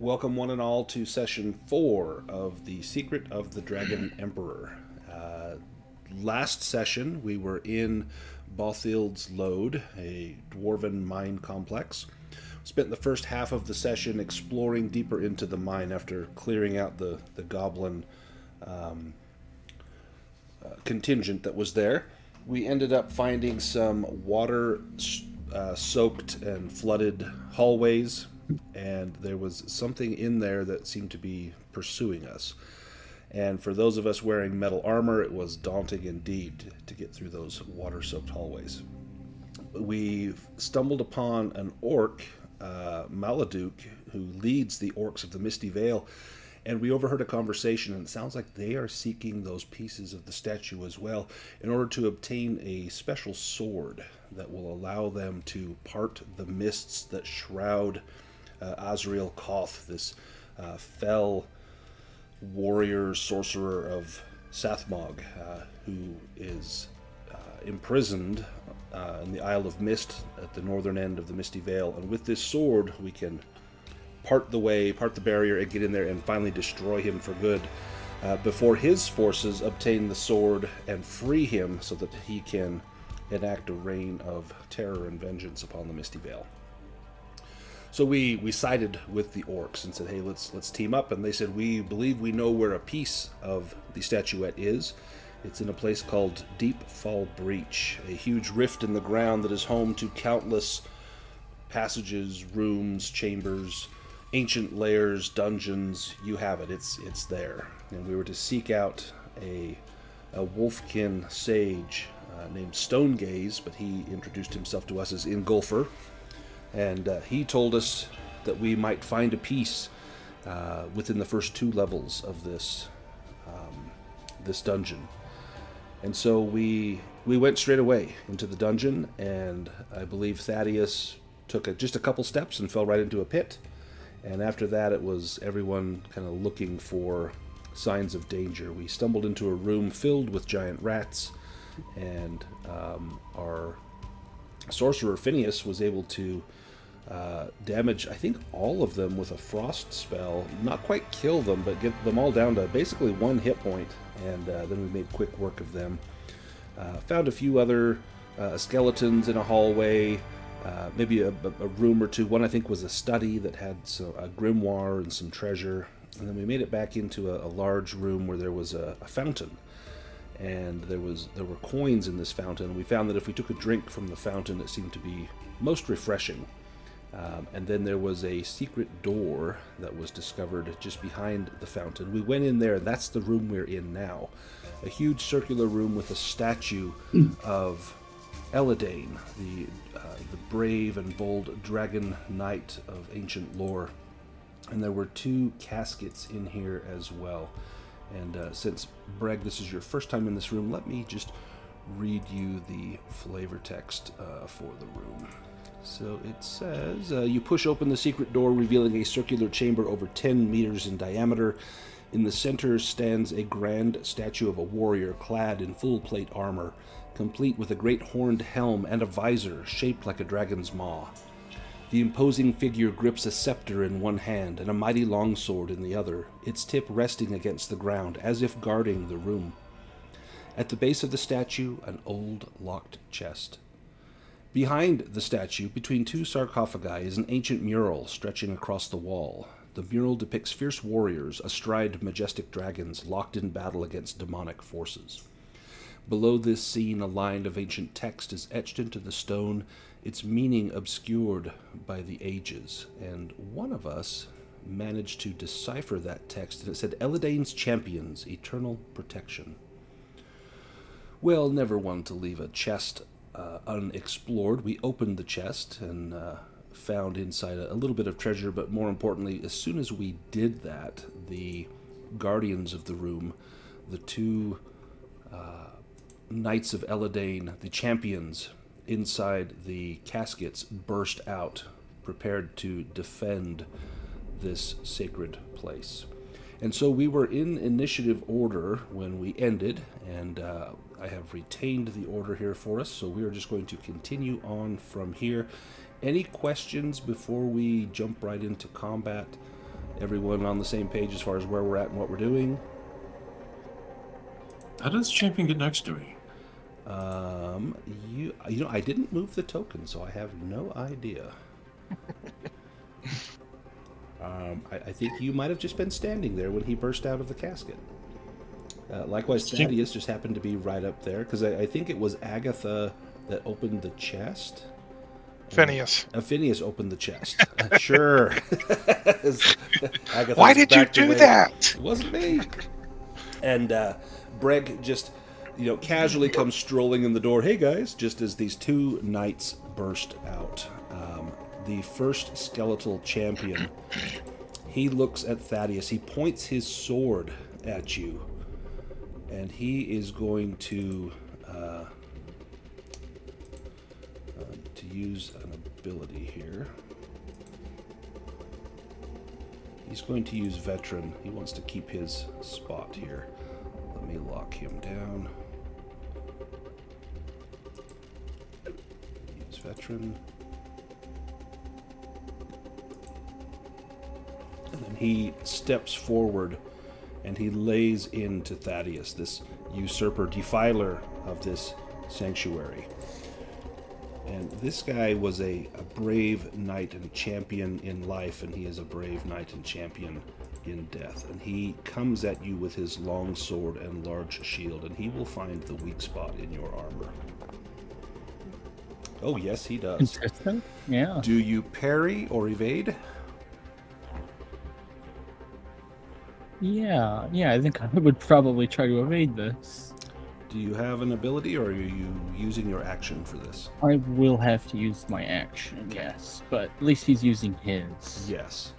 Welcome, one and all, to session 4 of The Secret of the Dragon Emperor. Last session, we were in Bothild's Lode, a dwarven mine complex. Spent the first half of the session exploring deeper into the mine after clearing out the goblin contingent that was there. We ended up finding some water soaked and flooded hallways, and there was something in there that seemed to be pursuing us. And for those of us wearing metal armor, it was daunting indeed to get through those water-soaked hallways. We stumbled upon an orc, Maladuk, who leads the orcs of the Misty Vale, and we overheard a conversation, and it sounds like they are seeking those pieces of the statue as well in order to obtain a special sword that will allow them to part the mists that shroud Azrael Koth, this fell warrior sorcerer of Sathmog, who is imprisoned in the Isle of Mist at the northern end of the Misty Vale. And with this sword, we can part the barrier, and get in there and finally destroy him for good before his forces obtain the sword and free him so that he can enact a reign of terror and vengeance upon the Misty Vale. So we sided with the orcs and said, hey, let's team up. And they said, we believe we know where a piece of the statuette is. It's in a place called Deepfall Breach, a huge rift in the ground that is home to countless passages, rooms, chambers, ancient lairs, dungeons. You have it. It's there. And we were to seek out a wolfkin sage named Stonegaze, but he introduced himself to us as Ingulfer. And he told us that we might find a piece within the first 2 levels of this dungeon. And so we went straight away into the dungeon, and I believe Thaddeus took just a couple steps and fell right into a pit. And after that, it was everyone kind of looking for signs of danger. We stumbled into a room filled with giant rats, and our sorcerer Phineas was able to damage, I think, all of them with a frost spell. Not quite kill them, but get them all down to basically 1 hit point, and then we made quick work of them. Found a few other skeletons in a hallway, maybe a room or two. One, I think, was a study that had a grimoire and some treasure. And then we made it back into a large room where there was a fountain. And there were coins in this fountain. We found that if we took a drink from the fountain, it seemed to be most refreshing. And then there was a secret door that was discovered just behind the fountain. We went in there, and that's the room we're in now. A huge circular room with a statue of Eladane, the brave and bold dragon knight of ancient lore. And there were 2 caskets in here as well. And since, Brêg, this is your first time in this room, let me just read you the flavor text for the room. So it says, you push open the secret door, revealing a circular chamber over 10 meters in diameter. In the center stands a grand statue of a warrior clad in full plate armor, complete with a great horned helm and a visor shaped like a dragon's maw. The imposing figure grips a scepter in one hand and a mighty longsword in the other, its tip resting against the ground as if guarding the room. At the base of the statue, an old locked chest. Behind the statue, between 2 sarcophagi, is an ancient mural stretching across the wall. The mural depicts fierce warriors astride majestic dragons locked in battle against demonic forces. Below this scene, a line of ancient text is etched into the stone, its meaning obscured by the ages. And one of us managed to decipher that text, and it said, Eladane's champions, eternal protection. Well, never one to leave a chest unexplored. We opened the chest and found inside a little bit of treasure, but more importantly, as soon as we did that, the guardians of the room, the 2 Knights of Eladane, the champions inside the caskets, burst out, prepared to defend this sacred place. And so we were in initiative order when we ended, and I have retained the order here for us, so we are just going to continue on from here. Any questions before we jump right into combat? Everyone on the same page as far as where we're at and what we're doing? How does champion get next to me? You know, I didn't move the token, so I have no idea. I think you might have just been standing there when he burst out of the casket. Likewise, Thaddeus just happened to be right up there, because I think it was Agatha that opened the chest. Phineas. Phineas opened the chest. Sure. Why did you do that? It wasn't me. And Brêg just, casually comes strolling in the door. Hey, guys, just as these two knights burst out. The first skeletal champion, he looks at Thaddeus. He points his sword at you. And he is going to use an ability here. He's going to use Veteran. He wants to keep his spot here. Let me lock him down. Use Veteran. And then he steps forward and he lays into Thaddeus, this usurper, defiler of this sanctuary. And this guy was a brave knight and champion in life, and he is a brave knight and champion in death. And he comes at you with his long sword and large shield, and he will find the weak spot in your armor. Oh, yes, he does. Interesting. Yeah. Do you parry or evade? Yeah, I think I would probably try to evade this. Do you have an ability, or are you using your action for this? I will have to use my action, yes. But at least he's using his. Yes.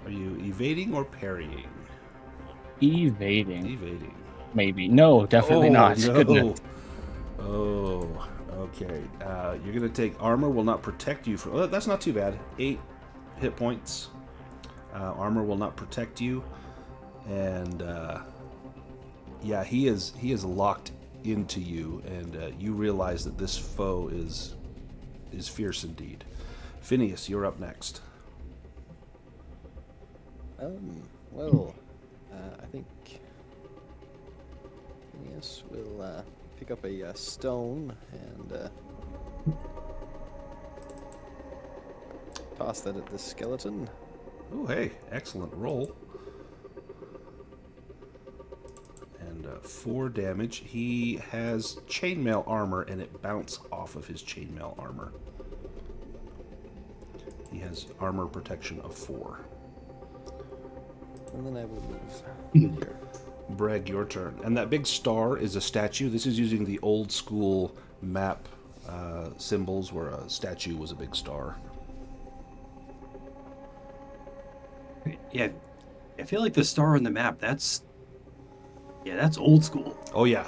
Are you evading or parrying? Evading. Evading. Maybe. No, definitely not. No. Goodness. Oh, okay. You're going to take armor will not protect you from... Oh, that's not too bad. 8 hit points. Armor will not protect you. And... yeah, he is locked into you, and you realize that this foe is fierce indeed. Phineas, you're up next. Well, I think Phineas will pick up a stone and toss that at the skeleton. Oh, hey, excellent roll. And 4 damage. He has chainmail armor, and it bounced off of his chainmail armor. He has armor protection of 4. And then I will move here. Brêg, your turn. And that big star is a statue. This is using the old school map symbols where a statue was a big star. Yeah, I feel like the star on the map, that's old school. Oh, yeah.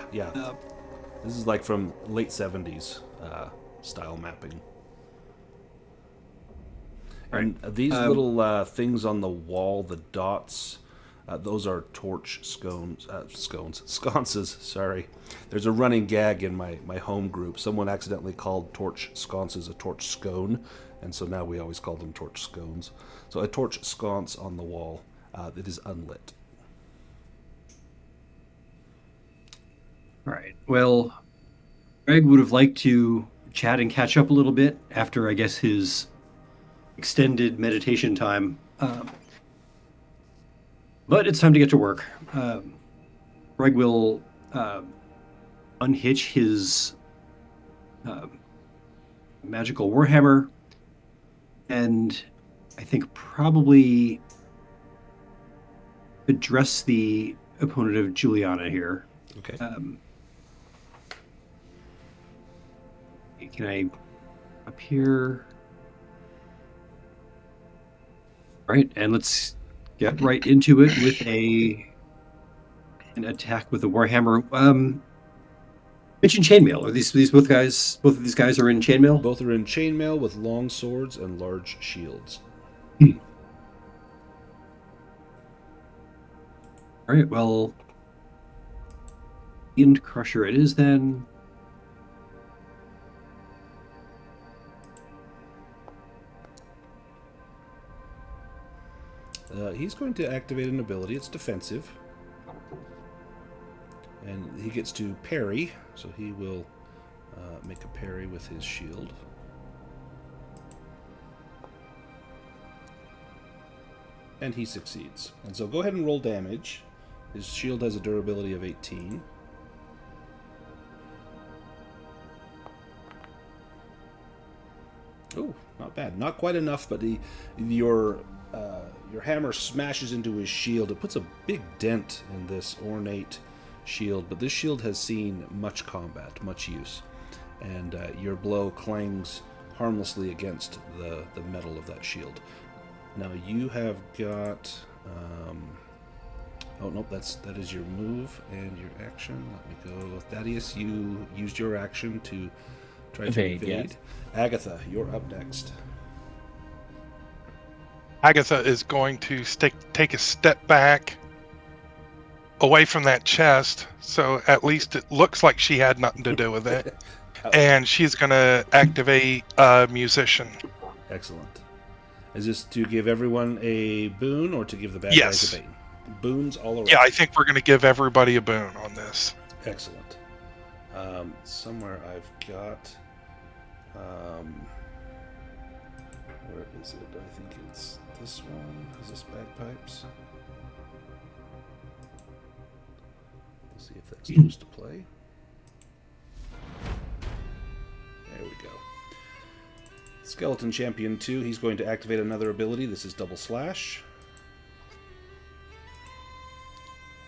This is like from late 70s style mapping. Right. And these little things on the wall, the dots, those are torch sconces, sorry. There's a running gag in my home group. Someone accidentally called torch sconces a torch scone, and so now we always call them torch scones. So a torch sconce on the wall that is unlit. All right. Well, Brêg would have liked to chat and catch up a little bit after, I guess, his extended meditation time. But it's time to get to work. Brêg will unhitch his magical warhammer and I think probably address the opponent of Julianna here. Okay. Can I appear? All right, and let's get right into it with an attack with the warhammer. Mention chainmail. Are these both guys? Both of these guys are in chainmail. Both are in chainmail with long swords and large shields. All right. Well, Fiend Crusher it is then. He's going to activate an ability. It's defensive. And he gets to parry, so he will make a parry with his shield. And he succeeds. And so go ahead and roll damage. His shield has a durability of 18. Oh, not bad. Not quite enough, but your hammer smashes into his shield. It puts a big dent in this ornate shield, but this shield has seen much combat, much use. And your blow clangs harmlessly against the metal of that shield. Now you have got... oh, nope, that is your move and your action. Let me go. Thaddeus, you used your action to try to evade. Yes. Agatha, you're up next. Agatha is going to take a step back away from that chest, so at least it looks like she had nothing to do with it. And she's going to activate Musician. Excellent. Is this to give everyone a boon or to give the bad Yes. guys a bane? Boons all around. Yeah, I think we're going to give everybody a boon on this. Excellent. Somewhere I've got... where is it? I think it's this one. Is this bagpipes? Let's see if that's goes to play. There we go. Skeleton Champion 2, he's going to activate another ability. This is Double Slash.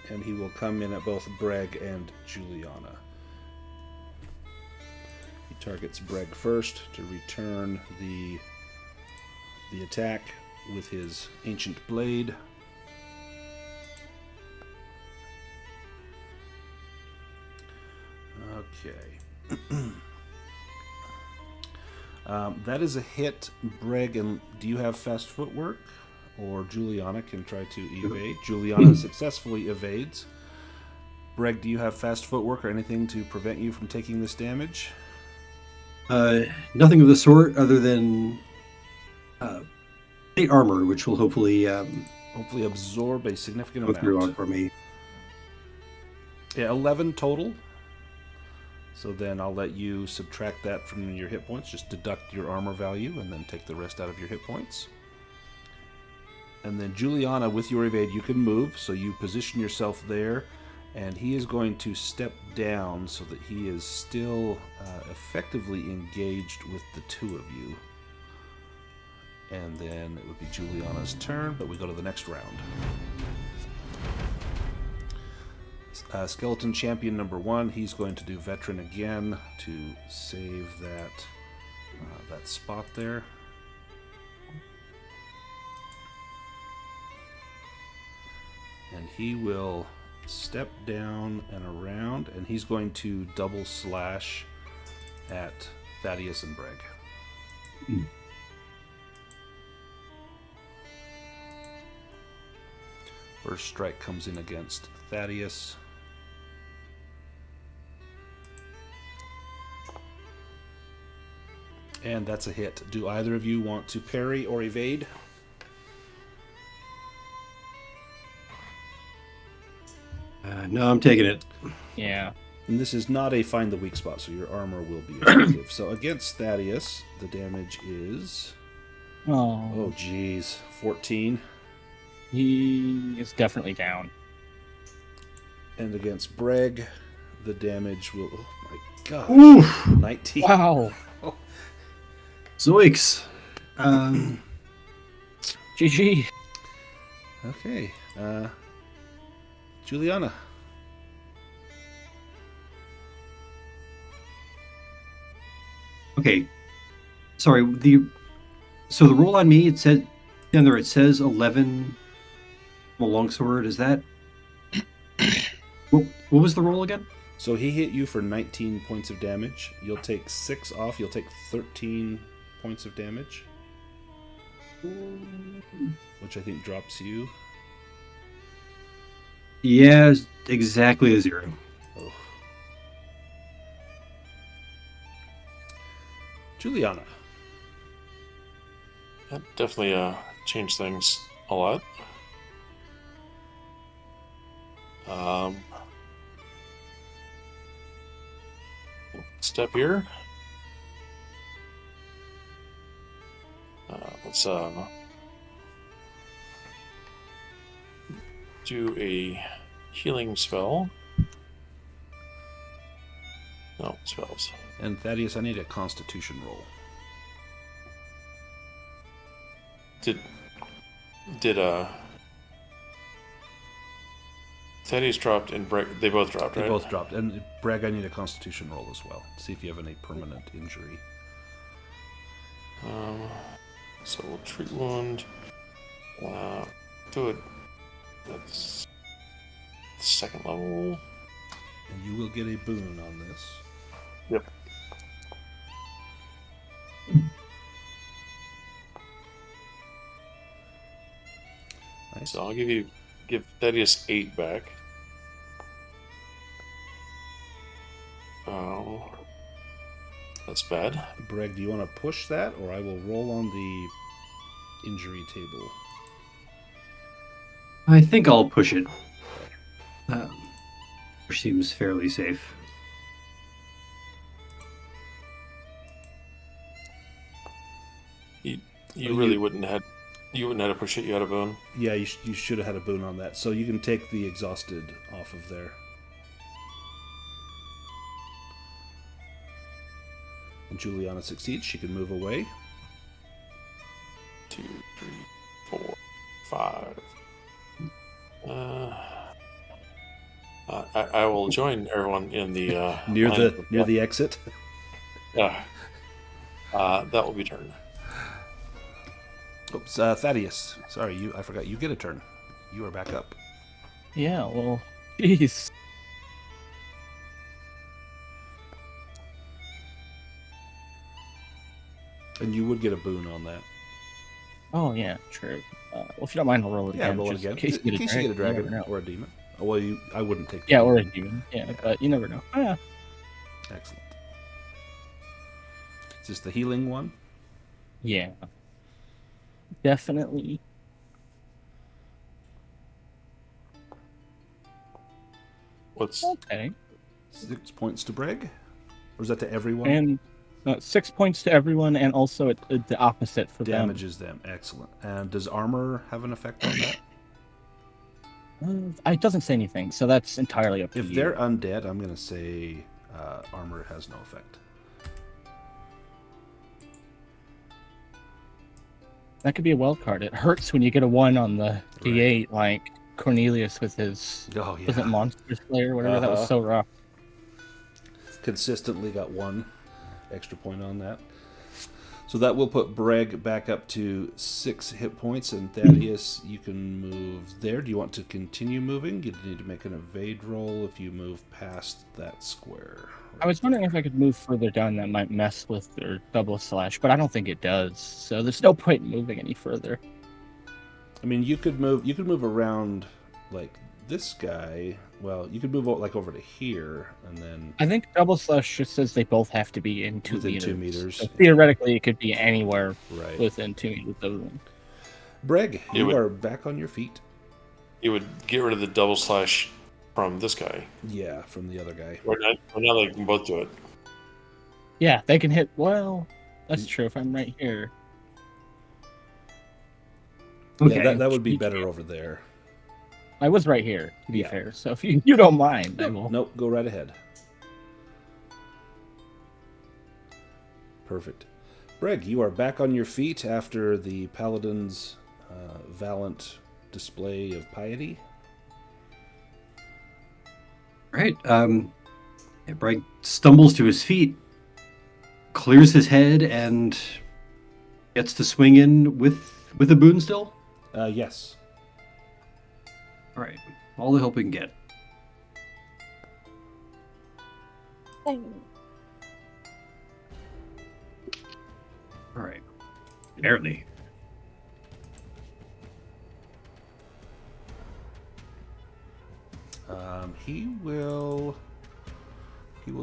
And he will come in at both Brêg and Julianna. He targets Brêg first to return the attack with his Ancient Blade. Okay. That is a hit, Brêg. And do you have fast footwork? Or Julianna can try to evade. Julianna successfully evades. Brêg, do you have fast footwork or anything to prevent you from taking this damage? Nothing of the sort, other than plate armor, which will hopefully Absorb a significant go through amount. for me. Yeah, 11 total. So then I'll let you subtract that from your hit points. Just deduct your armor value and then take the rest out of your hit points. And then Julianna, with your evade, you can move, so you position yourself there, and he is going to step down so that he is still effectively engaged with the two of you. And then it would be Julianna's turn, but we go to the next round. Skeleton Champion number 1, he's going to do Veteran again to save that spot there. And he will step down and around, and he's going to double slash at Thaddeus and Brêg. First strike comes in against Thaddeus. And that's a hit. Do either of you want to parry or evade? No, I'm taking it. Yeah. And this is not a find the weak spot, so your armor will be effective. So against Thaddeus, the damage is... Oh, geez. 14. He is definitely down. And against Brêg, the damage will... Oh, my God. Oof. 19. Wow. Zoinks. GG. Okay. Julianna. Okay. Sorry. So the roll on me, it said down there. It says 11. A longsword. Is that? What was the roll again? So he hit you for 19 points of damage. You'll take 6 off. You'll take 13 points of damage, which I think drops you. Yeah, exactly a 0. Oh. Julianna. That definitely changed things a lot. Step here. Let's do a healing spell. No, spells. And Thaddeus, I need a Constitution roll. Did Thaddeus dropped and Brêg, they both dropped, right? They both dropped. And Brêg, I need a Constitution roll as well. See if you have any permanent injury. So we'll treat wound. Do it. That's second level. And you will get a boon on this. Yep. Nice. So I'll give Thaddeus 8 back. Oh, that's bad. Brêg, do you want to push that, or I will roll on the injury table? I think I'll push it. Which seems fairly safe. You really wouldn't have to push it. You had a boon. Yeah, you should have had a boon on that. So you can take the exhausted off of there. And Julianna succeeds. She can move away. 2, 3, 4, 5. I will join everyone in the near the exit. Yeah. That will be turned. Oops, Thaddeus. Sorry, I forgot. You get a turn. You are back up. Yeah, well, jeez. And you would get a boon on that. Oh, yeah, true. Well, if you don't mind, I'll roll it again. Roll it just again. In case you get a dragon. Or a demon. Oh, well, I wouldn't take. Yeah, or a demon. Yeah, but you never know. Oh, yeah. Excellent. Is this the healing one? Yeah. Definitely. What's Okay? 6 points to Brêg? Or is that to everyone? And 6 points to everyone, and also the opposite for Damages them. Excellent. And does armor have an effect on that? them. It doesn't say anything, so that's entirely up to you. If they're undead, I'm going to say armor has no effect. That could be a wild card. It hurts when you get a 1 on the D8, like Cornelius with his Oh, yeah. was it Monster Slayer or whatever. That was so rough. Consistently got 1 extra point on that. So that will put Brêg back up to 6 hit points, and Thaddeus, you can move there. Do you want to continue moving? You need to make an evade roll if you move past that square. I was wondering if I could move further down. That might mess with their double slash, but I don't think it does. So there's no point in moving any further. I mean, you could move around like this guy. Well, you could move like over to here, and then I think double slash just says they both have to be in 2 within meters. 2 meters. So theoretically, it could be anywhere Right. within 2 meters of them. Brêg, you would- are back on your feet. you would get rid of the double slash from this guy, Yeah, from the other guy. or now they can both do it. Yeah, they can hit. Well, that's true. If I'm right here. Okay. Yeah, that would be better over there. I was right here, to be Yeah. fair. So if you don't mind, I will. Nope, go right ahead. Perfect. Brêg, you are back on your feet after the paladin's valiant display of piety. Right. Brêg stumbles to his feet, clears his head, and gets to swing in with a boon still. Yes. All right. All the help we can get. All right. Barely. He will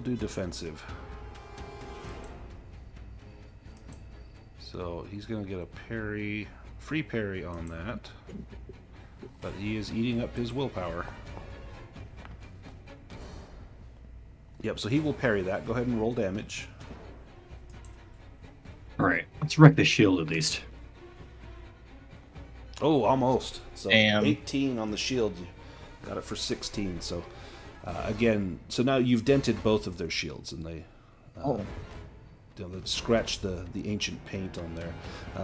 do defensive. So he's going to get a free parry on that. But he is eating up his willpower. Yep, so he will parry that. Go ahead and roll damage. All right, let's wreck the shield at least. Oh, almost. So Damn. 18 on the shield. You got it for 16. So again, so now you've dented both of their shields, and they scratched the ancient paint on there.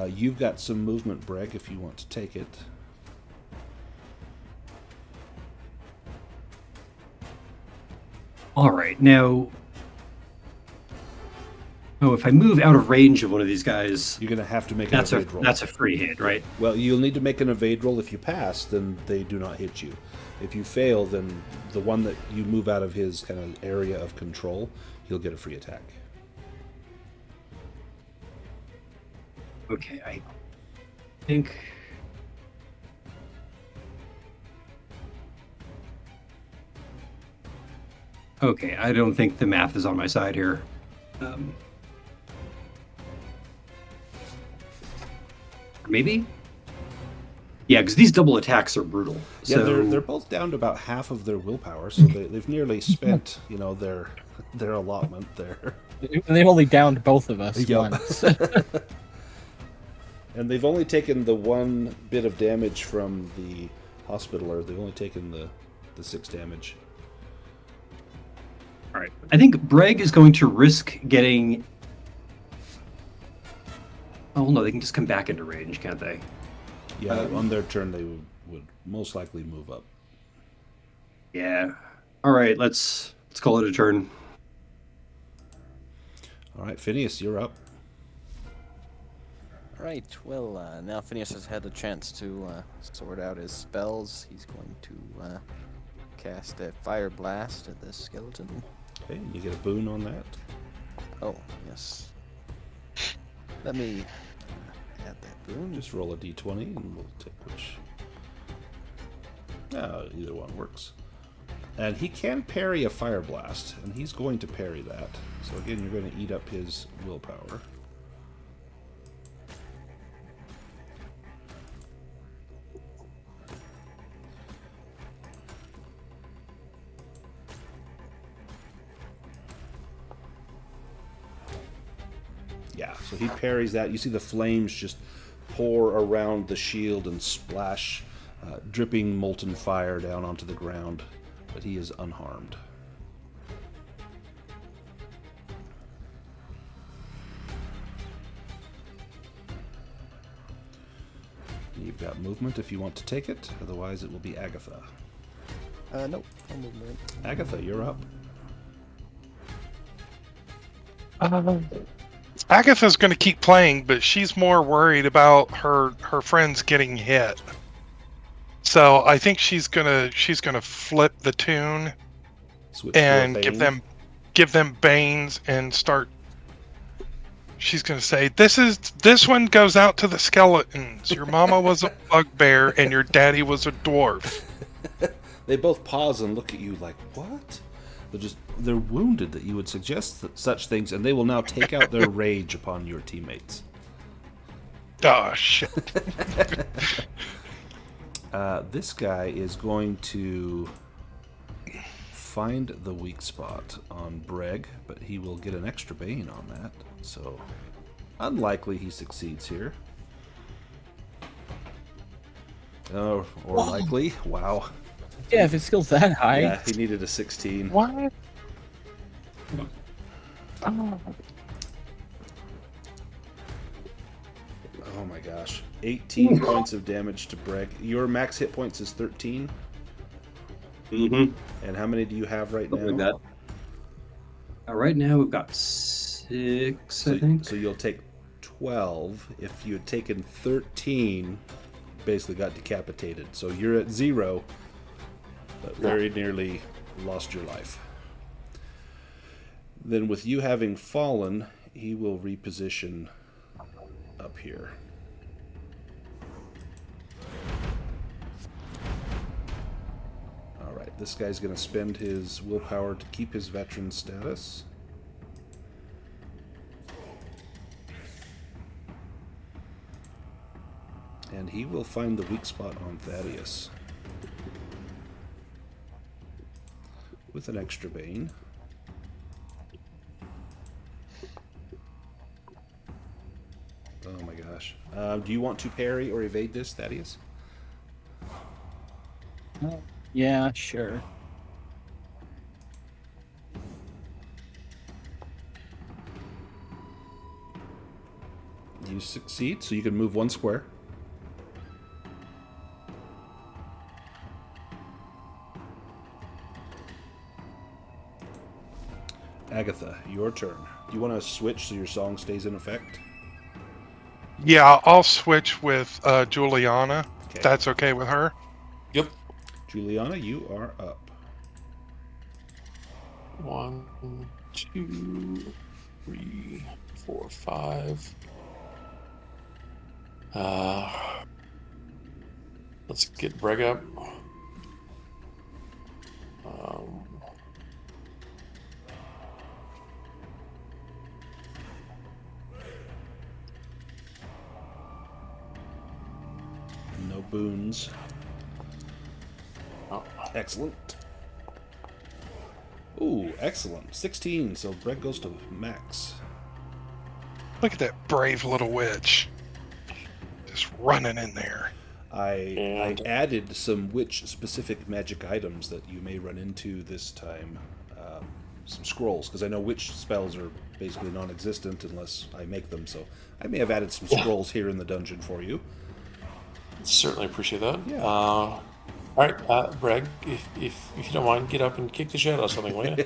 You've got some movement, Brêg, if you want to take it. All right, now. Oh, if I move out of range of one of these guys, You're going to have to make an that's a evade roll. that's a free hit, right? Well, you'll need to make an evade roll. If you pass, then they do not hit you. If you fail, then the one that you move out of his kind of area of control, he'll get a free attack. Okay, I think. Okay, I don't think the math is on my side here. Maybe? Yeah, because these double attacks are brutal. Yeah, So they're both down to about half of their willpower, so they've nearly spent their allotment there. They only downed both of us Yep. once. And they've only taken the one bit of damage from the hospitaler. They've only taken the 6 damage. all right. I think Brêg is going to risk getting. Oh no, they can just come back into range, can't they? Yeah, on their turn they would most likely move up. Yeah. All right, let's call it a turn. All right, Phineas, you're up. Right, well, now Phineas has had a chance to sort out his spells. He's going to cast a Fire Blast at this skeleton. Okay, you get a boon on that. Oh, yes. Let me add that boon. Just roll a d20 and we'll take which. Either one works. And he can parry a Fire Blast, and he's going to parry that. So again, you're going to eat up his willpower. Yeah, so he parries that. You see the flames just pour around the shield and splash dripping molten fire down onto the ground, but he is unharmed. You've got movement if you want to take it, otherwise it will be Agatha. Nope, no movement. Agatha, you're up. Agatha's going to keep playing, but she's more worried about her friends getting hit. So I think she's gonna flip the tune Switch to a and Bane. give them banes and start. She's gonna say, this one goes out to the skeletons. Your mama was a bugbear and your daddy was a dwarf. They both pause and look at you like, what? They're wounded that you would suggest such things, and they will now take out their rage upon your teammates. Oh shit. This guy is going to find the weak spot on Brêg, but he will get an extra bane on that. So, unlikely he succeeds here. Or likely. Wow. Yeah, if his skill's that high. Yeah, he needed a 16. What? Oh my gosh. 18 points of damage to Brêg. Your max hit points is 13. Mm-hmm. And how many do you have right Something now? like that. Right now we've got 6, I think. So you'll take 12. If you had taken 13, basically got decapitated. So you're at 0, but very nearly lost your life. Then with you having fallen, he will reposition up here. Alright, this guy's going to spend his willpower to keep his veteran status. And he will find the weak spot on Thaddeus with an extra bane. Do you want to parry or evade this, Thaddeus? Yeah, sure. You succeed, so you can move 1 square. Agatha, your turn. Do you want to switch so your song stays in effect? Yeah, I'll switch with Juliana. Okay. That's okay with her. Yep. Juliana, you are up. 1, 2, 3, 4, 5. Let's get Brêg up. No boons. Oh, Excellent. Ooh, excellent. 16, so Brêg goes to max. Look at that brave little witch. Just running in there. I added some witch-specific magic items that you may run into this time. Some scrolls, because I know witch spells are basically non-existent unless I make them, so I may have added some scrolls here in the dungeon for you. certainly appreciate that. Yeah. All right, Brêg, if you don't mind, get up and kick the shit out of something, will you?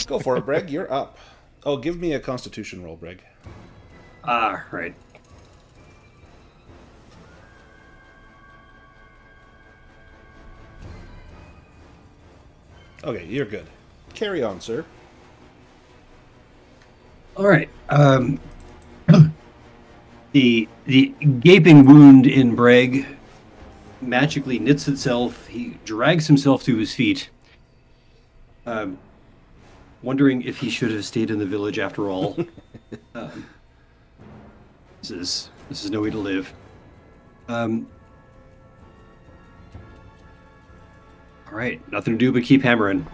Go for it, Brêg. You're up. Oh, give me a Constitution roll, Brêg. Right. Okay, you're good. Carry on, sir. All right. The gaping wound in Brêg magically knits itself. He drags himself to his feet, wondering if he should have stayed in the village after all. This is no way to live. All right, nothing to do but keep hammering.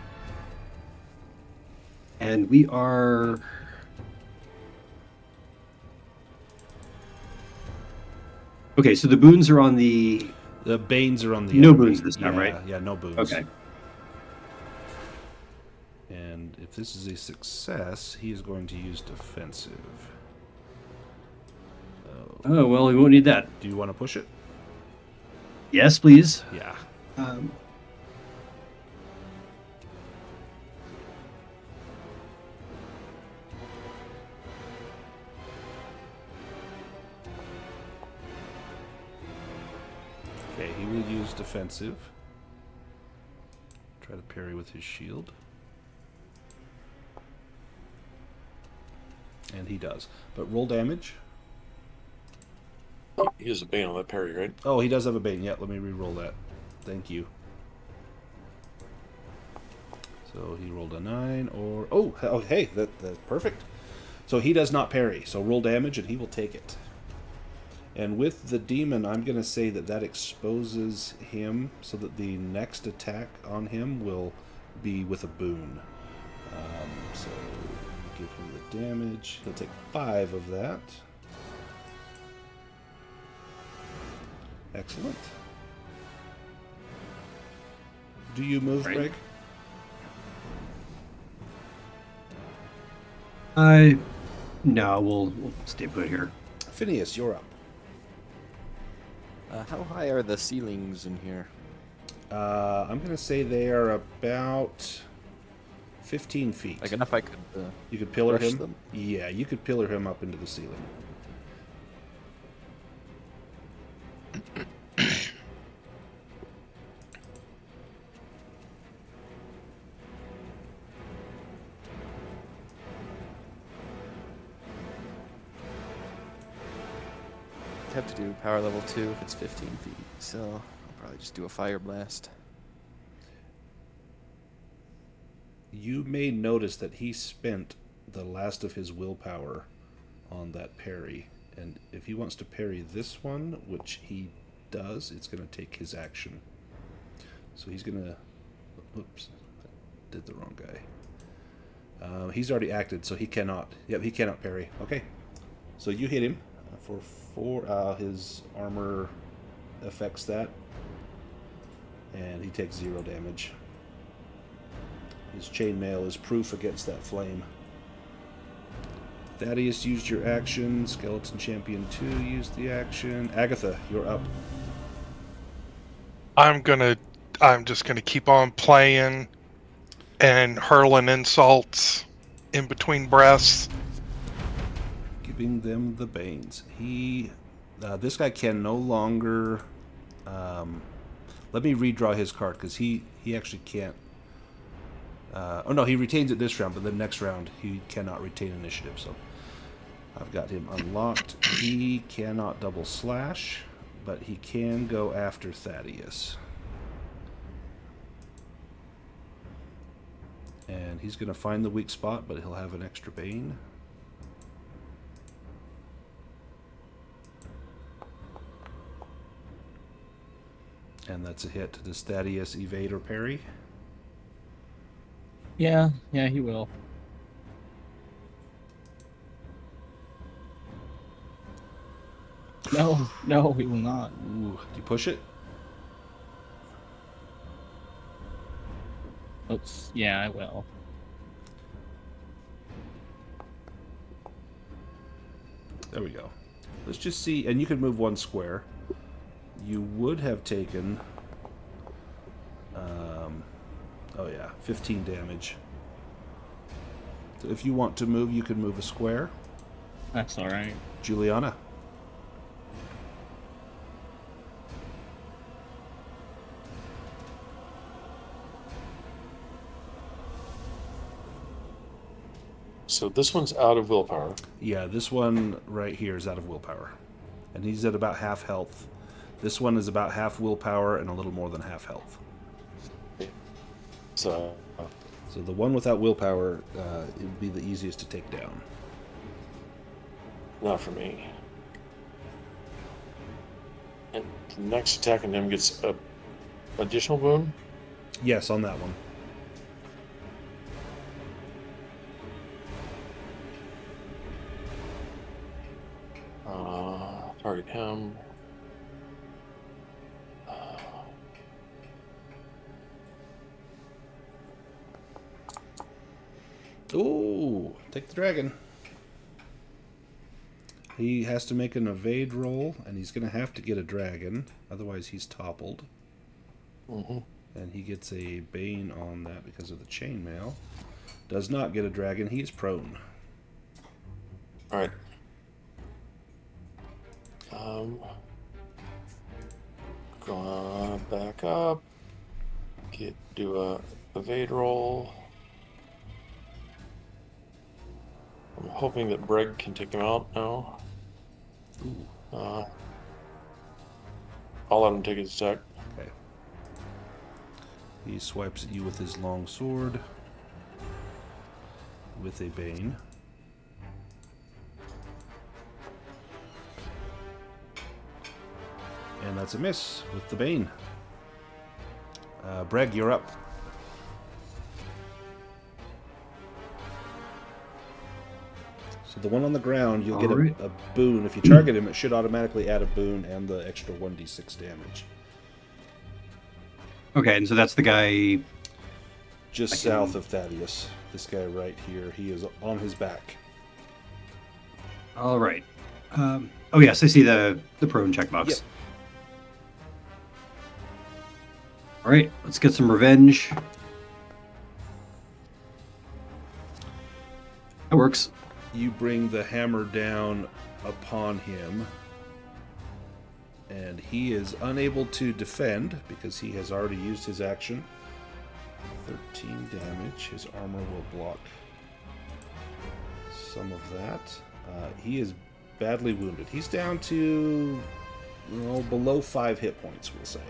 And we are... Okay, so the boons are on the... The Banes are on the... No enemy. boons this time, right? Yeah, no boons. Okay. And if this is a success, he is going to use defensive. Oh, well, we won't need that. Do you want to push it? Yes, please. Yeah. Okay, he will use defensive. Try to parry with his shield. And he does. But roll damage. He has a bane on that parry, right? Oh, he does have a bane. Yeah, let me re-roll that. Thank you. So he rolled a 9 or... Oh, hey, that's perfect. So he does not parry. So roll damage and he will take it. And with the demon, I'm going to say that exposes him so that the next attack on him will be with a boon. So give him the damage. He'll take 5 of that. Excellent. Do you move, Right. Brêg? No, we'll stay put here. Phineas, you're up. How high are the ceilings in here? I'm going to say they are about 15 feet. Like enough I could. You could pillar rush him? them? Yeah, you could pillar him up into the ceiling. I'd have to do power level 2 if it's 15 feet, so I'll probably just do a fire blast. You may notice that he spent the last of his willpower on that parry. And if he wants to parry this one, which he does, it's going to take his action. So he's going to... Oops, I did the wrong guy. He's already acted, so he cannot... Yep, he cannot parry. Okay. So you hit him. For 4, his armor affects that, and he takes 0 damage. His chainmail is proof against that flame. Thaddeus used your action. Skeleton Champion 2 used the action. Agatha, you're up. I'm just gonna keep on playing and hurling insults in between breaths. Giving them the Banes. This guy can no longer. Let me redraw his card because he actually can't. Oh no, he retains it this round, but the next round he cannot retain initiative. So I've got him unlocked. He cannot double slash, but he can go after Thaddeus. And he's going to find the weak spot, but he'll have an extra Bane. And that's a hit. Does Thaddeus evade or parry? Yeah, he will. No, he will not. Ooh, do you push it? Oops. Yeah, I will. There we go. Let's just see, and you can move 1 square. You would have taken, 15 damage. So if you want to move, you can move a square. That's all right. Julianna. So this one's out of willpower. Yeah, this one right here is out of willpower. And he's at about half health. This one is about half willpower and a little more than half health. So the one without willpower, it would be the easiest to take down. not for me. And the next attack on him gets a additional wound. Yes, on that one. Target him. Ooh, take the dragon. He has to make an evade roll, and he's going to have to get a dragon, otherwise he's toppled. Mm-hmm. And he gets a Bane on that because of the chainmail. Does not get a dragon, he is prone. Alright. Go back up. Do a evade roll. I'm hoping that Brêg can take him out now. I'll let him take his attack. Okay. He swipes at you with his long sword. With a Bane. And that's a miss with the Bane. Brêg, you're up. So the one on the ground, you'll get a boon. If you target him, it should automatically add a boon and the extra 1d6 damage. Okay, and so that's the guy Just south of Thaddeus. This guy right here. He is on his back. All right. Oh yes, I see the prone checkbox. Yep. All right, let's get some revenge. That works. You bring the hammer down upon him, and he is unable to defend because he has already used his action. 13 damage. His armor will block some of that. He is badly wounded. He's down to below 5 hit points, we'll say.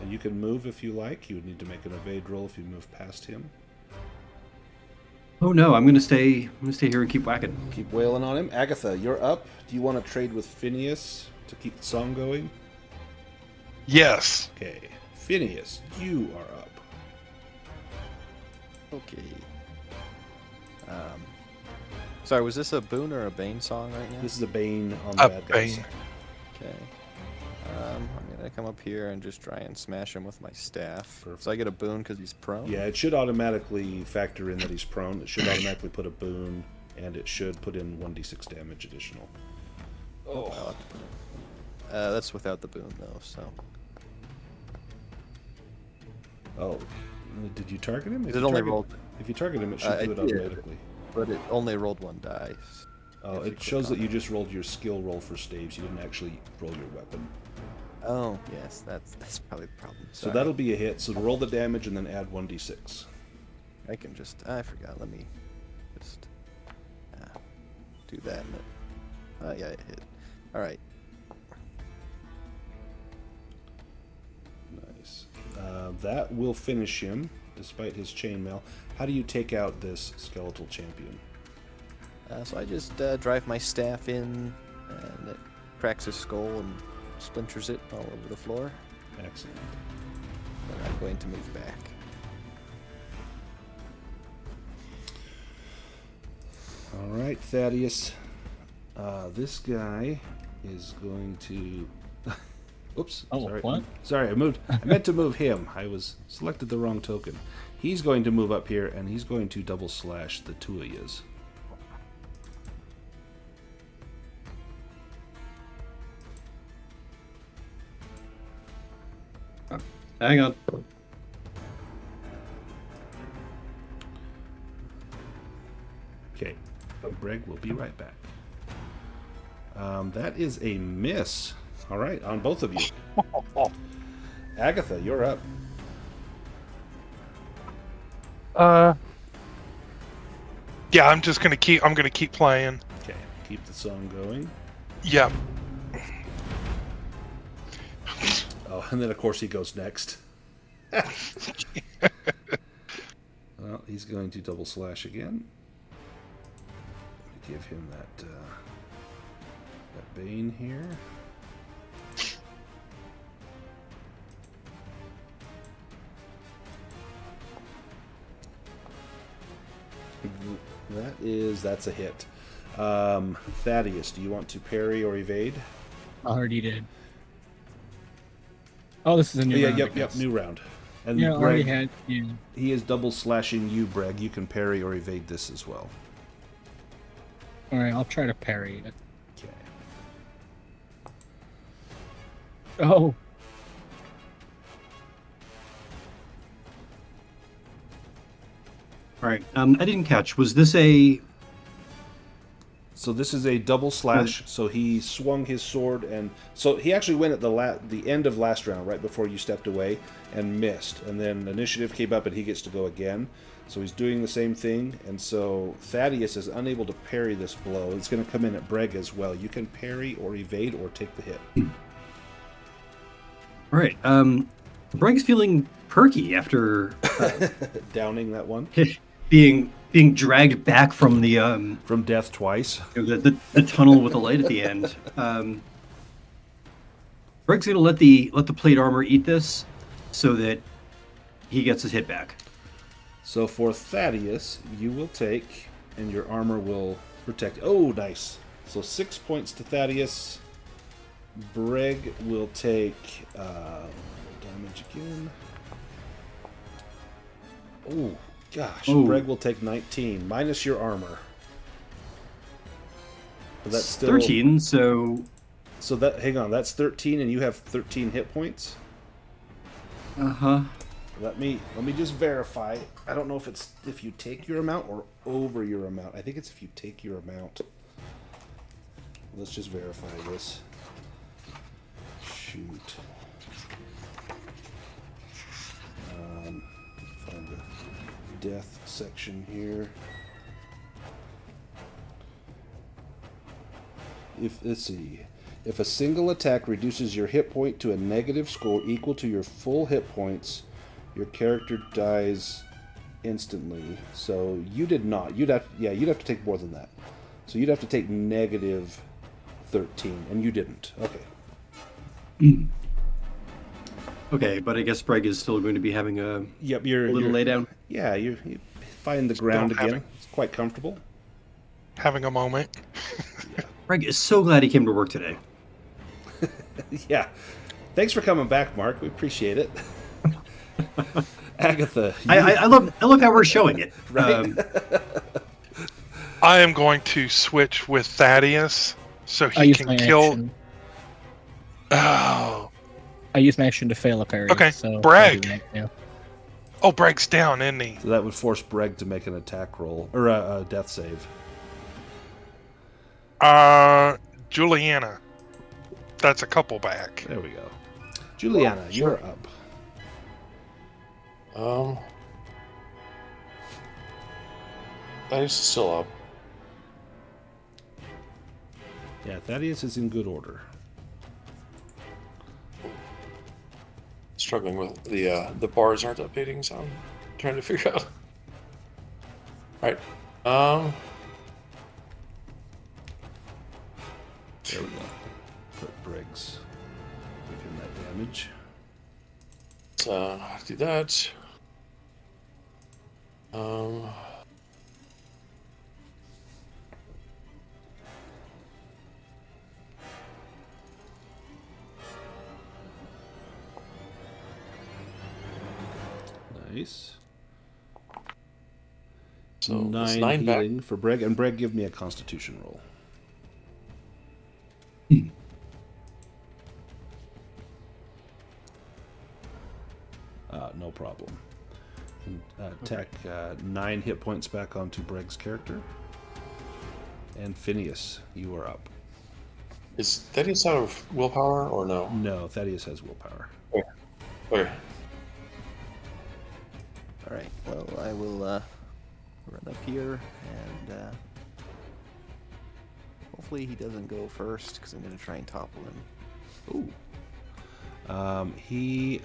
And you can move if you like. You would need to make an evade roll if you move past him. Oh no, I'm gonna stay here and keep whacking. Keep wailing on him. Agatha, you're up. Do you want to trade with Phineas to keep the song going? Yes. Okay. Phineas, you are up. Okay. Sorry, was this a Boone or a Bane song right now? This is a Bane on the A bad guys. Bane. Okay. I'm gonna come up here and just try and smash him with my staff. Perfect. So I get a boon because he's prone. Yeah, it should automatically factor in that he's prone. It should automatically put a boon, and it should put in 1d6 damage additional. I'll have to put it. That's without the boon though. So. Oh, did you target him? It only rolled. If you target him, it should I do it did. automatically. But it only rolled 1 dice. Oh, If you it click shows on that you just rolled your skill roll for staves. You didn't actually roll your weapon. Oh, yes, that's probably the problem. So Sorry. that'll be a hit. So roll the damage and then add 1d6. I can just. I forgot. Let me just do that. Yeah, it hit. All right. Nice. That will finish him, despite his chainmail. How do you take out this skeletal champion? So I just drive my staff in, and it cracks his skull and splinters it all over the floor. Excellent. And I'm going to move back. All right, Thaddeus. This guy is going to. Oops. Oh, sorry. what? Sorry, I meant to move him. I selected the wrong token. He's going to move up here, and he's going to double slash the two of yous. Hang on. Okay, Brêg will be right back. That is a miss. All right, on both of you. Agatha, you're up. Yeah, I'm gonna keep playing. Okay, keep the song going. Yeah. Oh, and then of course he goes next. Well, he's going to double slash again. Let me give him that Bane here. That's a hit. Thaddeus, do you want to parry or evade? I already did. Oh, this is a new round. I Yep, guess. new round. And Yeah, I already Brêg, had. Yeah. he is double slashing you, Brêg. You can parry or evade this as well. All right, I'll try to parry it. Okay. Oh, All right. I didn't catch. Was this a? So this is a double slash. So he swung his sword, and so he actually went at the end of last round, right before you stepped away, and missed. And then initiative came up, and he gets to go again. So he's doing the same thing, and so Thaddeus is unable to parry this blow. It's going to come in at Brêg as well. You can parry or evade or take the hit. All right. Breg's feeling perky after Downing that one being dragged back from the from death twice. the tunnel with the light at the end. Breg's gonna let the plate armor eat this, so that he gets his hit back. So for Thaddeus, you will take, and your armor will protect. Oh, nice. So 6 points to Thaddeus. Brêg will take damage again. Oh, gosh. Ooh. Brêg will take 19, minus your armor. So that's still 13. So that, hang on, that's 13, and you have 13 hit points? uh-huh. Let me just verify. I don't know if you take your amount or over your amount. I think it's if you take your amount. Let's just verify this. Shoot. Find the death section here. Let's see. If a single attack reduces your hit point to a negative score equal to your full hit points, your character dies instantly. So you did not. You'd have to take more than that. So you'd have to take negative 13, and you didn't. Okay. Okay, but I guess Brêg is still going to be having a Yep, little lay down. Yeah, you find the ground Still having- again. It's quite comfortable. having a moment. Brêg is so glad he came to work today. Yeah. Thanks for coming back, Mark. We appreciate it. Agatha. I love how we're showing it. Right. I am going to switch with Thaddeus so I he use can my kill. action. Oh, I use my action to fail a parry. Okay, So Brêg. Yeah. oh, Breg's down, isn't he? So that would force Brêg to make an attack roll, or a death save. Julianna. That's a couple back. There we go. Julianna, you're up. Thaddeus is still up. Yeah, Thaddeus is in good order. Struggling with the bars aren't updating, so I'm trying to figure out. Right. There we go. Put Briggs. Give him that damage. Let's do that. Nice. So that's 9 9 back. healing for Brêg, and Brêg, give me a Constitution roll. No problem. Tack 9 hit points back onto Breg's character. And Phineas, you are up. Is Thaddeus out of willpower or no? No, Thaddeus has willpower. Okay. All right. Well, I will run up here and hopefully he doesn't go first because I'm going to try and topple him. Ooh. He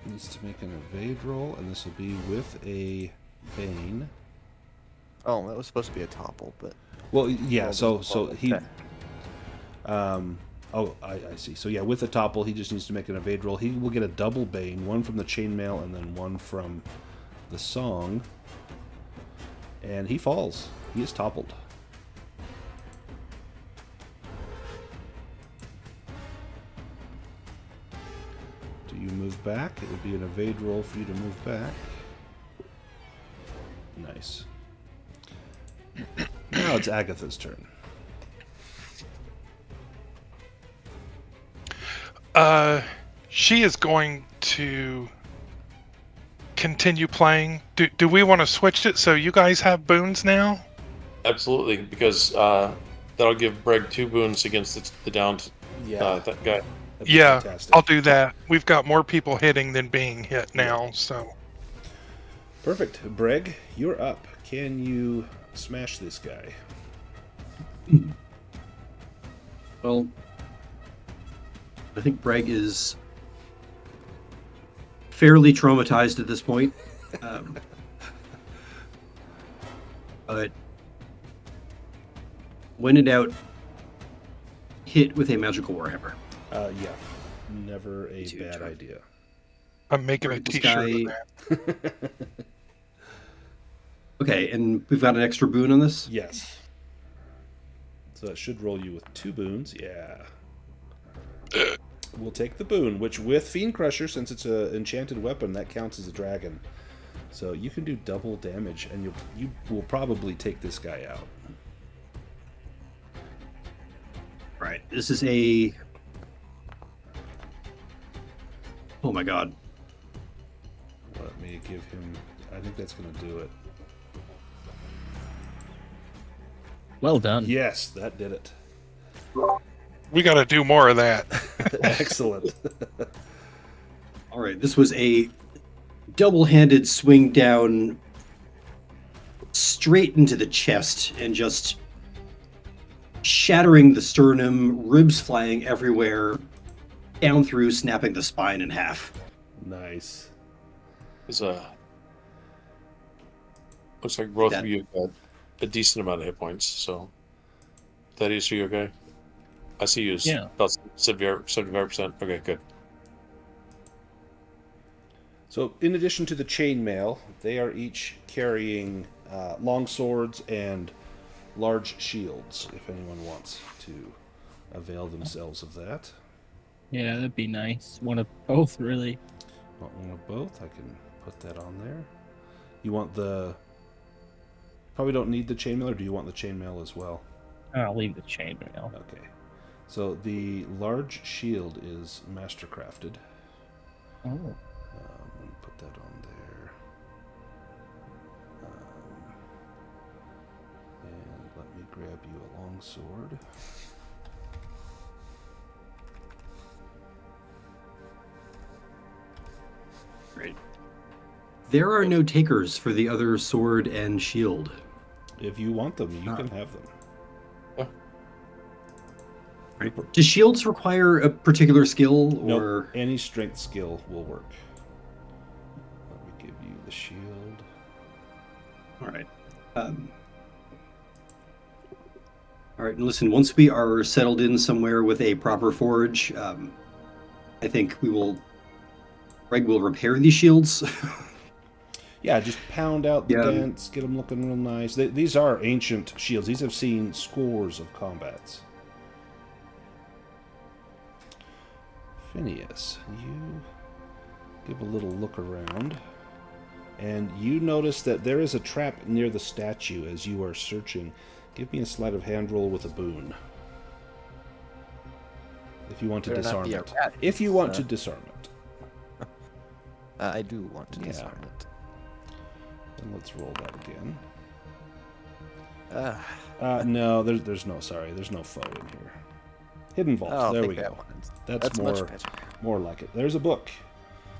needs to make an evade roll, and this will be with a Bane. Oh, that was supposed to be a topple, but Well, yeah. So he. okay. I see. So yeah, with the topple, he just needs to make an evade roll. He will get a double Bane, one from the chainmail and then one from the song. And he falls. He is toppled. Do you move back? It would be an evade roll for you to move back. Nice. Now it's Agatha's turn. She is going to continue playing. Do we want to switch it so you guys have boons now? Absolutely, because that'll give Brêg 2 boons against the downed that guy. That'd be Yeah, fantastic. I'll do that. We've got more people hitting than being hit now, so. Perfect. Brêg, you're up. Can you smash this guy? Well, I think Brêg is fairly traumatized at this point. But when in doubt, hit with a magical warhammer. Yeah. Never a Huge, bad right? idea. I'm making a This t-shirt of guy- that. Okay, and we've got an extra boon on this? Yes. So that should roll you with 2 boons. Yeah. We'll take the boon, which with Fiend Crusher, since it's an enchanted weapon, that counts as a dragon. So you can do double damage, and you will probably take this guy out. Right, this is a... Oh my god. Let me give him... I think that's going to do it. Well done. Yes, that did it. We got to do more of that. Excellent. All right, this was a double-handed swing down straight into the chest and just shattering the sternum, ribs flying everywhere, down through, snapping the spine in half. Nice. Is looks like both That- of you got a decent amount of hit points. So, Thaddeus, are you okay? I see you. Yeah. About 75%. Okay, good. So, in addition to the chainmail, they are each carrying long swords and large shields, if anyone wants to avail themselves of that. Yeah, that'd be nice. One of both, really. Want one of both? I can put that on there. You want the... Probably don't need the chainmail, or do you want the chainmail as well? I'll leave the chainmail. Okay. So the large shield is mastercrafted. Oh. Let me put that on there. And let me grab you a long sword. Great. There are no takers for the other sword and shield. If you want them, you can have them. Right. Do shields require a particular skill, or Nope. Any strength skill will work. Let me give you the shield. all right? All right. And listen, once we are settled in somewhere with a proper forge, I think Brêg will repair these shields. Yeah, just pound out the Yeah. dents, get them looking real nice. These are ancient shields. These have seen scores of combats. Phineas, you give a little look around, and you notice that there is a trap near the statue as you are searching. Give me a sleight of hand roll with a boon. If you want to Better not disarm be a it. rat. If you want to disarm it. I do want to Yeah. disarm it. And let's roll that again. Ah, No, there's no foe in here. Hidden vault. I'll There take we that go. one. That's much more better. more like it. There's a book.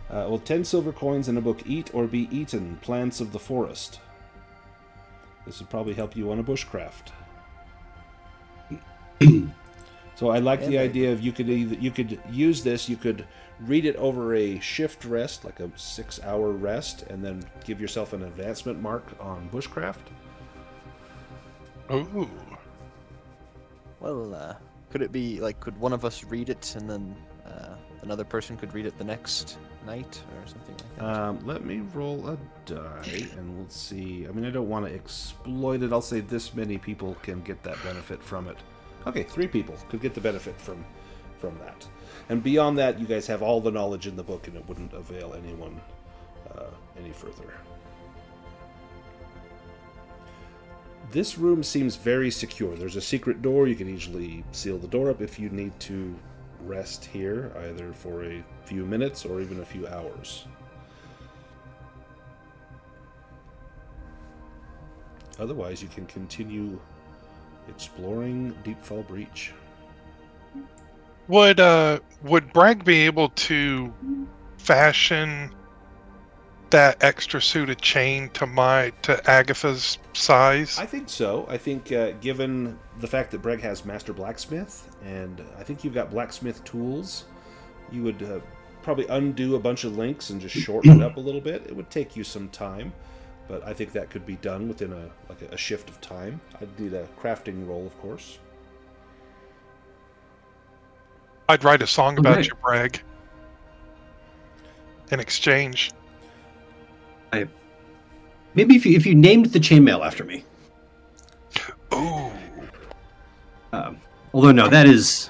10 silver coins in a book. Eat or be eaten. Plants of the forest. This would probably help you on a bushcraft. So I like the idea of you could use this. You could read it over a shift rest, like a 6-hour rest, and then give yourself an advancement mark on bushcraft. Ooh. Well, could it be like, could one of us read it and then another person could read it the next night or something like that? Let me roll a die and we'll see. I mean, I don't want to exploit it. I'll say this many people can get that benefit from it. Okay, 3 people could get the benefit from that. And beyond that, you guys have all the knowledge in the book, and it wouldn't avail anyone any further. This room seems very secure. There's a secret door. You can easily seal the door up if you need to rest here, either for a few minutes or even a few hours. Otherwise, you can continue exploring Deepfall Breach. Would Brêg be able to fashion that extra suit of chain to Agatha's size? I think so. I think given the fact that Brêg has Master Blacksmith, and I think you've got blacksmith tools, you would probably undo a bunch of links and just shorten it up a little bit. It would take you some time, but I think that could be done within a shift of time. I'd need a crafting roll, of course. I'd write a song about Okay. you, Brêg. In exchange. maybe if you named the chainmail after me. Ooh. Although no, that is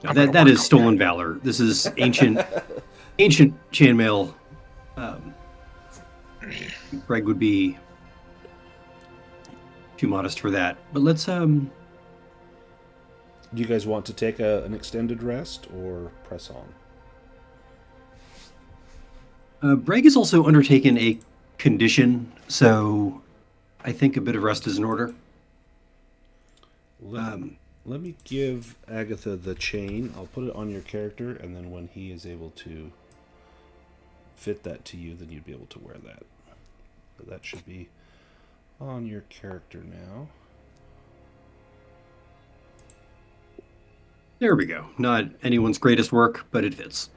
I'm gonna that work is on stolen valor. This is ancient chainmail. Brêg would be too modest for that. But let's Do you guys want to take an extended rest or press on? Brêg has also undertaken a condition, so I think a bit of rest is in order. Let me give Agatha the chain. I'll put it on your character, and then when he is able to fit that to you, then you'd be able to wear that. So that should be on your character now. There we go. Not anyone's greatest work, but it fits.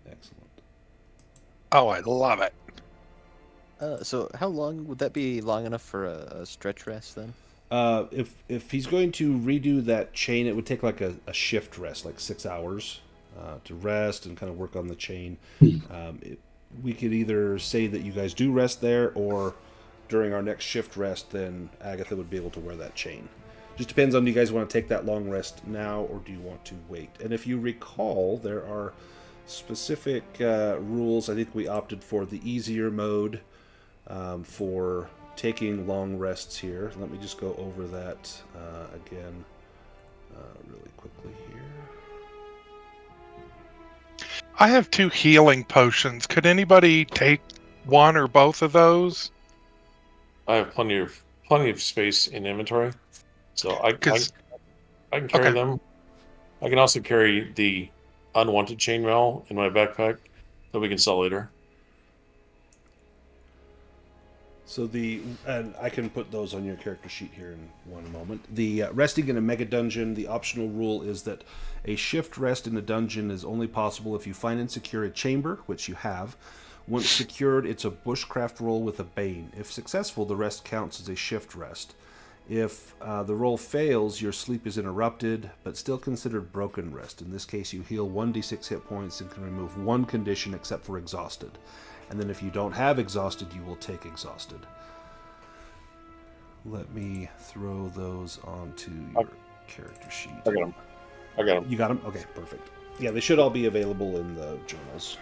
Excellent. Oh, I love it. So how long would that be? Long enough for a stretch rest then? If he's going to redo that chain, it would take like a shift rest, like 6 hours to rest and kind of work on the chain. We could either say that you guys do rest there, or during our next shift rest, then Agatha would be able to wear that chain. Just depends on, do you guys want to take that long rest now, or do you want to wait? And if you recall, there are specific rules. I think we opted for the easier mode for taking long rests here. Let me just go over that again really quickly here. I have 2 healing potions. Could anybody take one or both of those? I have plenty of space in inventory, so I can carry them. I can also carry the unwanted chainmail in my backpack that we can sell later. So and I can put those on your character sheet here in one moment. The resting in a mega dungeon, the optional rule is that a shift rest in a dungeon is only possible if you find and secure a chamber, which you have. Once secured, it's a bushcraft roll with a bane. If successful, the rest counts as a shift rest. If the roll fails, your sleep is interrupted, but still considered broken rest. In this case, you heal 1d6 hit points and can remove 1 condition except for exhausted. And then if you don't have exhausted, you will take exhausted. Let me throw those onto your character sheet. I got them. You got them? Okay, perfect. Yeah, they should all be available in the journals.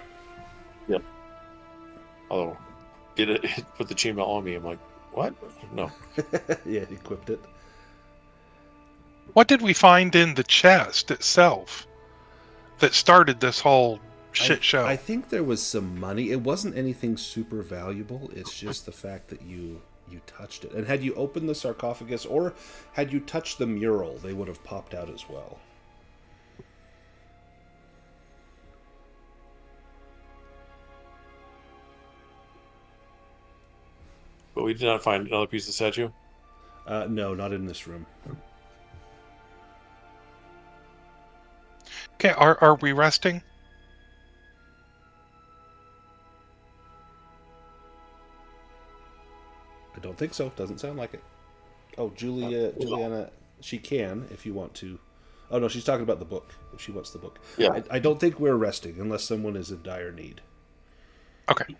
Yep. Although, it put the chainmail on me. I'm like, what? No. Yeah, it equipped it. What did we find in the chest itself that started this whole shit show? I think there was some money. It wasn't anything super valuable. It's just the fact that you touched it. And had you opened the sarcophagus, or had you touched the mural, they would have popped out as well. But we did not find another piece of statue? No, not in this room. Okay, are we resting? I don't think so. Doesn't sound like it. Oh, Julianna, she can if you want to. Oh, no, she's talking about the book. If she wants the book. Yeah. I don't think we're resting unless someone is in dire need. Okay.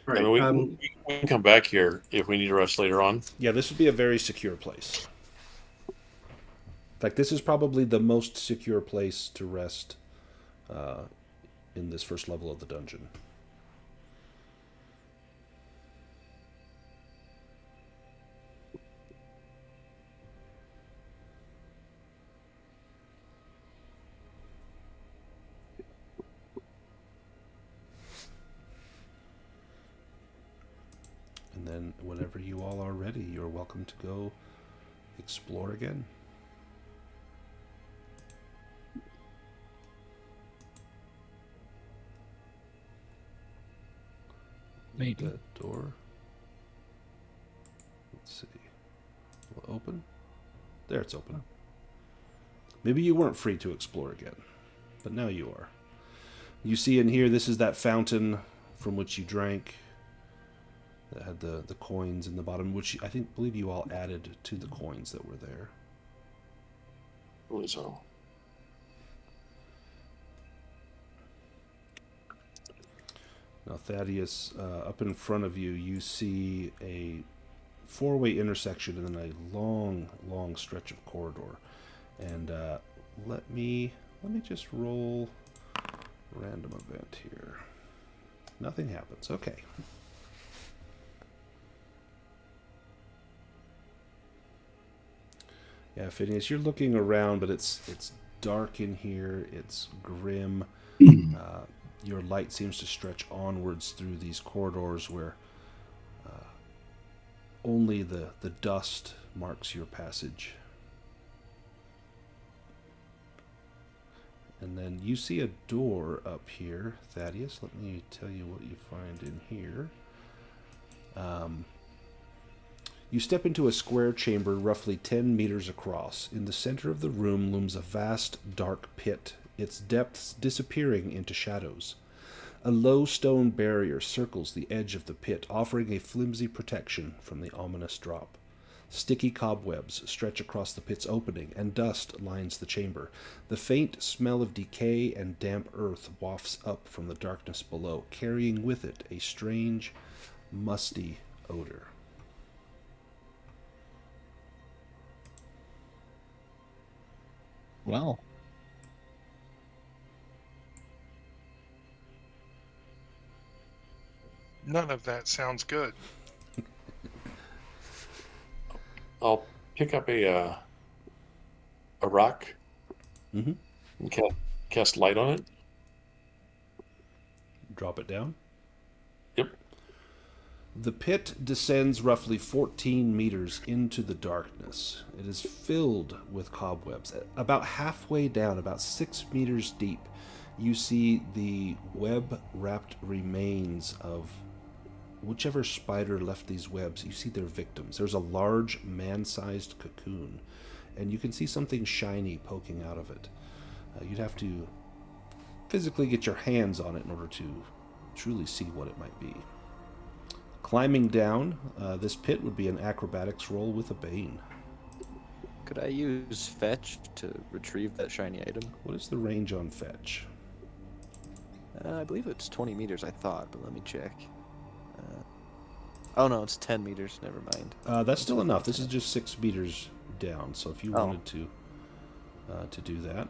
Right. I mean, we can come back here if we need to rest later on. Yeah, this would be a very secure place. In fact, this is probably the most secure place to rest in this first level of the dungeon. And then whenever you all are ready, you're welcome to go explore again. Maybe. The door. Let's see. Will it open? There, it's open. Maybe you weren't free to explore again, but now you are. You see in here, this is that fountain from which you drank. That had the coins in the bottom, which I believe you all added to the coins that were there. I believe so. Now, Thaddeus, up in front of you, you see a four-way intersection and then a long, long stretch of corridor. And let me just roll random event here. Nothing happens. Okay. Yeah, Phineas, you're looking around, but it's dark in here. It's grim. Your light seems to stretch onwards through these corridors where only the dust marks your passage. And then you see a door up here, Thaddeus. Let me tell you what you find in here. You step into a square chamber roughly 10 meters across. In the center of the room looms a vast, dark pit, its depths disappearing into shadows. A low stone barrier circles the edge of the pit, offering a flimsy protection from the ominous drop. Sticky cobwebs stretch across the pit's opening, and dust lines the chamber. The faint smell of decay and damp earth wafts up from the darkness below, carrying with it a strange, musty odor. Well, None of that sounds good. I'll pick up a rock Mm-hmm. and cast light on it. Drop it down. Yep. The pit descends roughly 14 meters into the darkness. It is filled with cobwebs. About halfway down, about 6 meters deep, you see the web-wrapped remains of whichever spider left these webs. You see their victims. There's a large man-sized cocoon, and you can see something shiny poking out of it. You'd have to physically get your hands on it in order to truly see what it might be. Climbing down this pit would be an acrobatics roll with a bane. Could I use fetch to retrieve that shiny item? What is the range on fetch? I believe it's 20 meters, I thought, but let me check. Oh no, it's 10 meters. Never mind. That's still enough. This is just 6 meters down, so if you wanted to do that.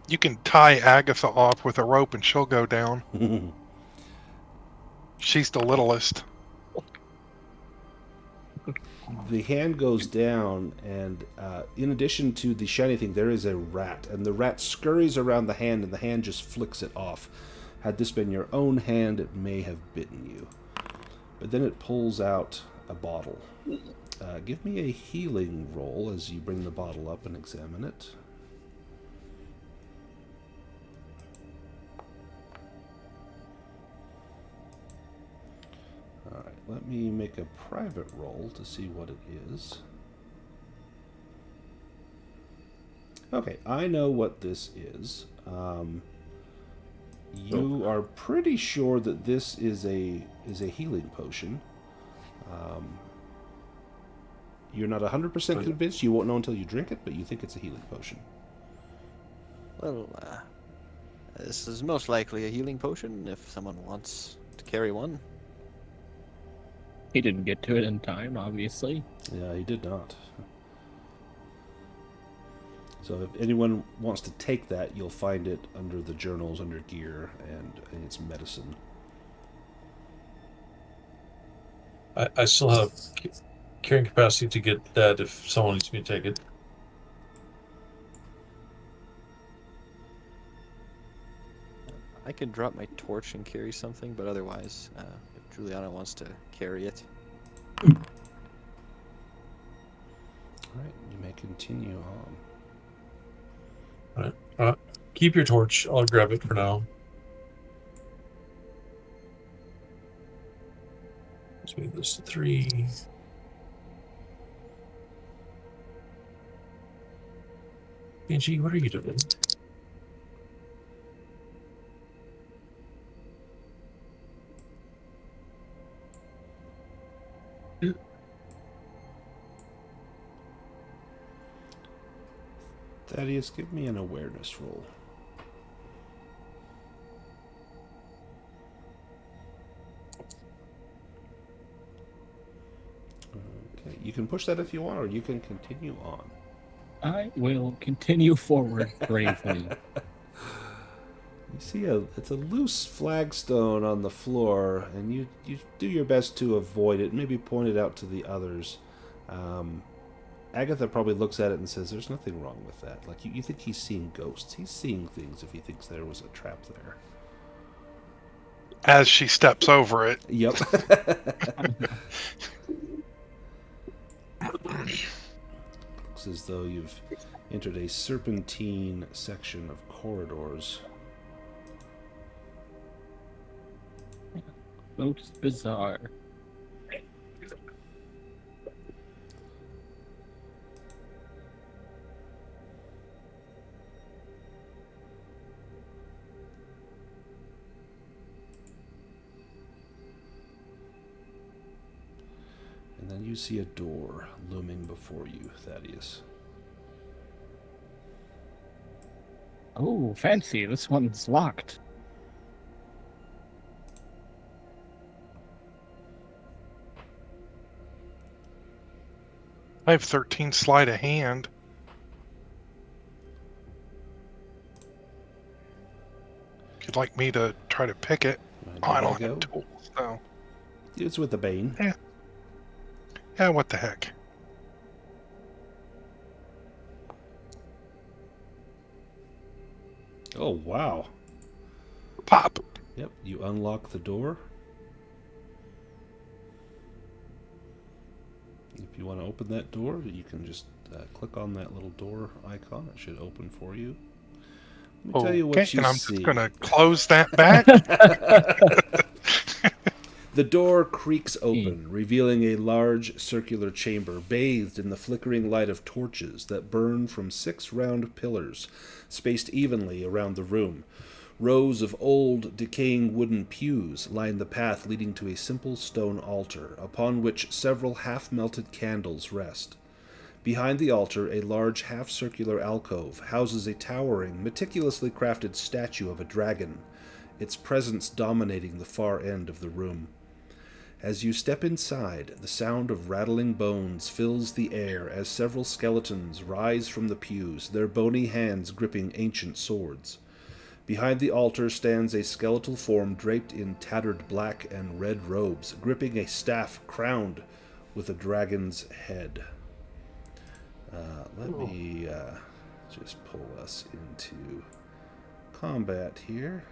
You can tie Agatha off with a rope and she'll go down. She's the littlest. The hand goes down, and in addition to the shiny thing, there is a rat, and the rat scurries around the hand, and the hand just flicks it off. Had this been your own hand, it may have bitten you. But then it pulls out a bottle. Give me a healing roll as you bring the bottle up and examine it. Alright, let me make a private roll to see what it is. Okay, I know what this is. You are pretty sure that this is a healing potion. You're not 100% convinced. You won't know until you drink it, but you think it's a healing potion. Well, this is most likely a healing potion if someone wants to carry one. he didn't get to it in time, obviously. Yeah, he did not. So if anyone wants to take that, you'll find it under the journals, under gear, and it's medicine. I still have carrying capacity to get that if someone needs me to take it. I can drop my torch and carry something, but otherwise, if Julianna wants to carry it. All right, you may continue on. Keep your torch. I'll grab it for now. Let's move this to 3. Angie, what are you doing? Thaddeus, give me an awareness roll. Okay, you can push that if you want, or you can continue on. I will continue forward bravely. You see it's a loose flagstone on the floor, and you do your best to avoid it, maybe point it out to the others. Agatha probably looks at it and says, there's nothing wrong with that. Like, you think he's seeing ghosts. He's seeing things if he thinks there was a trap there. As she steps over it. Yep. Looks as though you've entered a serpentine section of corridors. Most bizarre. And And you see a door looming before you, Thaddeus. Oh, fancy. This one's locked. I have 13 sleight of hand. If you'd like me to try to pick it. Oh, I don't have tools, so. It's with the Bane. Yeah, what the heck. Oh, wow. Pop. Yep, you unlock the door. If you want to open that door, you can just click on that little door icon. It should open for you. Let me tell you what you and I'm see. just going to close that back. The door creaks open, revealing a large circular chamber bathed in the flickering light of torches that burn from 6 round pillars, spaced evenly around the room. Rows of old, decaying wooden pews line the path leading to a simple stone altar, upon which several half-melted candles rest. Behind the altar, a large half-circular alcove houses a towering, meticulously crafted statue of a dragon, its presence dominating the far end of the room. As you step inside, the sound of rattling bones fills the air as several skeletons rise from the pews, their bony hands gripping ancient swords. Behind the altar stands a skeletal form draped in tattered black and red robes, gripping a staff crowned with a dragon's head. Let me just pull us into combat here.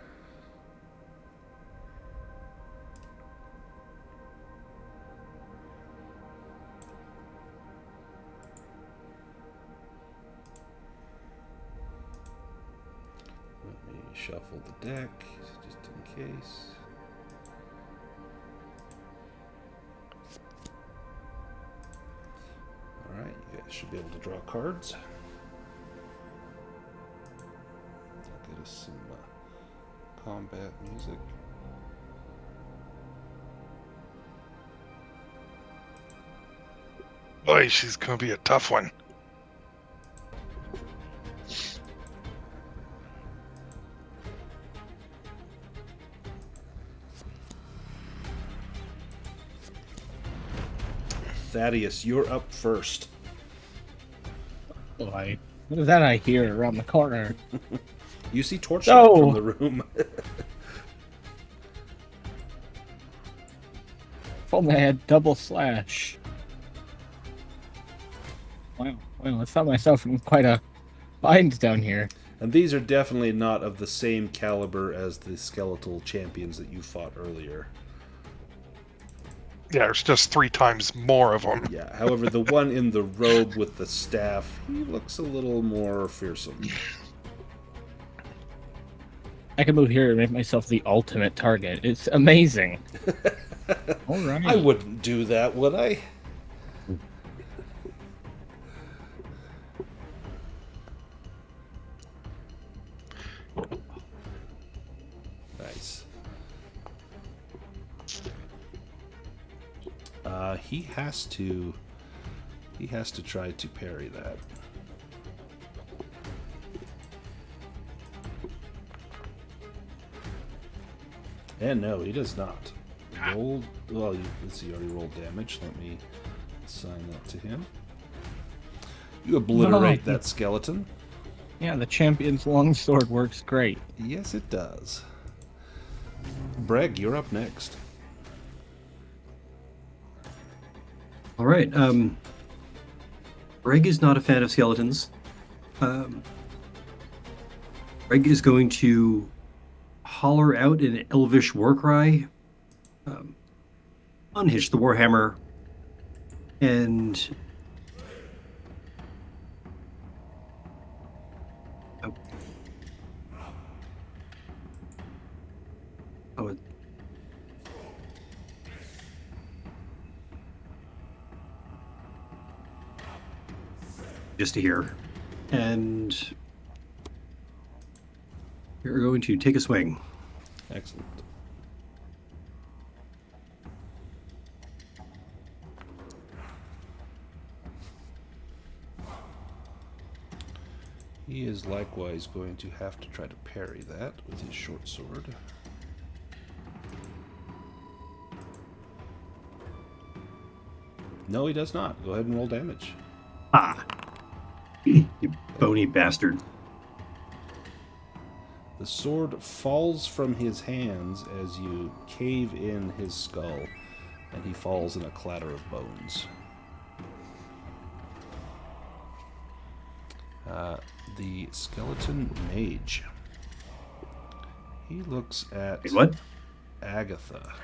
Let me shuffle the deck just in case. Alright, you guys should be able to draw cards. I'll get us some combat music. Boy, she's going to be a tough one. Thaddeus, you're up first. Boy, what is that I hear around the corner? You see torchlight from the room. If only I had double slash. Wow, well, I found myself in quite a bind down here. And these are definitely not of the same caliber as the skeletal champions that you fought earlier. Yeah, there's just 3 times more of them. Yeah, however, the one in the robe with the staff, he looks a little more fearsome. I can move here and make myself the ultimate target. It's amazing. All right. I wouldn't do that, would I? Nice. He has to try to parry that. And no, he does not. Rolled. Well, let's see. He already rolled damage. Let me assign that to him. You obliterate that skeleton. Yeah, the champion's longsword works great. Yes, it does. Brêg, you're up next. All right. Brêg is not a fan of skeletons. Brêg is going to holler out in an elvish war cry, unhitch the warhammer, and just to hear, and you're going to take a swing. Excellent. He is likewise going to have to try to parry that with his short sword. No, he does not. Go ahead and roll damage. Ah. You bony bastard. The sword falls from his hands as you cave in his skull, and he falls in a clatter of bones. The skeleton mage. He looks at Wait, what? Agatha.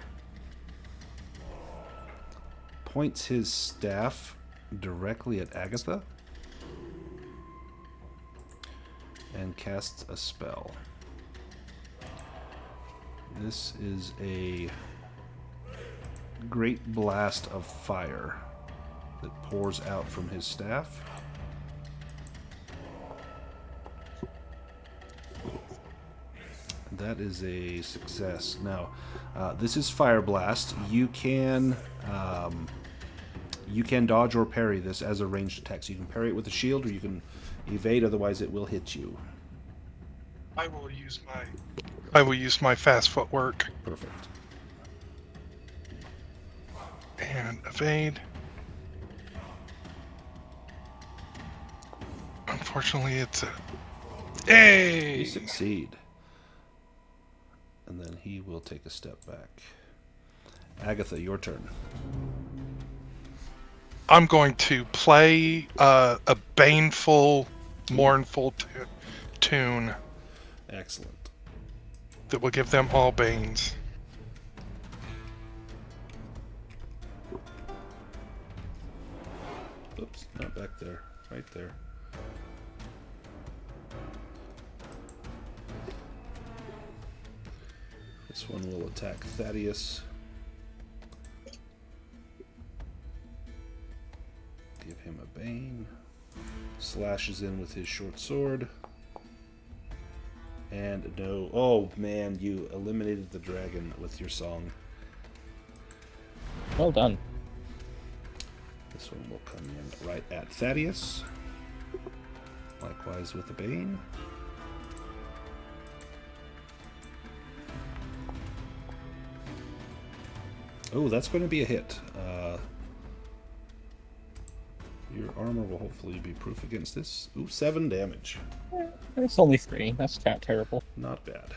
Points his staff directly at Agatha and casts a spell. This is a great blast of fire that pours out from his staff. That is a success. Now, this is Fire Blast. You can dodge or parry this as a ranged attack. So you can parry it with a shield, or you can evade. Otherwise, it will hit you. I will use my fast footwork Perfect. and evade. Unfortunately, it's a... Hey! You succeed. And then he will take a step back. Agatha, your turn. I'm going to play a baneful, mournful tune Excellent. that will give them all banes. Oops, not back there. Right there. This one will attack Thaddeus. Give him a bane. Slashes in with his short sword. And no. Oh man, you eliminated the dragon with your song. Well done. This one will come in right at Thaddeus. Likewise with a bane. Oh, that's going to be a hit. Your armor will hopefully be proof against this. Ooh, 7 damage. It's only 3. That's not terrible. Not bad.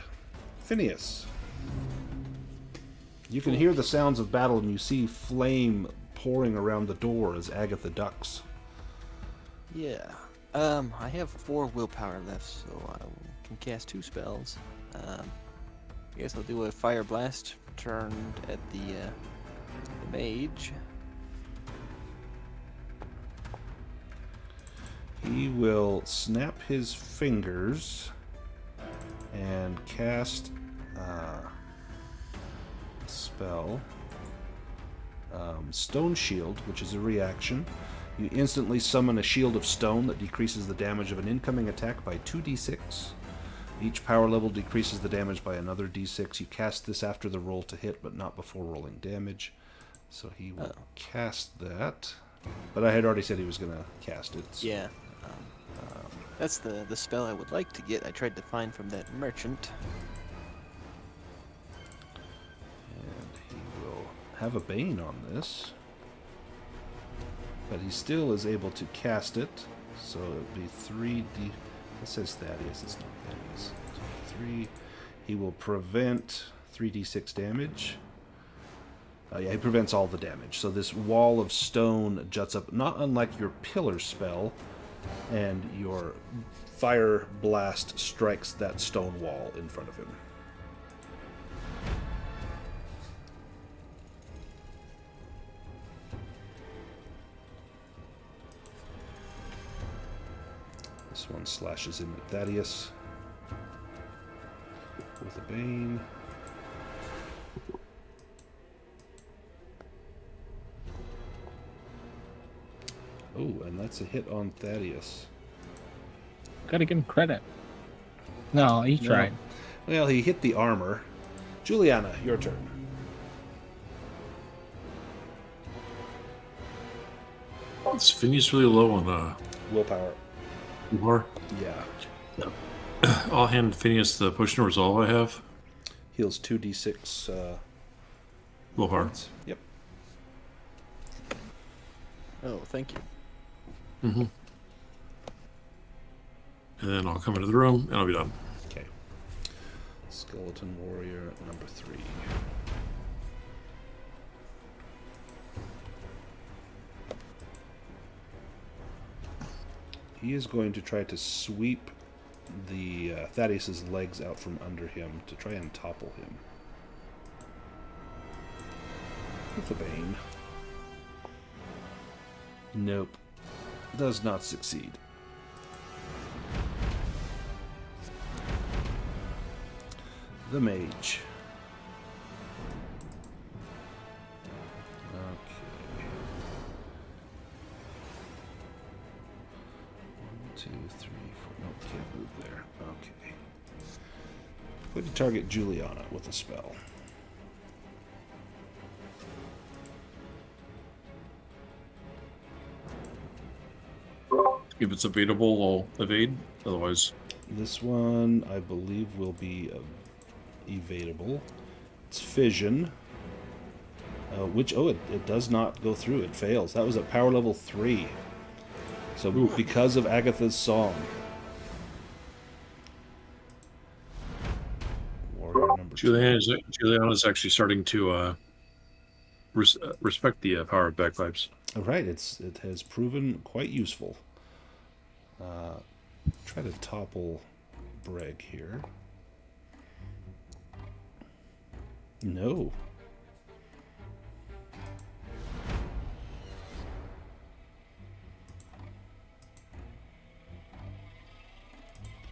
Phineas. You can hear the sounds of battle and you see flame pouring around the door as Agatha ducks. Yeah. I have 4 willpower left, so I can cast 2 spells. I guess I'll do a fire blast turned at the mage. He will snap his fingers and cast a spell. Stone Shield, which is a reaction. You instantly summon a shield of stone that decreases the damage of an incoming attack by 2d6. Each power level decreases the damage by another d6. You cast this after the roll to hit, but not before rolling damage. So he will cast that. But I had already said he was going to cast it. So. Yeah. That's the spell I would like to get. I tried to find from that merchant. And he will have a bane on this. But he still is able to cast it. So it would be 3d... It says Thaddeus, it's not Thaddeus. So 3... He will prevent 3d6 damage. Yeah, he prevents all the damage. So this wall of stone juts up, not unlike your pillar spell, and your fire blast strikes that stone wall in front of him. This one slashes in at Thaddeus with a bane. Oh, and that's a hit on Thaddeus. Gotta give him credit. No, he tried. Well, he hit the armor. Julianna, your turn. Is Phineas really low on Willpower. More. Yeah. I'll hand Phineas the potion of resolve I have. Heals 2d6 Willpower. points. Yep. Oh, thank you. Mm-hmm. And then I'll come into the room and I'll be done. Okay. Skeleton warrior number 3. He is going to try to sweep the Thaddeus's legs out from under him to try and topple him. With a Bane. Nope. Does not succeed. The mage. Okay. 1, 2, 3, 4. Nope, can't move there. Okay. Going to target Julianna with a spell. If it's evadable, I'll evade. Otherwise, This one, I believe, will be evadable. It's fission. It does not go through. It fails. That was at power level 3. So because of Agatha's song. Warrior number 2. Julianna's actually starting to respect the power of bagpipes. All right, it has proven quite useful. Try to topple Brêg here. No.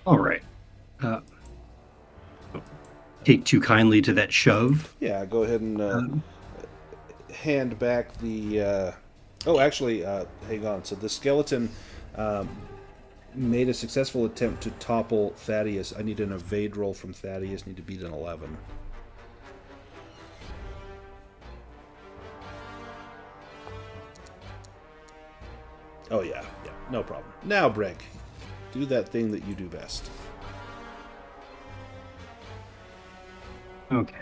All right. Take too kindly to that shove. Yeah, go ahead and hand back the... hang on. So the skeleton made a successful attempt to topple Thaddeus. I need an evade roll from Thaddeus. Need to beat an 11. Oh, yeah. No problem. Now, Brêg, do that thing that you do best. Okay.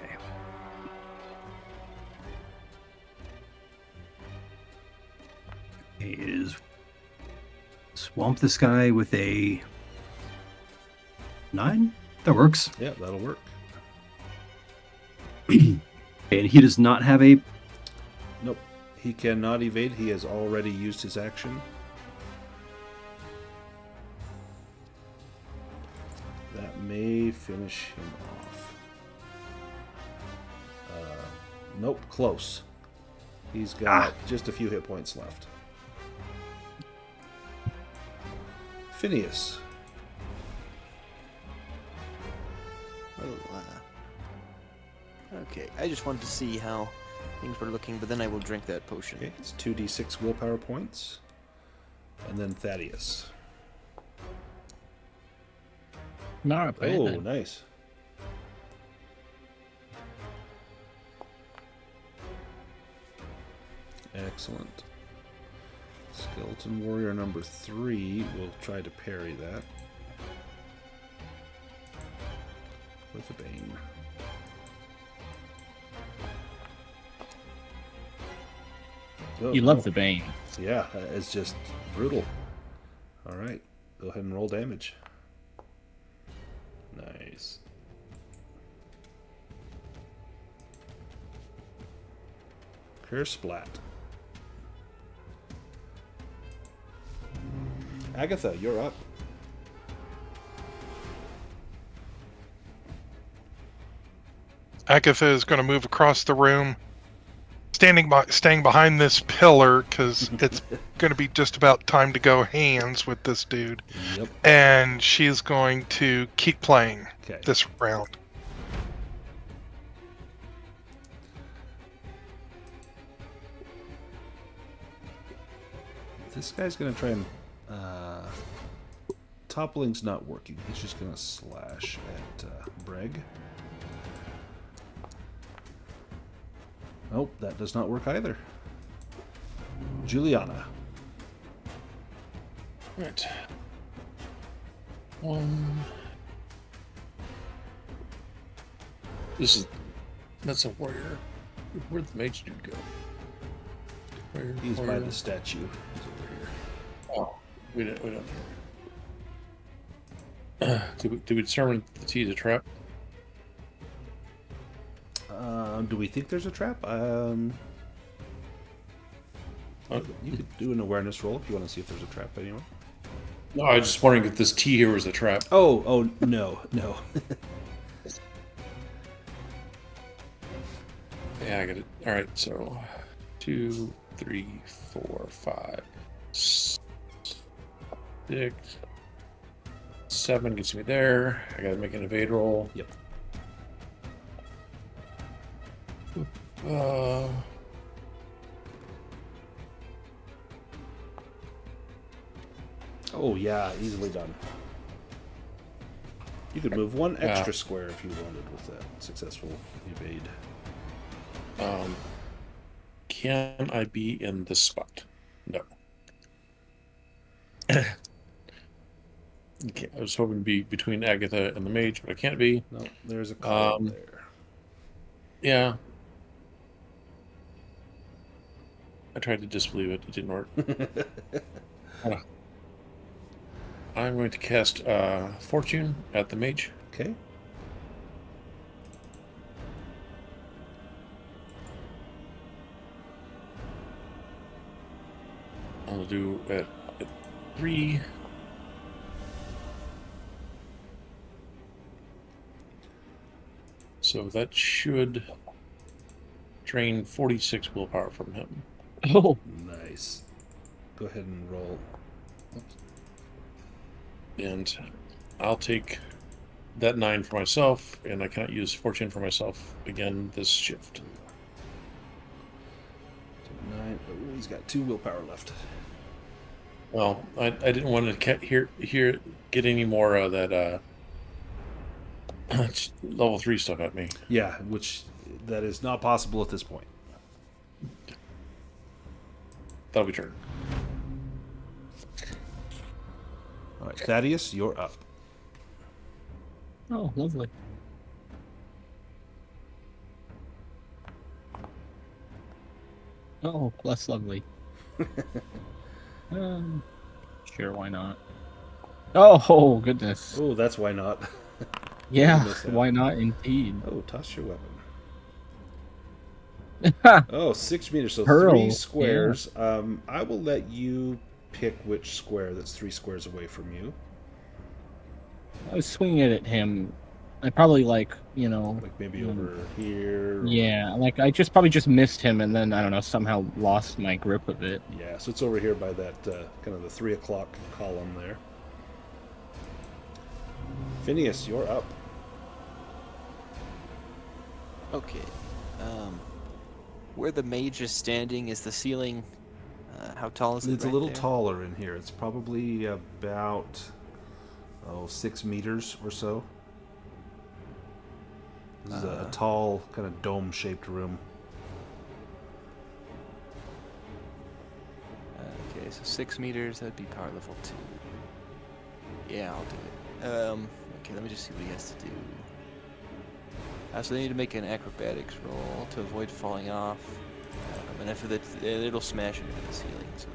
It is swamp this guy with a 9. That works. Yeah, that'll work. And he does not have a... Nope. He cannot evade. He has already used his action. That may finish him off. Nope, close. He's got just a few hit points left. Phineas. Okay, I just wanted to see how things were looking, but then I will drink that potion. Okay, it's 2d6 willpower points. And then Thaddeus. Not bad. Oh, nice. Excellent. Skeleton warrior number 3 will try to parry that. With a Bane. Oh, You love the Bane. Yeah, it's just brutal. Alright, go ahead and roll damage. Nice. Curse splat. Agatha, you're up. Agatha is going to move across the room, staying behind this pillar because it's going to be just about time to go hands with this dude. Yep. And she's going to keep playing this round. This guy's going to try and... Toppling's not working. He's just going to slash at Brêg. Nope, that does not work either. Julianna. Right. one. That's a warrior. Where'd the mage dude go? He's by the statue. He's over here. Oh, we don't. Did we determine the T is a trap? Do we think there's a trap? You could do an awareness roll if you want to see if there's a trap anywhere. No, I was just wondering if this T here was a trap. Oh, no. Yeah, I got it. All right, so 2, 3, 4, 5, 6, 7 gets me there. I gotta make an evade roll. Yep. Oh yeah, easily done. You could move one extra square if you wanted with that successful evade. Can I be in this spot? No. Okay, I was hoping to be between Agatha and the mage, but I can't be. No, there's a column there. Yeah. I tried to disbelieve it. It didn't work. I'm going to cast Fortune at the mage. Okay. I'll do at 3. So that should drain 46 willpower from him. Oh, Nice. Go ahead and roll. Oops. And I'll take that 9 for myself, and I cannot use Fortune for myself again this shift. So 9. Oh, he's got 2 willpower left. Well, I didn't want to get any more of that level 3 stuff at me. Yeah, which that is not possible at this point. That'll be turn. All right, Thaddeus, you're up. oh, lovely. Oh, less lovely. Sure, why not? Oh, goodness. Oh, that's why not. Yeah, missed that. why not indeed? Oh, toss your weapon. Oh, 6 meters, so Hurl, 3 squares. I will let you pick which square that's 3 squares away from you. I was swinging it at him. I probably like maybe over here. Yeah, I probably just missed him, and then I don't know, somehow lost my grip of it. Yeah, so it's over here by that kind of the 3 o'clock column there. Phineas, you're up. Okay. Where the mage is standing, is the ceiling? How tall is it? It's a little taller in here. It's probably about 6 meters or so. This is a tall, kind of dome-shaped room. Okay, so 6 meters. That'd be power level 2. Yeah, I'll do it. Okay, let me just see what he has to do. So they need to make an acrobatics roll to avoid falling off. And after that, it'll smash into the ceiling. So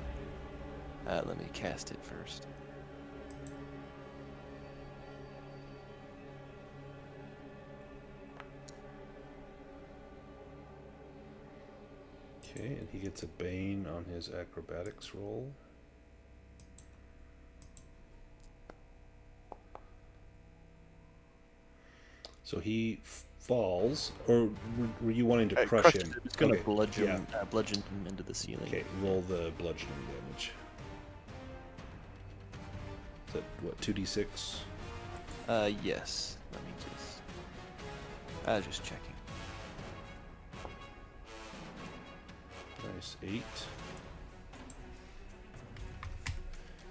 let me cast it first. Okay, and he gets a Bane on his acrobatics roll. So he falls, or were you wanting to crush him? It's going to Okay, bludgeon yeah. him into the ceiling. Okay, roll the bludgeoning damage. Is that, what, 2d6? Yes. Let me just checking. Nice, 8.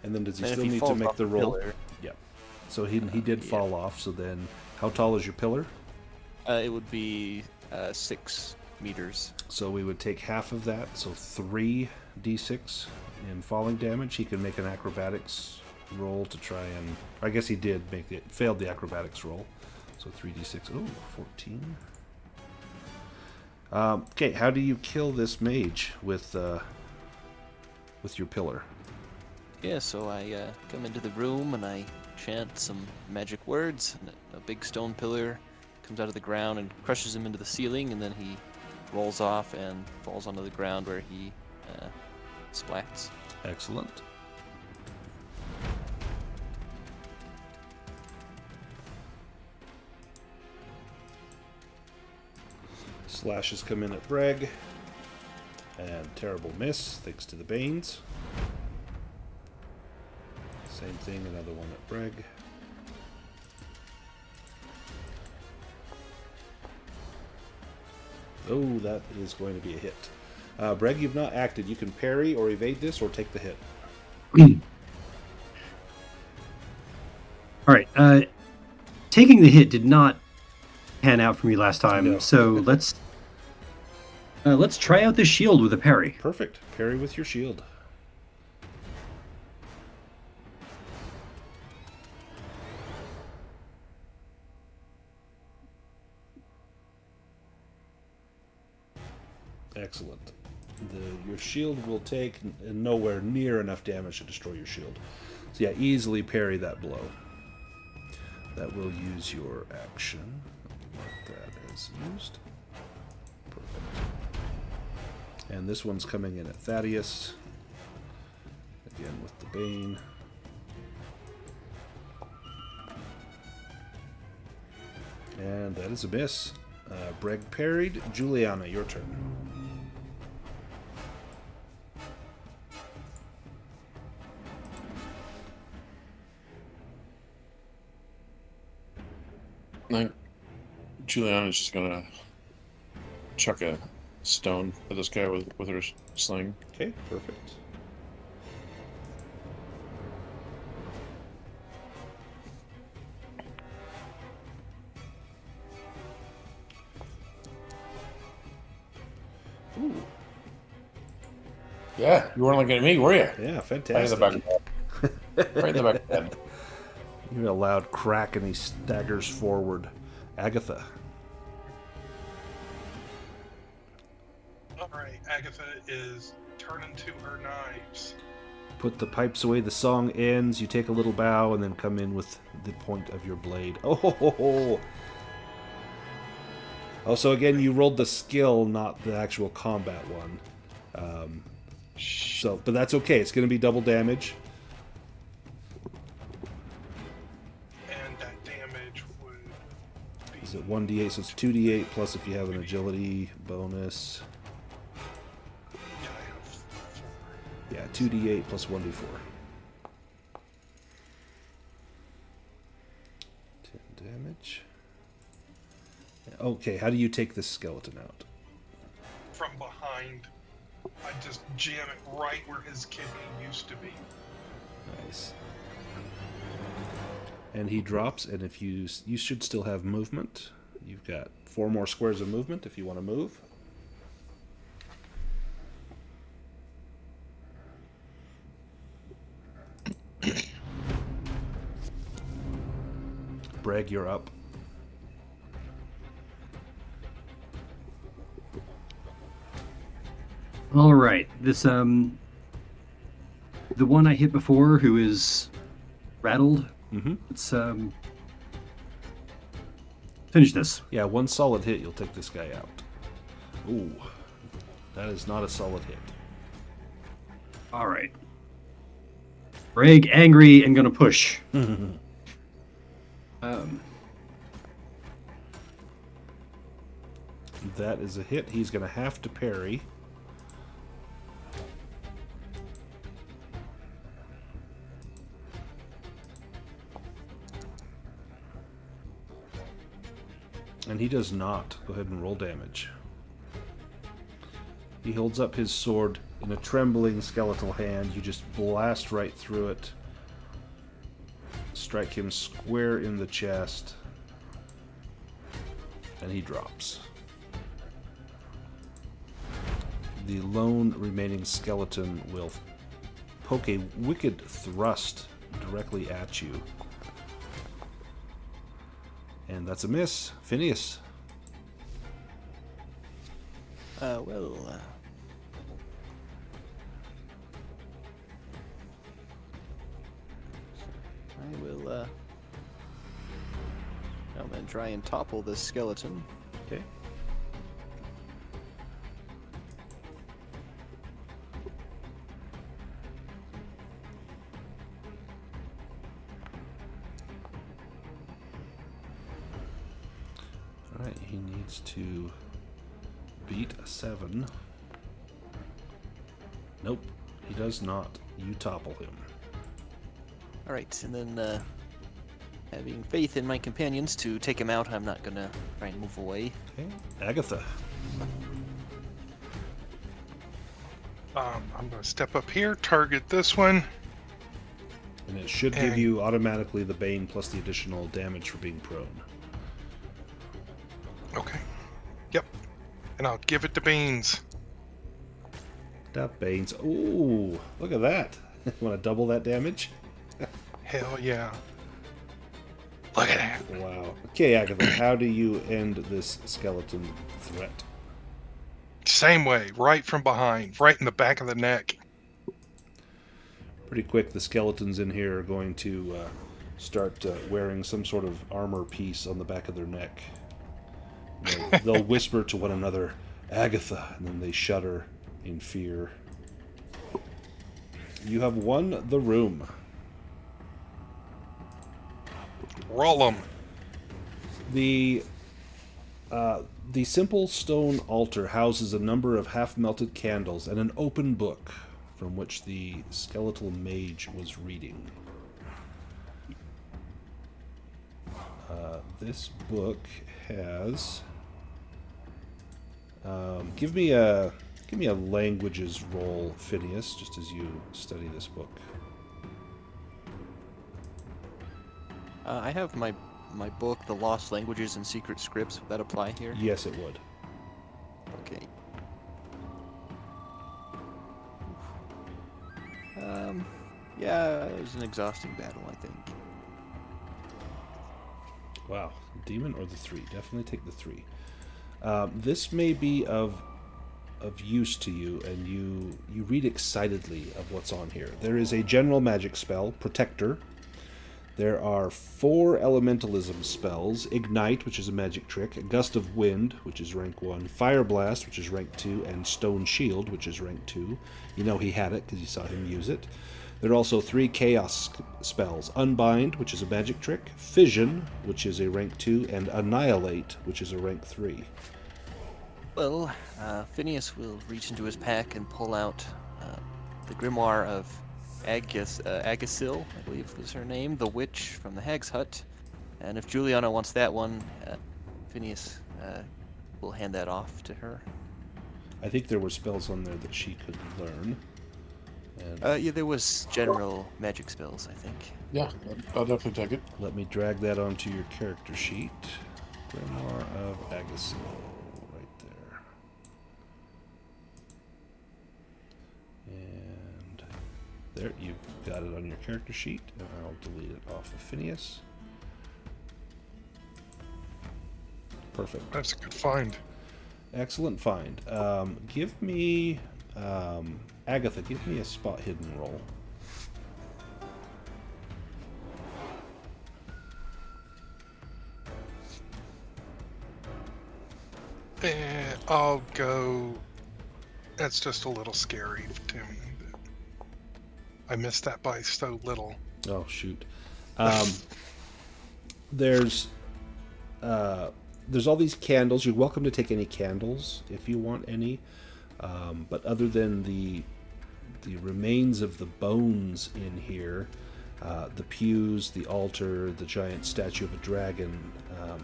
And then does he And if still he need to falls make off the roll? pillar- Yeah. So he did yeah. fall off, so then how tall is your pillar? It would be 6 meters. So we would take half of that, so 3d6 in falling damage. He can make an acrobatics roll to try and... I guess he did make it. Failed the acrobatics roll. So 3d6. Oh, 14. Okay, how do you kill this mage with your pillar? Yeah, so I come into the room and I chant some magic words, and a big stone pillar comes out of the ground and crushes him into the ceiling, and then he rolls off and falls onto the ground where he splats. Excellent. Slashes come in at Brêg. And terrible miss, thanks to the Banes. Same thing, another one at Brêg. Oh, that is going to be a hit. Brêg, you've not acted. You can parry or evade this or take the hit. All right. Taking the hit did not pan out for me last time, No. so let's try out this shield with a parry. Perfect. Parry with your shield. Excellent. Your shield will take nowhere near enough damage to destroy your shield. So yeah, easily parry that blow. That will use your action. Mark that as used. Perfect. And this one's coming in at Thaddeus. Again with the Bane. And that is a miss. Brêg parried. Julianna, your turn. I think Juliana's just gonna chuck a stone at this guy with her sling. Okay, perfect. Ooh, Yeah, you weren't looking at me, were you? yeah, Right in fantastic. the back of the head. Right in the back of the head. You hear a loud crack and he staggers forward. Agatha. Alright, Agatha is turning to her knives. Put the pipes away, the song ends, you take a little bow, and then come in with the point of your blade. Oh, ho, ho, ho. Also, again, you rolled the skill, not the actual combat one. But that's okay. It's going to be double damage. And that damage would be... Is it 1d8? So it's 2d8 plus if you have an agility bonus. Yeah, I have 4. Yeah, 2d8 plus 1d4. 10 damage. Okay, how do you take this skeleton out? From behind, I just jam it right where his kidney used to be. Nice. And he drops, and if you should still have movement. You've got 4 more squares of movement if you want to move. Brêg, you're up. All right, this the one I hit before, who is rattled. Mm-hmm. Let's finish this. Yeah, 1 solid hit, you'll take this guy out. Ooh, that is not a solid hit. All right. Brêg, angry and gonna push. That is a hit. He's going to have to parry. And he does not. Go ahead and roll damage. He holds up his sword in a trembling skeletal hand. You just blast right through it. Strike him square in the chest. And he drops. The lone remaining skeleton will poke a wicked thrust directly at you. And that's a miss. Phineas. I will, I'm gonna try and topple this skeleton. Okay. Alright, he needs to beat a 7. Nope, he does not. You topple him. Alright, and then, having faith in my companions to take him out, I'm not gonna try and move away. Okay, Agatha. I'm going to step up here, target this one. And it should give you automatically the Bane plus the additional damage for being prone. Okay. Yep. And I'll give it to Beans. That Bane's. Ooh, look at that. Want to double that damage? Hell yeah. Look at that. Wow. Okay, Agatha, how do you end this skeleton threat? Same way, right from behind, right in the back of the neck. Pretty quick, the skeletons in here are going to start wearing some sort of armor piece on the back of their neck. They'll whisper to one another, Agatha, and then they shudder in fear. You have won the room. Roll them. The simple stone altar houses a number of half-melted candles and an open book from which the skeletal mage was reading. This book has... give me a languages roll, Phineas, just as you study this book. I have my book, The Lost Languages and Secret Scripts. Would that apply here? Yes, it would. Okay. Yeah, it was an exhausting battle, I think. Wow. Demon or the 3? Definitely take the 3. This may be of use to you, and you read excitedly of what's on here. There is a general magic spell, Protector. There are 4 elementalism spells, Ignite, which is a magic trick, Gust of Wind, which is rank 1, Fire Blast, which is rank 2, and Stone Shield, which is rank 2. You know he had it because you saw him use it. There are also 3 Chaos spells, Unbind, which is a magic trick, Fission, which is a rank 2, and Annihilate, which is a rank 3. Well, Phineas will reach into his pack and pull out the grimoire of Agasil, I believe was her name, the witch from the Hag's Hut. And if Julianna wants that one, Phineas will hand that off to her. I think there were spells on there that she could learn. And Yeah, there was general magic spells, I think. Yeah, I'll definitely take it. let me drag that onto your character sheet. Grimoire of Agasil, right there. And there, you've got it on your character sheet, and I'll delete it off of Phineas. Perfect. That's a good find. Excellent find. Give me, Agatha, give me a spot hidden roll. I'll go. That's just a little scary to me. I missed that by so little. Oh shoot. There's all these candles. You're welcome to take any candles if you want any. But other than the remains of the bones in here, the pews, the altar, the giant statue of a dragon,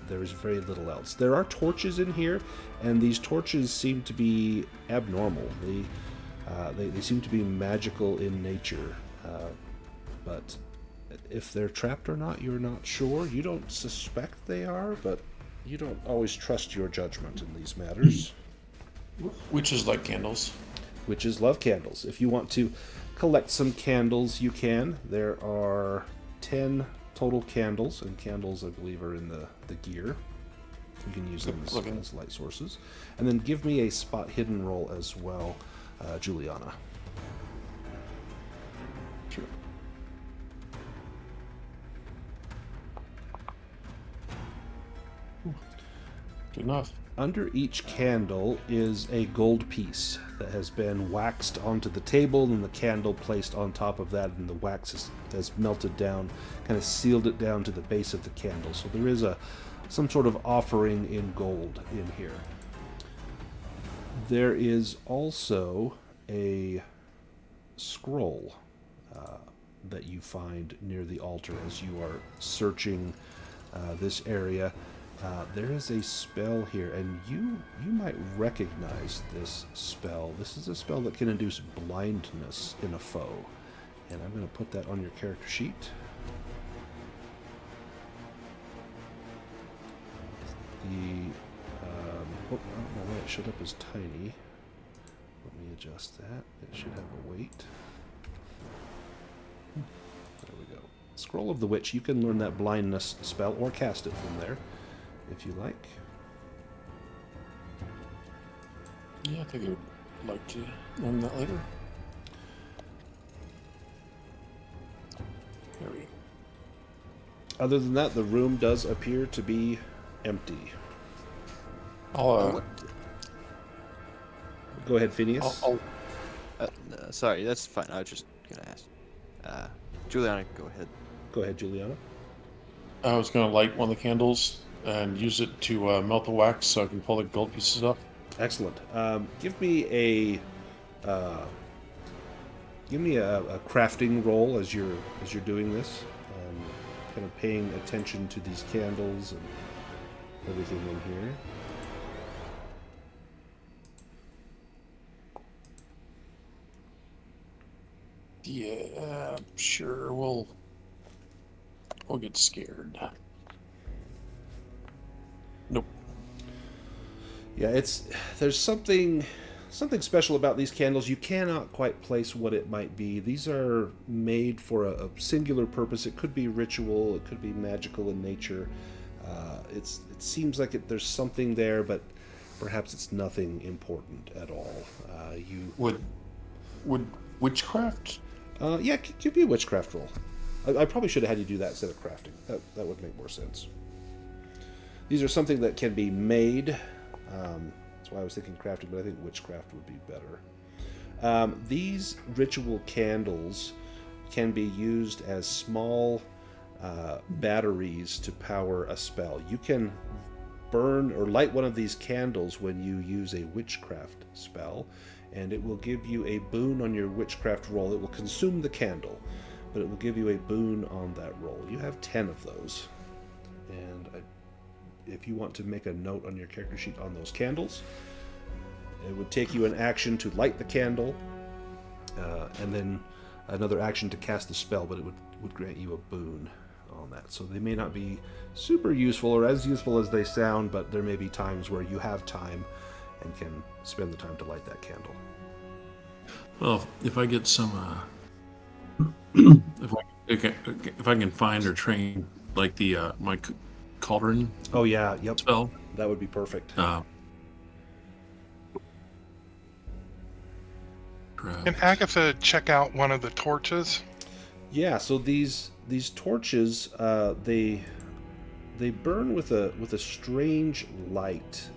there is very little else. There are torches in here, and these torches seem to be abnormal. They seem to be magical in nature, but if they're trapped or not, you're not sure. You don't suspect they are, but you don't always trust your judgment in these matters. Witches like candles. Witches love candles. If you want to collect some candles, you can. There are 10 total candles, and candles, I believe, are in the gear. You can use them as light sources. And then give me a spot hidden roll as well, Juliana. Sure. Good enough. Under each candle is a gold piece that has been waxed onto the table, and the candle placed on top of that, and the wax has melted down, kind of sealed it down to the base of the candle. So there is some sort of offering in gold in here. There is also a scroll that you find near the altar as you are searching this area. There is a spell here, and you might recognize this spell. This is a spell that can induce blindness in a foe. And I'm going to put that on your character sheet. I don't know why it showed up as tiny. Let me adjust that. It should have a weight. There we go. Scroll of the Witch. You can learn that blindness spell or cast it from there if you like. Yeah, I think I would like to learn that later. There we go. Other than that, the room does appear to be empty. I'll, Go ahead, Phineas. Sorry, that's fine. I was just gonna ask. Juliana, go ahead. Go ahead, Juliana. I was going to light one of the candles and use it to melt the wax so I can pull the gold pieces up. Excellent. Give me a crafting roll as you're doing this, kind of paying attention to these candles and everything in here. Yeah, sure. We'll get scared. Nope. Yeah, there's something special about these candles. You cannot quite place what it might be. These are made for a singular purpose. It could be ritual. It could be magical in nature. It seems like there's something there, but perhaps it's nothing important at all. Would witchcraft? Yeah, give me a witchcraft roll. I probably should have had you do that instead of crafting. That would make more sense. These are something that can be made. That's why I was thinking crafting, but I think witchcraft would be better. These ritual candles can be used as small batteries to power a spell. You can burn or light one of these candles when you use a witchcraft spell, and it will give you a boon on your witchcraft roll. It will consume the candle, but it will give you a boon on that roll. You have 10 of those, and if you want to make a note on your character sheet on those candles, it would take you an action to light the candle, and then another action to cast the spell, but it would grant you a boon on that. So they may not be super useful or as useful as they sound, but there may be times where you have time and can spend the time to light that candle. Well, if I get some, if I can find or train like the my cauldron. Oh yeah, yep. Spell. That would be perfect. Can Agatha check out one of the torches? Yeah. So these torches, they burn with a strange light.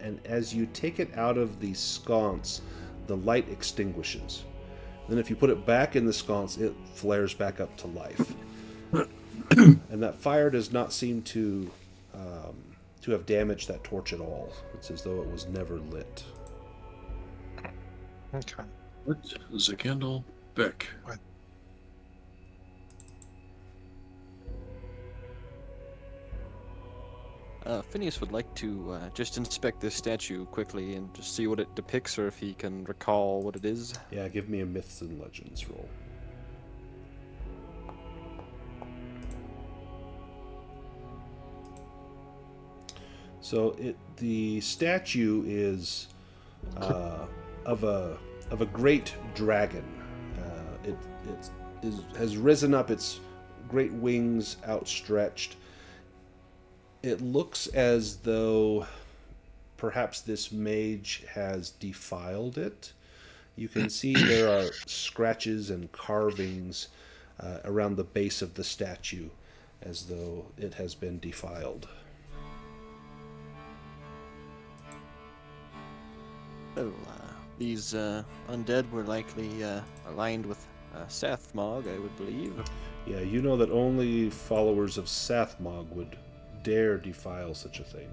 And as you take it out of the sconce, the light extinguishes. Then if you put it back in the sconce, it flares back up to life. And that fire does not seem to have damaged that torch at all. It's as though it was never lit. Okay. What is a candle? Back. What? Phineas would like to just inspect this statue quickly and just see what it depicts, or if he can recall what it is. Yeah, give me a Myths and Legends roll. So the statue is of a great dragon. has risen up, its great wings outstretched. It looks as though perhaps this mage has defiled it. You can see there are scratches and carvings around the base of the statue, as though it has been defiled. Oh, these undead were likely aligned with Sathmog, I would believe. Yeah, you know that only followers of Sathmog would dare defile such a thing.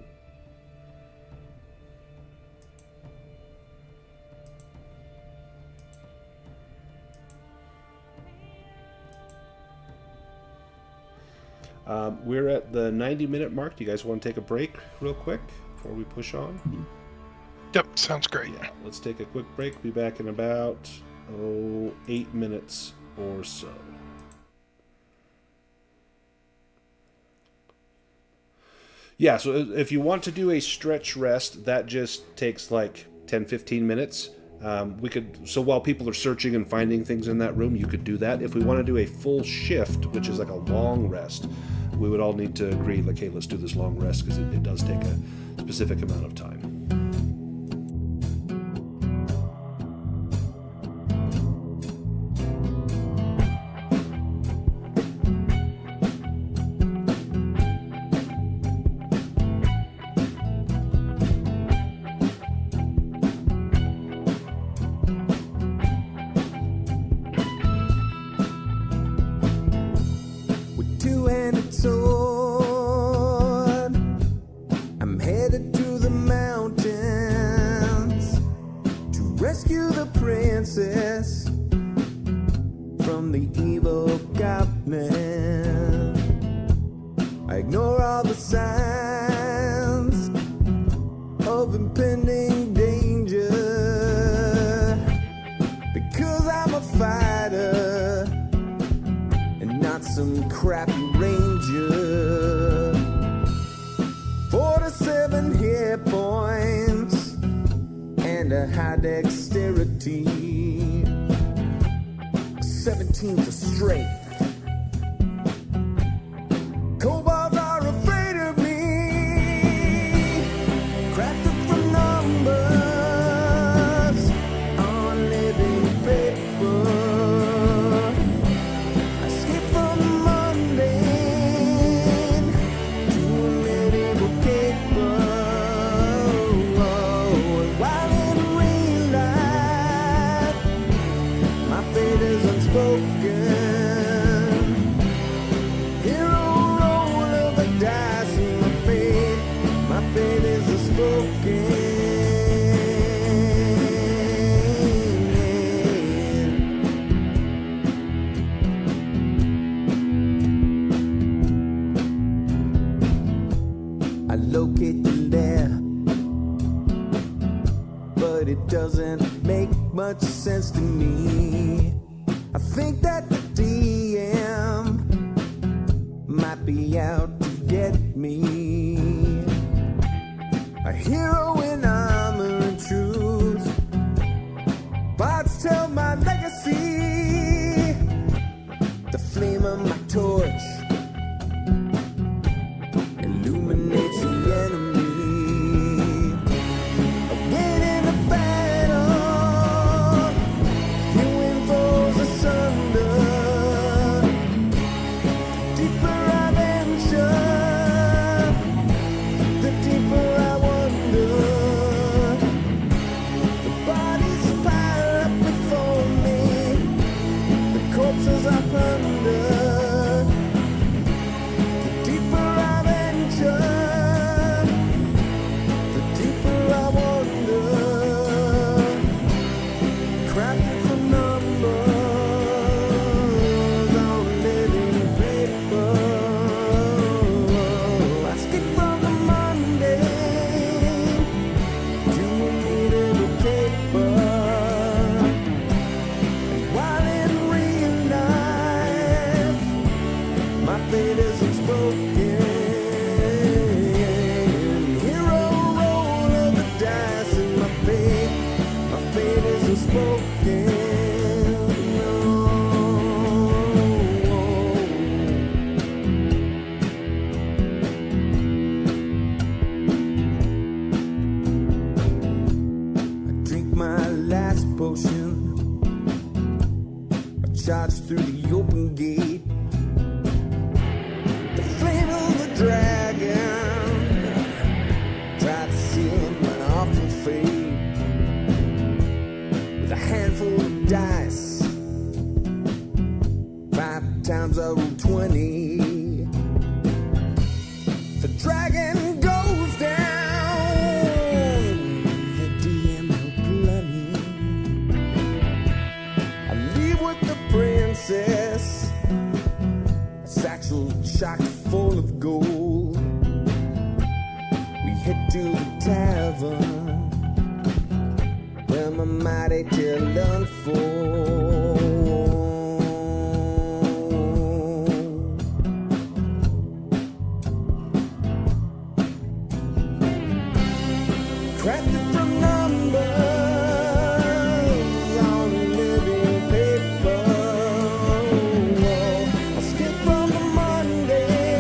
We're at the 90-minute mark. Do you guys want to take a break real quick before we push on? Yep, sounds great. Yeah, let's take a quick break. Be back in about 8 minutes or so. Yeah, so if you want to do a stretch rest, that just takes like 10-15 minutes. So while people are searching and finding things in that room, you could do that. If we want to do a full shift, which is like a long rest, we would all need to agree, like, hey, let's do this long rest, because it does take a specific amount of time. The deeper I wonder. charged through the open gate. The flame of the dragon tried to seal an awful fate with a handful of dice. 5 times I rolled 20. The dragon goes down. The DM bloody. I leave with the princess, a satchel chock full of gold. We head to the tavern where my mighty tale unfolds. Crafted from numbers on living paper. I skip from the mundane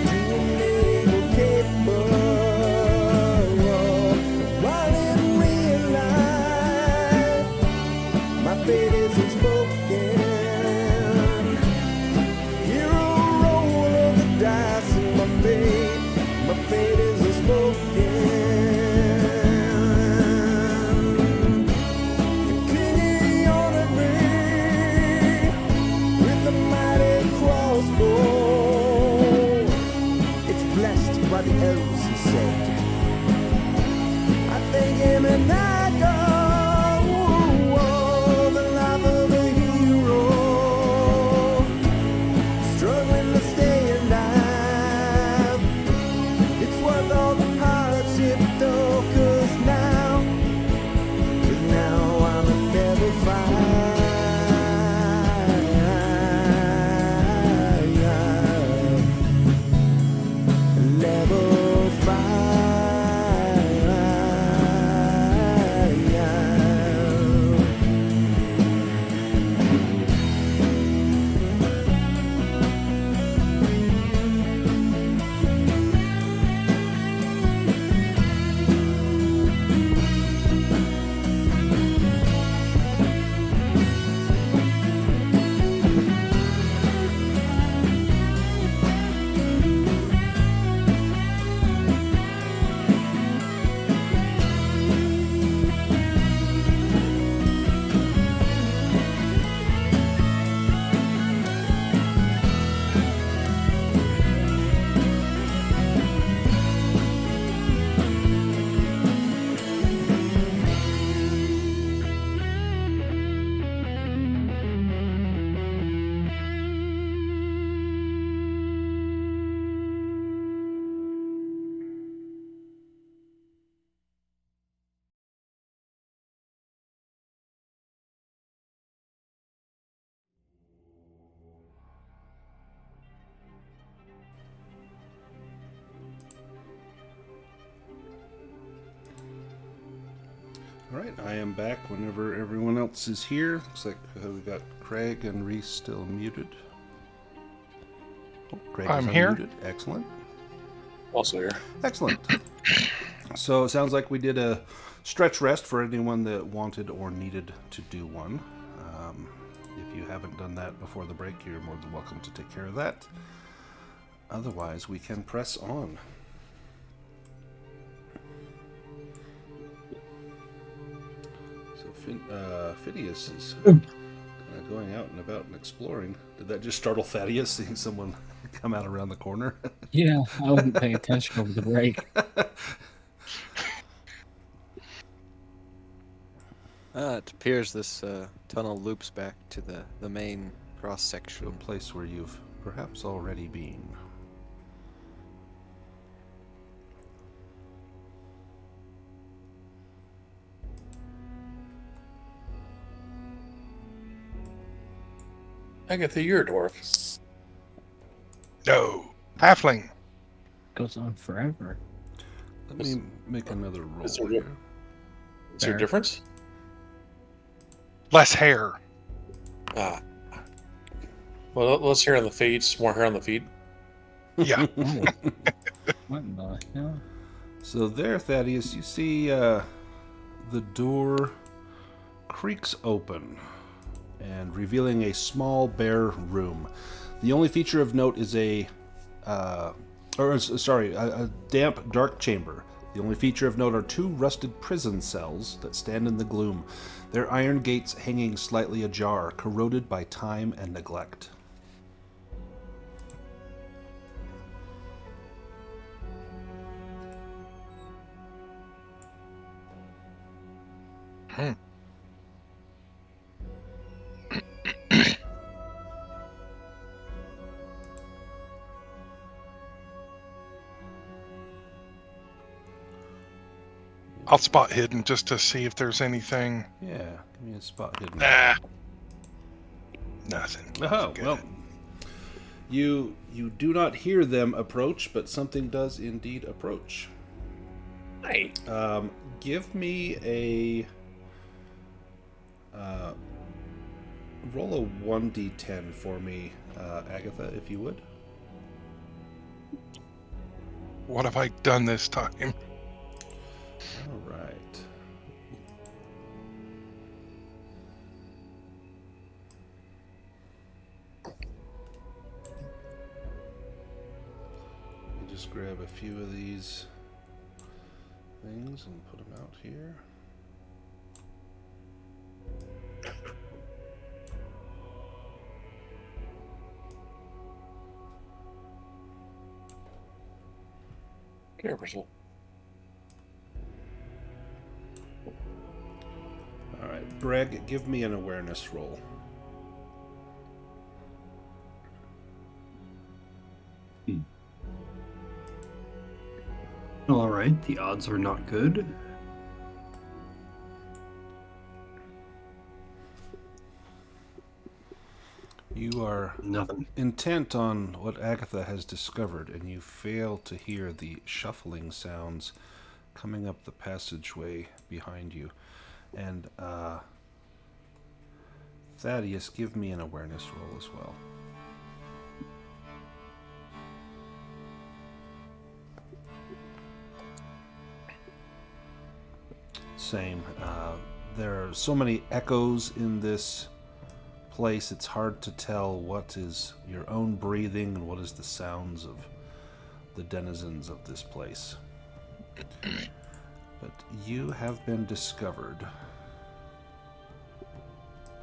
to a naval caper. While in real life, my fate isn't spoken. Hero roll of the dice and my fate isn't spoken. The king honored me with a mighty crossbow. It's blessed by the elves, he said. I thank him and I go. The life of a hero, struggling to stay alive. It's worth all the hardship though, 'cause now I'm a level 5. Level 5. All right, I am back whenever everyone else is here. Looks like we got Craig and Reese still muted. Oh, Craig I'm is here. unmuted. Excellent. Also here. Excellent. So it sounds like we did a stretch rest for anyone that wanted or needed to do one. If you haven't done that before the break, you're more than welcome to take care of that. Otherwise, we can press on. So Phineas is going out and about and exploring. Did that just startle Thaddeus, seeing someone come out around the corner? Yeah, I wasn't paying attention over the break. It appears this tunnel loops back to the main cross To a section. place where you've perhaps already been. Agatha, you're a dwarf. No. Halfling. Goes on forever. Let me make another roll Is there, here. is there a Fair. difference? Less hair. Ah. Well, less hair on the feet, more hair on the feet. Yeah. Oh. What in the hell? So there, Thaddeus, you see the door creaks open, and revealing a small, bare room. The only feature of note is a damp, dark chamber. The only feature of note are 2 rusted prison cells that stand in the gloom, their iron gates hanging slightly ajar, corroded by time and neglect. I'll spot hidden just to see if there's anything. Yeah, give me a spot hidden. Nah. Nothing. Oh, Forget well. it. You do not hear them approach, but something does indeed approach. Hey. Give me a roll a 1d10 for me, Agatha, if you would. What have I done this time? All right. Let me just grab a few of these things and put them out here. Careful. All right, Brêg, give me an awareness roll. All right, the odds are not good. You are Nothing. intent on what Agatha has discovered, and you fail to hear the shuffling sounds coming up the passageway behind you. And Thaddeus, give me an awareness roll as well. Same. There are so many echoes in this place, it's hard to tell what is your own breathing and what is the sounds of the denizens of this place. But you have been discovered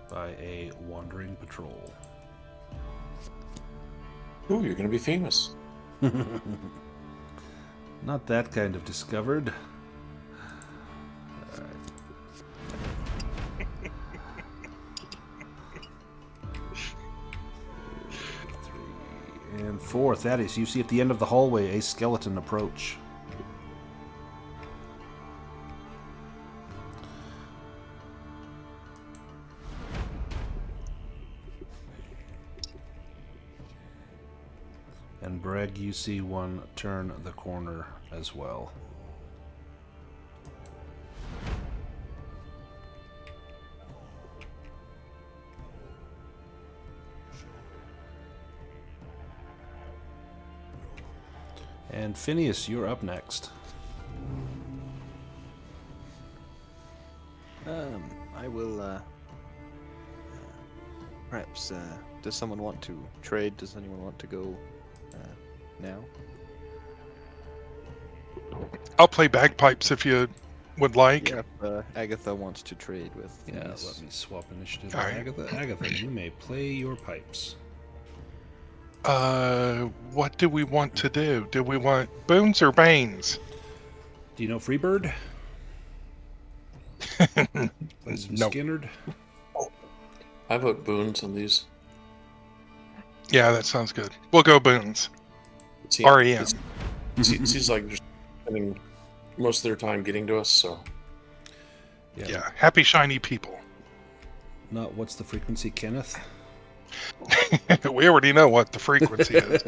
by a wandering patrol. Ooh, you're gonna be famous. Not that kind of discovered. All right. 3 and 4. Thaddeus, you see at the end of the hallway a skeleton approach. And Brêg, you see one turn the corner as well. And Phineas, you're up next. I will, perhaps, does someone want to trade? Does anyone want to go, now? I'll play bagpipes if you would like. Yeah, if, Agatha wants to trade with Yeah, Phineas. let me swap initiative. All right. Agatha, you may play your pipes. What do we want to do? Do we want boons or banes? Do you know Freebird? Is Nope. Skinnerd? I vote boons on these. Yeah, that sounds good. We'll go boons. See, REM. It seems like they're spending most of their time getting to us, so Yeah, happy shiny people. Not what's the frequency, Kenneth? We already know what the frequency is.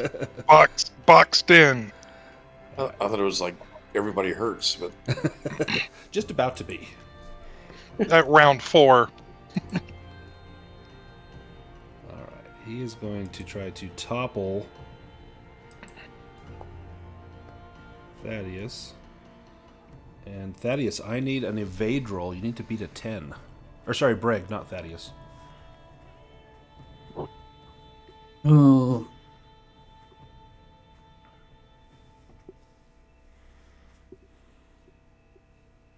Boxed in. I thought it was like everybody hurts, but Just about to be. At round 4. Alright, he is going to try to topple Thaddeus. And Thaddeus, I need an evade roll. You need to beat a 10. Or sorry, Brêg, not Thaddeus. Oh.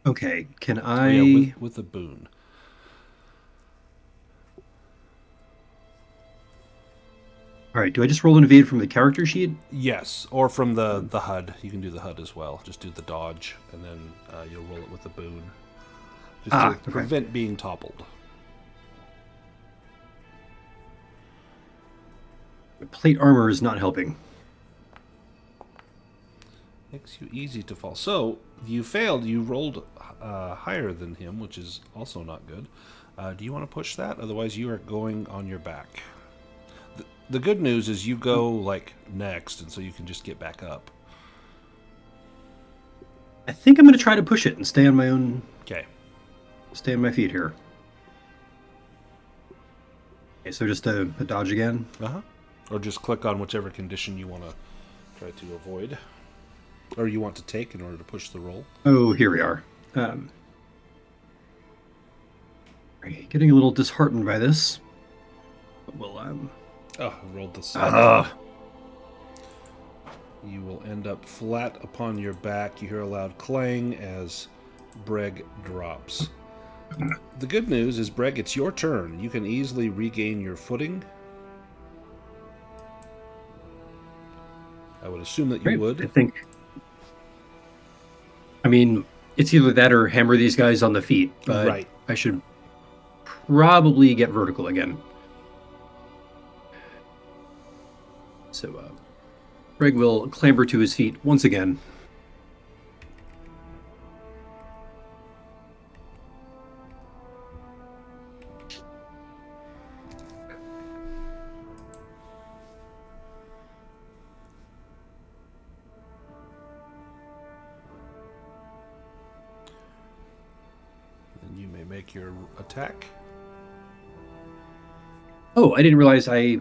Okay, can I... Yeah, with the boon. All right, do I just roll an evade from the character sheet? Yes, or from the HUD. You can do the HUD as well. Just do the dodge, and then you'll roll it with the boon. Just to okay. prevent being toppled. Plate armor is not helping. Makes you easy to fall. So, you failed. You rolled higher than him, which is also not good. Do you want to push that? Otherwise, you are going on your back. The good news is you go, like, next, and so you can just get back up. I think I'm going to try to push it and stay on my own... Okay. Stay on my feet here. Okay, so just a dodge again. Uh-huh. Or just click on whichever condition you want to try to avoid. Or you want to take in order to push the roll. Oh, here we are. Getting a little disheartened by this. But we'll, Oh, I rolled the 7. You will end up flat upon your back. You hear a loud clang as Brêg drops. The good news is, Brêg, it's your turn. You can easily regain your footing. I would assume that you would. I think... I mean, it's either that or hammer these guys on the feet, but Right. I should probably get vertical again. So, Brêg will clamber to his feet once again. And you may make your attack. Oh, I didn't realize I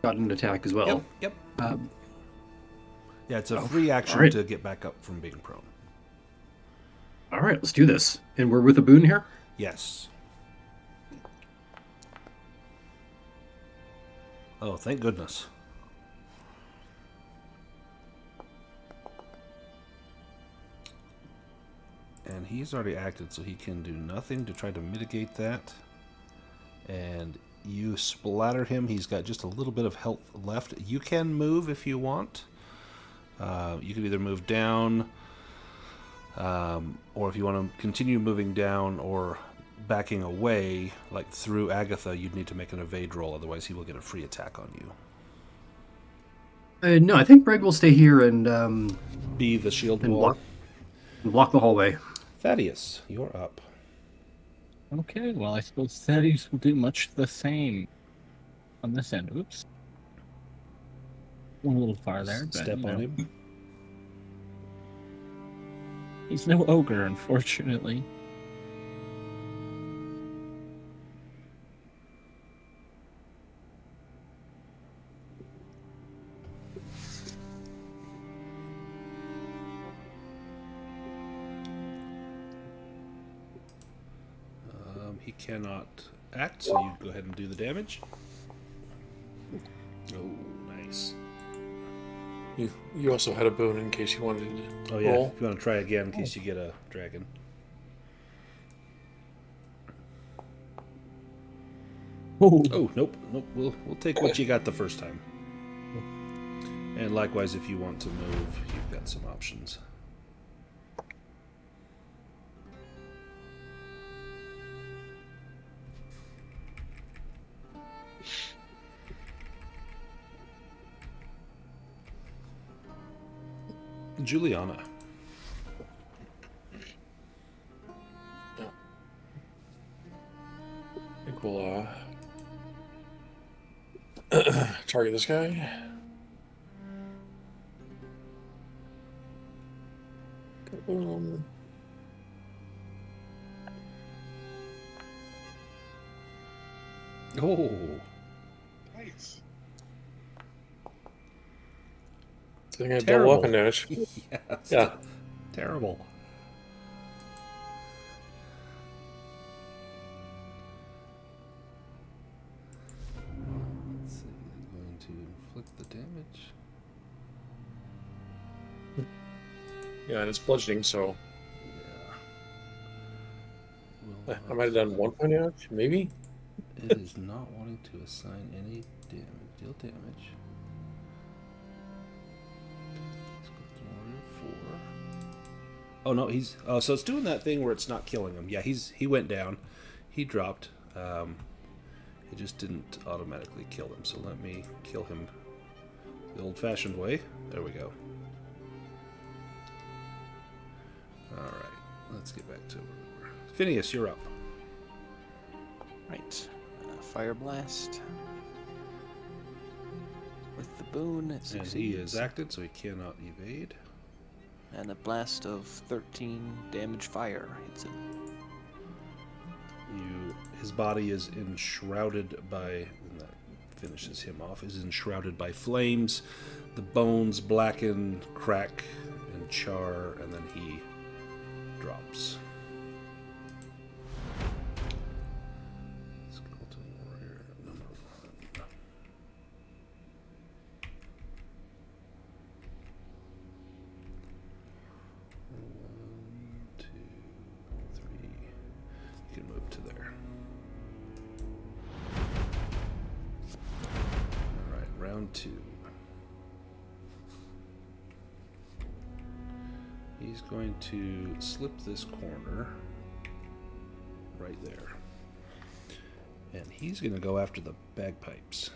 got an attack as well. Yep. Um, Yeah, it's a free action right. to get back up from being prone. all right, let's do this. And we're with a boon here? Yes. Oh, thank goodness. And he's already acted, so he can do nothing to try to mitigate that. And you splatter him. He's got just a little bit of health left. You can move if you want. You can either move down, or if you want to continue moving down or backing away, like through Agatha, you'd need to make an evade roll. Otherwise, he will get a free attack on you. No, I think Brêg will stay here and Be the shield wall. block the hallway. Thaddeus, you're up. Okay, well, I suppose Thaddeus will do much the same on this end. Oops. Went a little far there, but Step on him. He's no ogre, unfortunately. He cannot act, so you go ahead and do the damage. Oh, nice. You also had a boon in case you wanted to Oh, yeah. roll. If you want to try again in case you get a dragon. Oh, nope. We'll take what you got the first time. And likewise, if you want to move, you've got some options. Julianna. I think we'll target this guy. Oh, Nice. So I got double terrible. weapon damage. Yes. Yeah. Terrible. Let's see. I'm going to the damage. Yeah, and it's bludgeoning, so Yeah. I might have done 1 point damage, maybe. It is not wanting to assign any damage. Deal damage. Skeleton Warrior 4. Oh no, he's so it's doing that thing where it's not killing him. Yeah, he went down. He dropped. It just didn't automatically kill him. So let me kill him the old-fashioned way. There we go. All right, let's get back to where we were. Phineas, you're up. Right. Fire Blast. With the boon, it And succeeds. he is acted, so he cannot evade. And a blast of 13 damage fire hits him. His body is enshrouded by, and that finishes him off, is enshrouded by flames. The bones blacken, crack, and char, and then he drops. Skeleton Warrior number 1. One, two, three. You can move to there. Alright, round 2. He's going to slip this corner right there. And he's going to go after the bagpipes.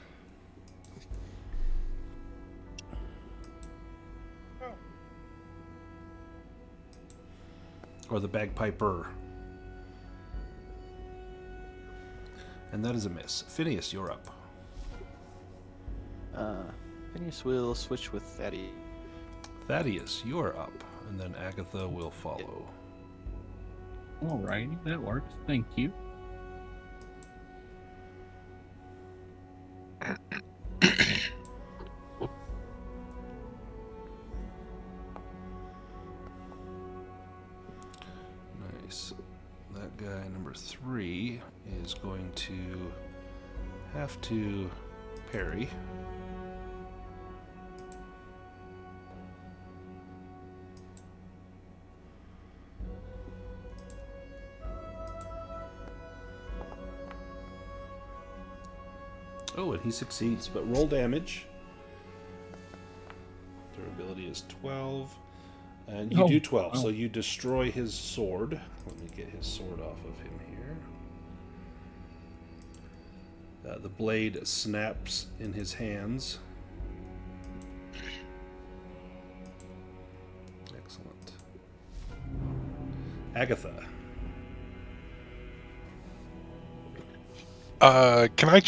Or the bagpiper. And that is a miss. Phineas, you're up. Phineas will switch with Thaddeus. Thaddeus, you're up. And then Agatha will follow. Alrighty, that works. Thank you. Nice. That guy, number 3, is going to have to parry. Oh, and he succeeds, but roll damage. Durability is 12. And you do 12, so you destroy his sword. Let me get his sword off of him here. The blade snaps in his hands. Excellent. Agatha. Can I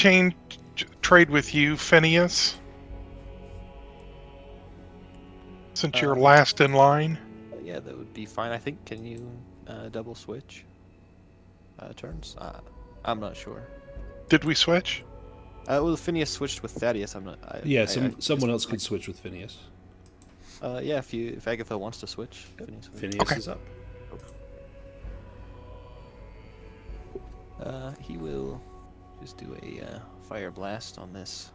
trade with you, Phineas? Since you're last in line? Yeah, that would be fine. I think. Can you double switch turns? I'm not sure. Did we switch? Well, Phineas switched with Thaddeus. I'm not. Someone else could switch with Phineas. Yeah, if Agatha wants to switch, Phineas is up. He will just do a fire blast on this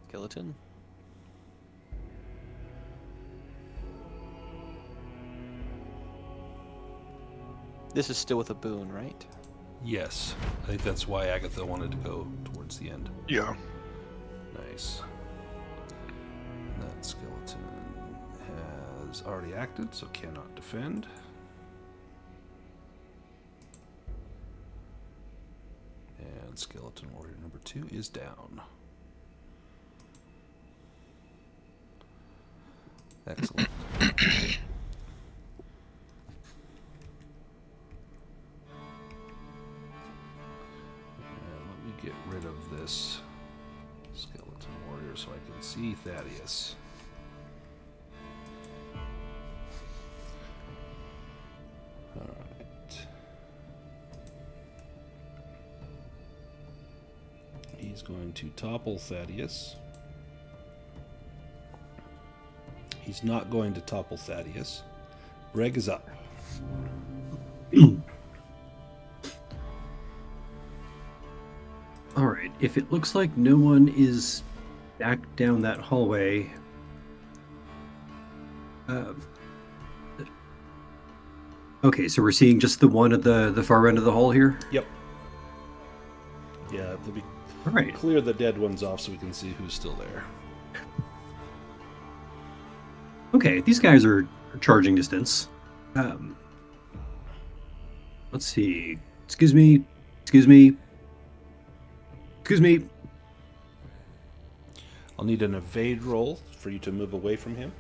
skeleton. This is still with a boon, right? Yes. I think that's why Agatha wanted to go towards the end. Yeah. Nice. That skeleton has already acted, so cannot defend. And skeleton warrior number 2 is down. Excellent. Get rid of this skeleton warrior so I can see Thaddeus. Alright. He's going to topple Thaddeus. He's not going to topple Thaddeus. Brêg is up. All right. If it looks like no one is back down that hallway. Okay, so we're seeing just the one at the far end of the hall here? Yep. Yeah, let me All right. clear the dead ones off so we can see who's still there. Okay, these guys are charging distance. Let's see. Excuse me. Excuse me. Excuse me. I'll need an evade roll for you to move away from him.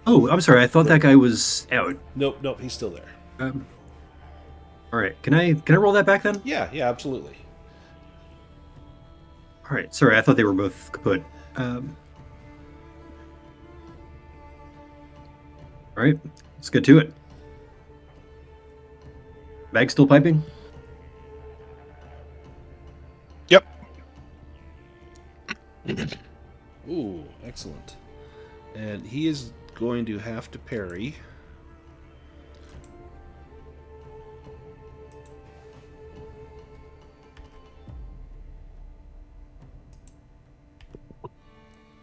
Oh, I'm sorry. I thought that guy was out. Nope, he's still there. All right. Can I roll that back then? Yeah, absolutely. All right. Sorry, I thought they were both kaput. All right. Let's get to it. Bag still piping? Yep. Ooh, excellent. And he is going to have to parry.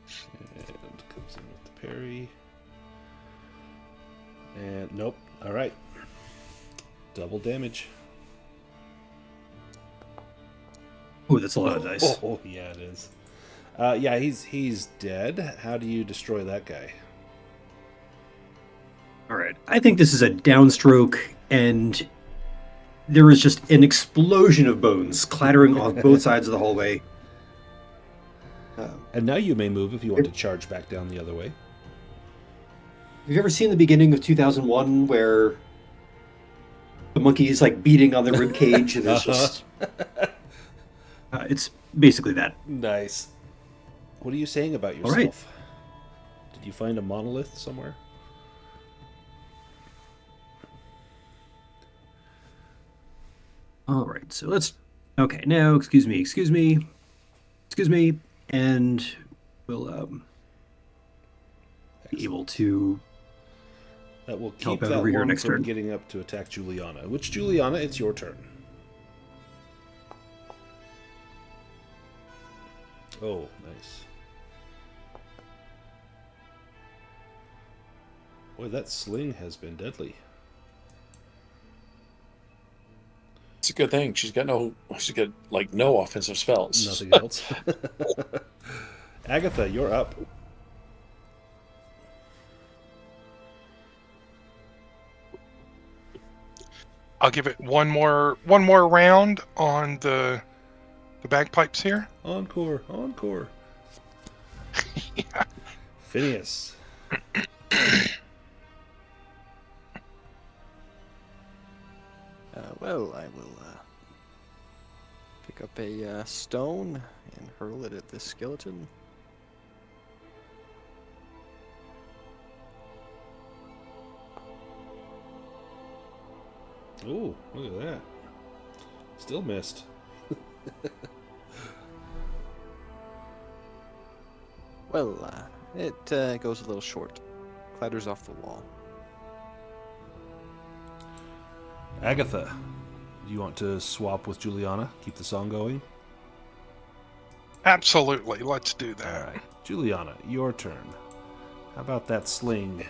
And comes in with the parry. And nope. All right. Double damage. Oh, that's a lot of dice. Oh, yeah, it is. Yeah, he's dead. How do you destroy that guy? All right. I think this is a downstroke, and there is just an explosion of bones clattering off both sides of the hallway. And now you may move if you want to charge back down the other way. Have you ever seen the beginning of 2001 where the monkey is like beating on the rib cage and there's just... it's basically that. Nice. What are you saying about yourself? All right. Did you find a monolith somewhere? All right, so let's... Okay, now, excuse me, and we'll be able to... That will keep help out that over here one next from turn. getting up to attack Julianna. Which, Julianna, it's your turn. Oh, nice. Boy, that sling has been deadly. It's a good thing. She's got no offensive spells. Nothing else. Agatha, you're up. I'll give it one more round on the bagpipes here. Encore. Yeah. Phineas. Well, I will pick up a stone and hurl it at this skeleton. Ooh, look at that. Still missed. Well, it goes a little short. Clatters off the wall. Agatha, do you want to swap with Julianna? Keep the song going? Absolutely. Let's do that. All right. Julianna, your turn. How about that sling?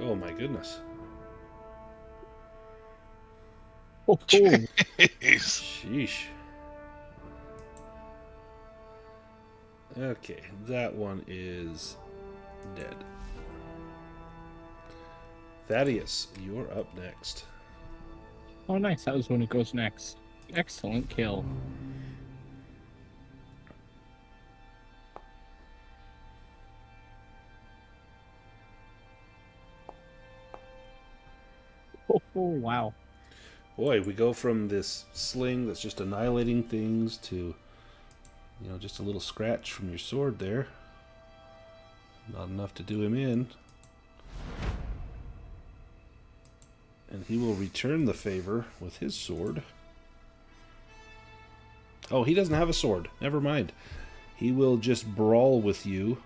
Oh my goodness. Oh, Jeez. Sheesh. Okay, that one is dead. Thaddeus, you're up next. oh, nice. That was when it goes next. Excellent kill. Oh, wow. Boy, we go from this sling that's just annihilating things to, just a little scratch from your sword there. Not enough to do him in. And he will return the favor with his sword. Oh, he doesn't have a sword. Never mind. He will just brawl with you.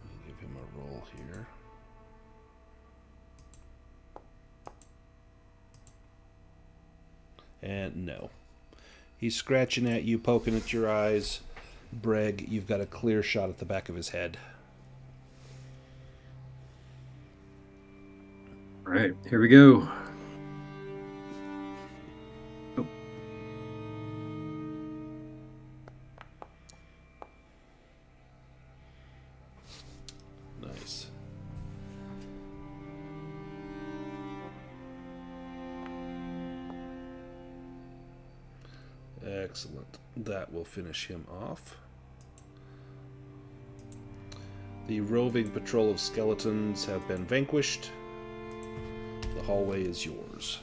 Let me give him a roll here. And no. He's scratching at you, poking at your eyes. Brêg, you've got a clear shot at the back of his head. All right, here we go. Oh. Nice. Excellent. That will finish him off. The roving patrol of skeletons have been vanquished. The hallway is yours.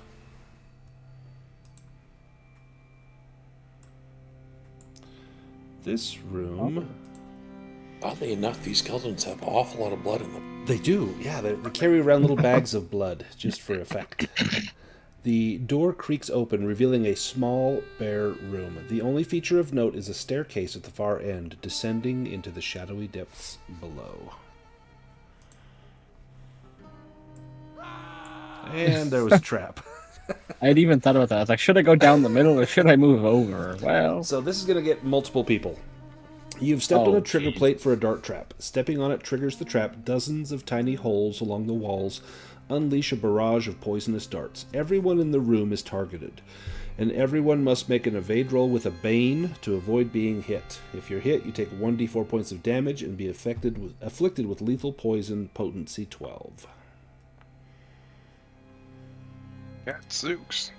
This room... Oddly enough, these skeletons have an awful lot of blood in them. They do, yeah. They carry around little bags of blood, just for effect. The door creaks open, revealing a small, bare room. The only feature of note is a staircase at the far end, descending into the shadowy depths below. And there was a trap. I had even thought about that. I was like, should I go down the middle or should I move over? Well, So this is going to get multiple people. You've stepped on a trigger plate for a dart trap. Stepping on it triggers the trap. Dozens of tiny holes along the walls unleash a barrage of poisonous darts. Everyone in the room is targeted, and everyone must make an evade roll with a Bane to avoid being hit. If you're hit, you take 1d4 points of damage and be afflicted with lethal poison, potency 12. Gadzooks.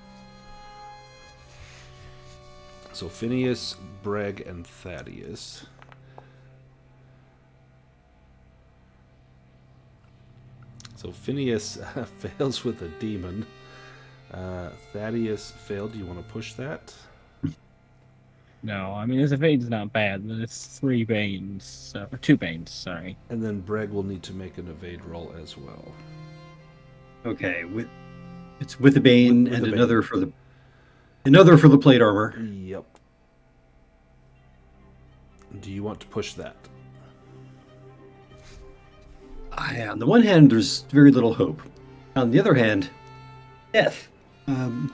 So Phineas, Brêg, and Thaddeus. So Phineas fails with a demon. Thaddeus failed. Do you want to push that? no. I mean, his evade's not bad, but it's 3 Banes. 2 Banes, sorry. And then Brêg will need to make an evade roll as well. Okay, it's with the Bane With and the Bane. another for the plate armor. Yep. Do you want to push that? On the one hand, there's very little hope. On the other hand, death. Now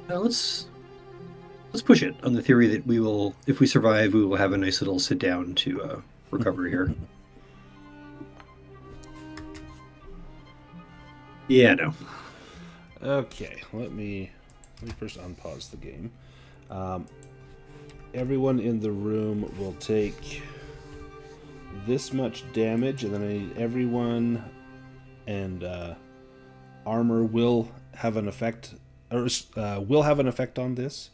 let's push it on the theory that we will, if we survive, we will have a nice little sit down to recover here. Yeah, no. Okay, let me first unpause the game. Everyone in the room will take this much damage, and then I need everyone and armor will have an effect, or will have an effect on this.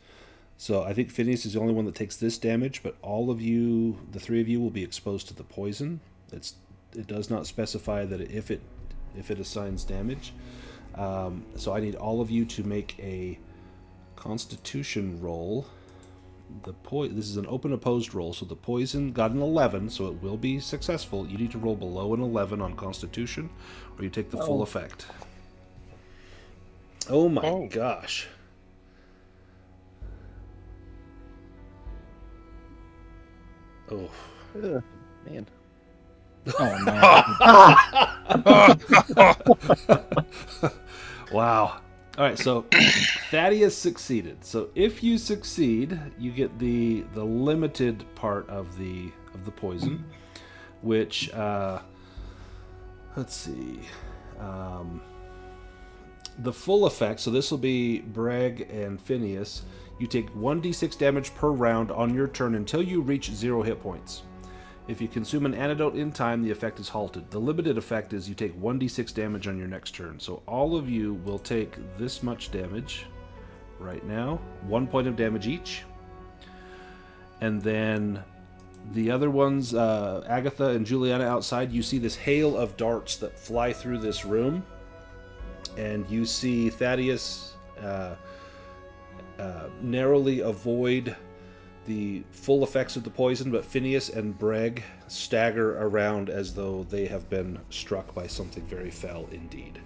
So I think Phineas is the only one that takes this damage, but all of you, the 3 of you, will be exposed to the poison. It does not specify that if it assigns damage. So I need all of you to make a Constitution roll. This is an open opposed roll, so the poison got an 11, so it will be successful. You need to roll below an 11 on Constitution, or you take the full effect. Oh my gosh. Oh. Man. Oh, no. Wow. All right, so Thaddeus succeeded. So if you succeed, you get the limited part of the poison, which let's see, the full effect. So this will be Brêg and Phineas. You take 1d6 damage per round on your turn until you reach 0 hit points. If you consume an antidote in time, the effect is halted. The limited effect is you take 1d6 damage on your next turn. So all of you will take this much damage right now. 1 point of damage each. And then the other ones, Agatha and Julianna outside, you see this hail of darts that fly through this room. And you see Thaddeus narrowly avoid the full effects of the poison, but Phineas and Brêg stagger around as though they have been struck by something very foul indeed.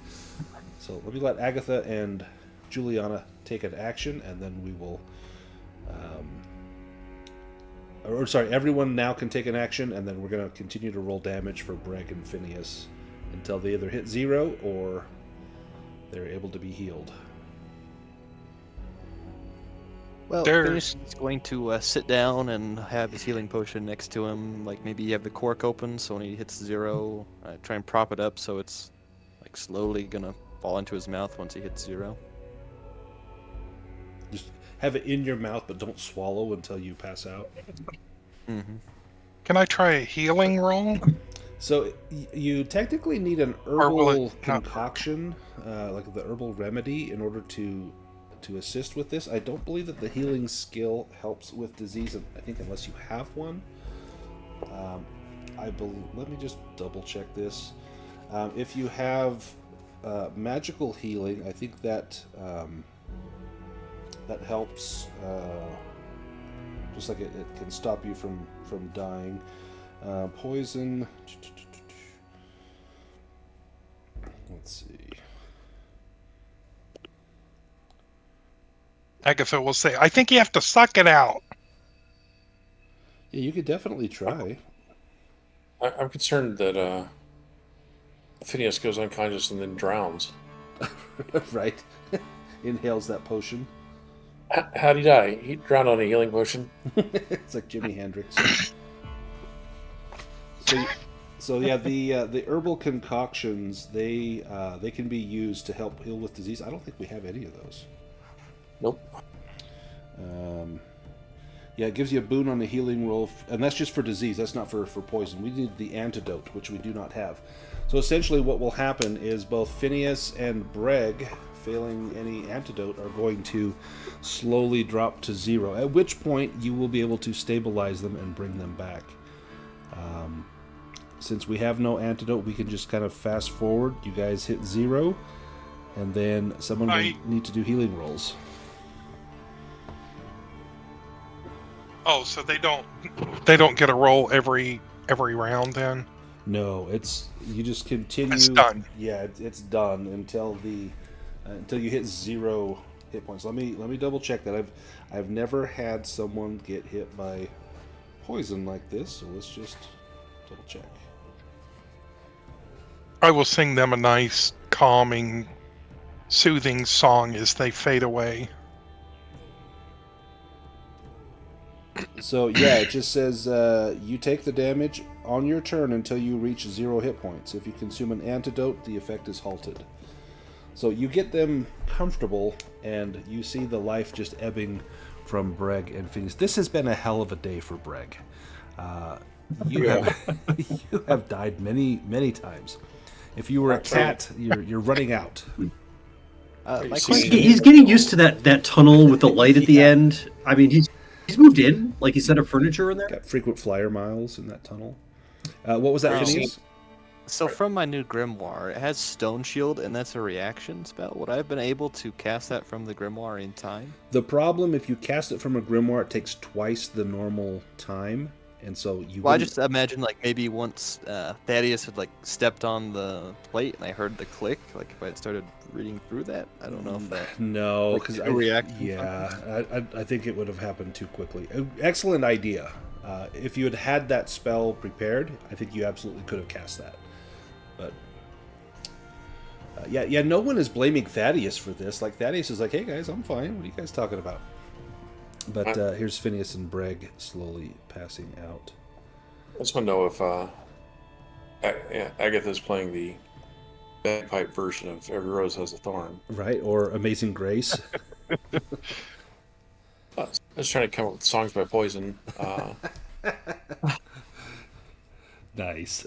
So let me let Agatha and Julianna take an action, and then we will... everyone now can take an action, and then we're going to continue to roll damage for Brêg and Phineas until they either hit 0 or they're able to be healed. Well, Phineas is going to sit down and have his healing potion next to him. Like maybe you have the cork open, so when he hits 0, try and prop it up so it's like slowly gonna fall into his mouth once he hits 0. Just have it in your mouth, but don't swallow until you pass out. Mm-hmm. Can I try a healing roll? So you technically need an herbal concoction, like the herbal remedy, in order to assist with this. I don't believe that the healing skill helps with disease, I think, unless you have one. Let me just double check this. If you have magical healing, I think that that helps. Just like it can stop you from dying. Poison. Let's see. Agatha will say, I think you have to suck it out. Yeah, you could definitely try. I'm concerned that Phineas goes unconscious and then drowns. Right. Inhales that potion. How'd he die? He drowned on a healing potion. It's like Jimi Hendrix. So yeah, the herbal concoctions, they can be used to help heal with disease. I don't think we have any of those. Nope. Yeah, it gives you a boon on the healing roll, and that's just for disease. That's not for poison. We need the antidote, which we do not have. So essentially what will happen is both Phineas and Brêg, failing any antidote, are going to slowly drop to 0, at which point you will be able to stabilize them and bring them back. Since we have no antidote, we can just kind of fast forward. You guys hit 0, and then someone will need to do healing rolls. Oh, so they don't get a roll every round then? No, you just continue. It's done. Yeah, it's done until you hit 0 hit points. Let me double check that. I've never had someone get hit by poison like this, so let's just double check. I will sing them a nice, calming, soothing song as they fade away. So yeah, it just says you take the damage on your turn until you reach 0 hit points. If you consume an antidote, the effect is halted. So you get them comfortable, and you see the life just ebbing from Brêg and Phineas. This has been a hell of a day for Brêg. You have died many times. If you were a cat, you're running out. He's getting used to that tunnel with the light at the end. I mean, he's moved in, like he set up furniture in there. Got frequent flyer miles in that tunnel. What was that, Phineas? So from my new grimoire, it has Stone Shield, and that's a reaction spell. Would I have been able to cast that from the grimoire in time? The problem, if you cast it from a grimoire, it takes twice the normal time, and so you. Well, I just imagine like maybe once Thaddeus had like stepped on the plate, and I heard the click. Like if I had started reading through that, I don't know if that. No, because a reaction. Yeah, I think it would have happened too quickly. Excellent idea. If you had that spell prepared, I think you absolutely could have cast that. But yeah, no one is blaming Thaddeus for this. Like Thaddeus is like, "Hey guys, I'm fine. What are you guys talking about?" But here's Phineas and Brêg slowly passing out. I just want to know if Agatha's playing the bagpipe version of Every Rose Has a Thorn. Right, or Amazing Grace. I was trying to come up with songs by Poison. Nice.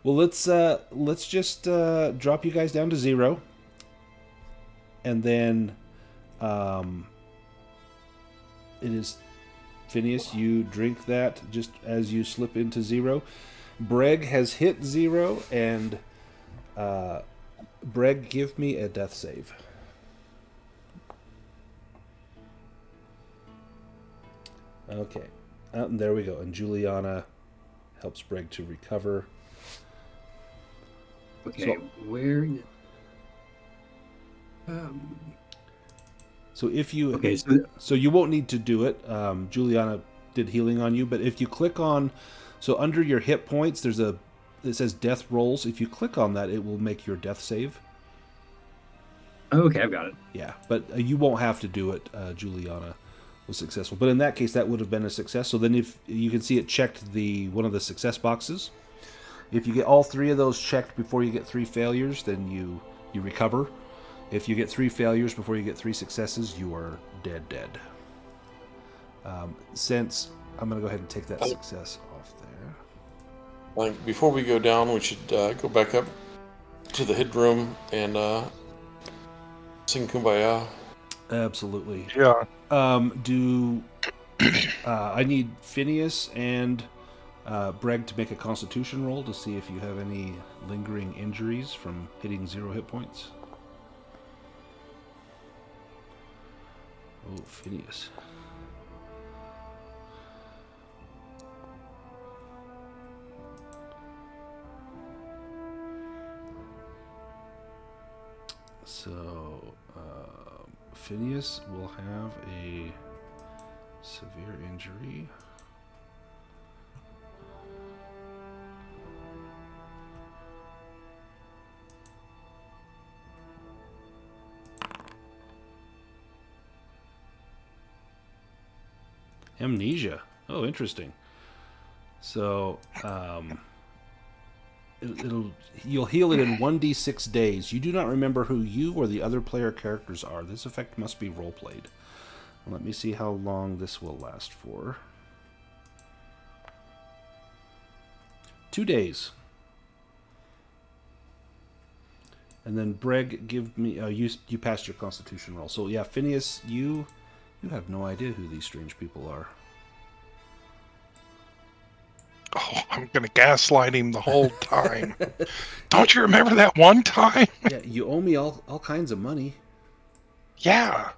Well, let's just drop you guys down to 0, and then it is Phineas. You drink that just as you slip into 0. Brêg has hit 0, and Brêg, give me a death save. Okay. And there we go. And Julianna helps Brêg to recover. Okay, So- where? So if you Okay, so you won't need to do it. Julianna did healing on you, but if you click on, so under your hit points, it says death rolls. If you click on that, it will make your death save. okay, I've got it. Yeah, but you won't have to do it. Julianna was successful, but in that case, that would have been a success. So then, if you can see, it checked one of the success boxes. If you get all 3 of those checked before you get 3 failures, then you recover. If you get 3 failures before you get 3 successes, you are dead. Since I'm going to go ahead and take that success off there. Like before we go down, we should go back up to the hid room and sing Kumbaya. Absolutely. Yeah. I need Phineas and Brêg to make a Constitution roll to see if you have any lingering injuries from hitting 0 hit points. Oh, Phineas. So, Phineas will have a severe injury. Amnesia. Oh, interesting. So, you'll heal it in 1d6 days. You do not remember who you or the other player characters are. This effect must be roleplayed. Let me see how long this will last for. 2 days. And then Brêg, give me... you passed your Constitution roll. So yeah, Phineas, you have no idea who these strange people are. Oh, I'm gonna gaslight him the whole time. Don't you remember that one time? Yeah, you owe me all kinds of money. Yeah.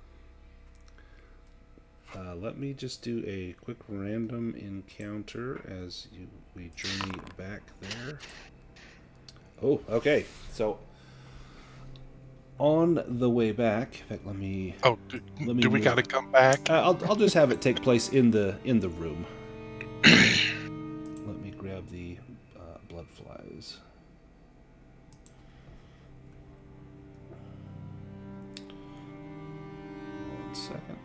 Let me just do a quick random encounter as we journey back there. Oh, okay. So on the way back, in fact, let me. Oh, let me do we move. got to come back? I'll just have it take place in the room. Let me grab the blood flies. One second.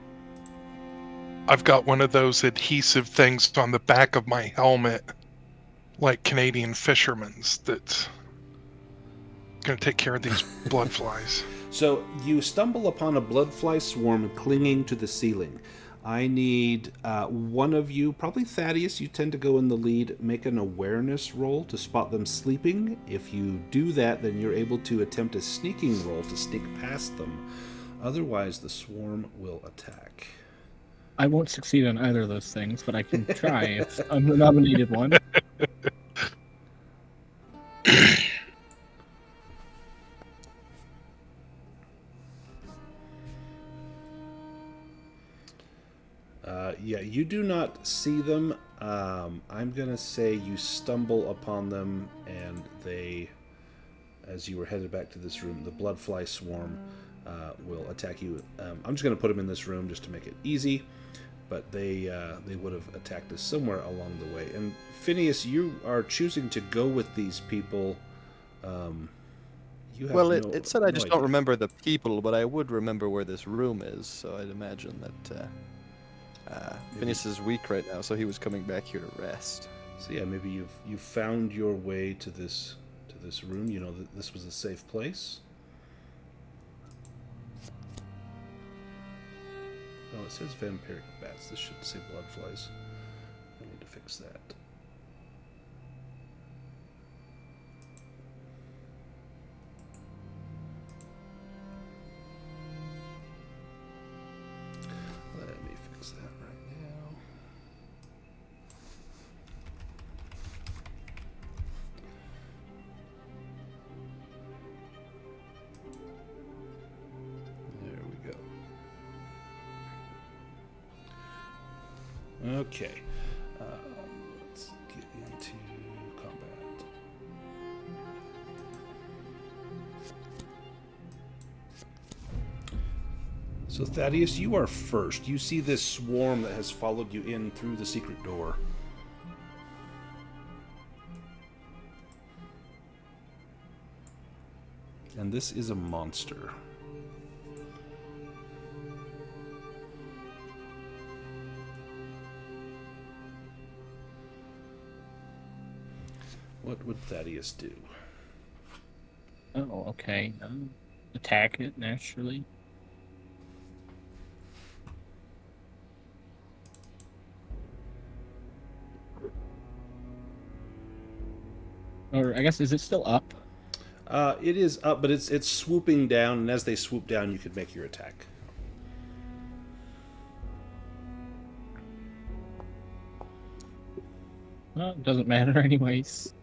I've got one of those adhesive things on the back of my helmet, like Canadian fishermen's, that's going to take care of these blood flies. So you stumble upon a bloodfly swarm clinging to the ceiling. I need one of you, probably Thaddeus, you tend to go in the lead, make an awareness roll to spot them sleeping. If you do that, then you're able to attempt a sneaking roll to sneak past them. Otherwise, the swarm will attack. I won't succeed on either of those things, but I can try if I'm the nominated one. Yeah, you do not see them. I'm going to say you stumble upon them, and they, as you were headed back to this room, the bloodfly swarm will attack you. I'm just going to put them in this room just to make it easy, but they would have attacked us somewhere along the way. And Phineas, you are choosing to go with these people. You have Well, no, it said I no just idea. don't remember the people, but I would remember where this room is, so I'd imagine that Phineas is weak right now, so he was coming back here to rest. So yeah, maybe you've found your way to this room. You know that this was a safe place. Oh, it says vampiric bats. This should say bloodflies. I need to fix that. Let me fix that right now. There we go. Okay. Let's get into combat. So Thaddeus, you are first. You see this swarm that has followed you in through the secret door. And this is a monster. What would Thaddeus do? Oh, okay. Attack it naturally. Or I guess, is it still up? It is up, but it's swooping down, and as they swoop down, you could make your attack. Well, it doesn't matter anyways.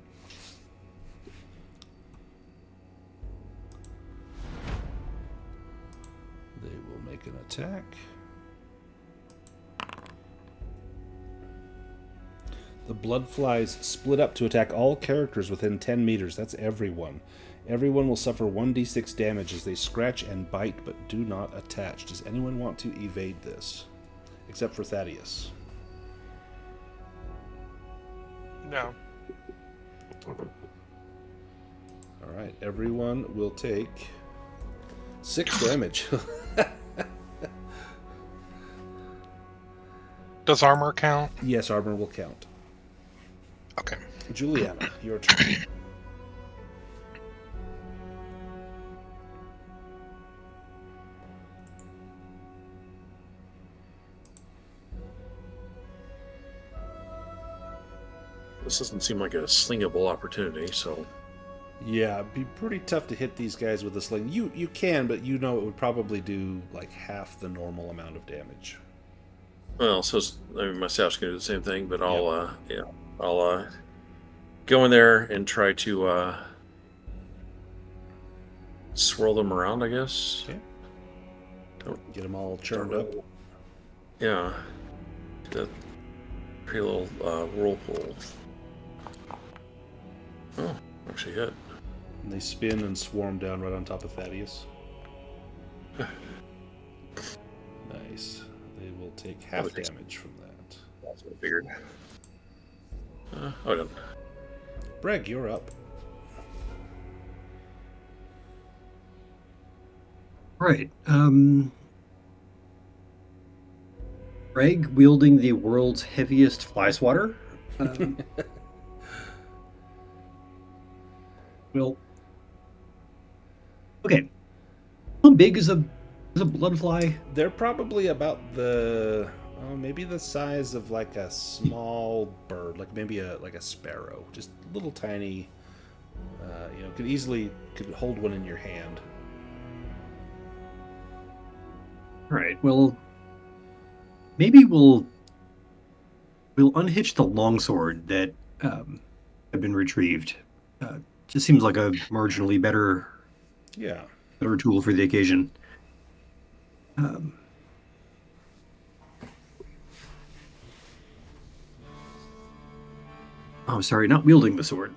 They will make an attack. The blood flies split up to attack all characters within 10 meters. That's everyone. Everyone will suffer 1d6 damage as they scratch and bite, but do not attach. Does anyone want to evade this? Except for Thaddeus. No. Alright, everyone will take 6 damage. Does armor count? Yes, armor will count. Okay. Julianna, your turn. This doesn't seem like a slingable opportunity, so Yeah, it'd be pretty tough to hit these guys with a sling. You can, but you know it would probably do like half the normal amount of damage. well, my staff's gonna do the same thing, but I'll go in there and try to swirl them around, I guess. Okay. Get them all churned up. Yeah. That pretty little whirlpool. Oh, actually hit. And they spin and swarm down right on top of Thaddeus. Nice. They will take half damage from that. That's what I figured. Done. Brêg, you're up. Right. Brêg wielding the world's heaviest fly swatter. Well, okay. How big is a bloodfly? They're probably about maybe the size of like a small bird, like maybe a sparrow, just little tiny. Could hold one in your hand. All right. Well, maybe we'll unhitch the longsword that have been retrieved. Just seems like a marginally better tool for the occasion. Sorry, not wielding the sword.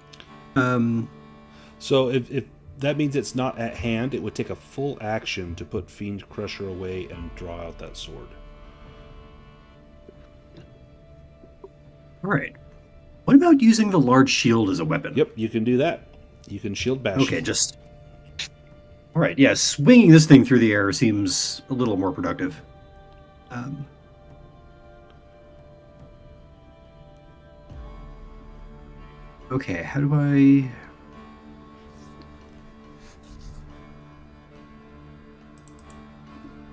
So if that means it's not at hand, it would take a full action to put Fiend Crusher away and draw out that sword. All right. What about using the large shield as a weapon? Yep, you can do that. You can shield bash. Okay, just... All right, yeah, swinging this thing through the air seems a little more productive. Okay, how do I...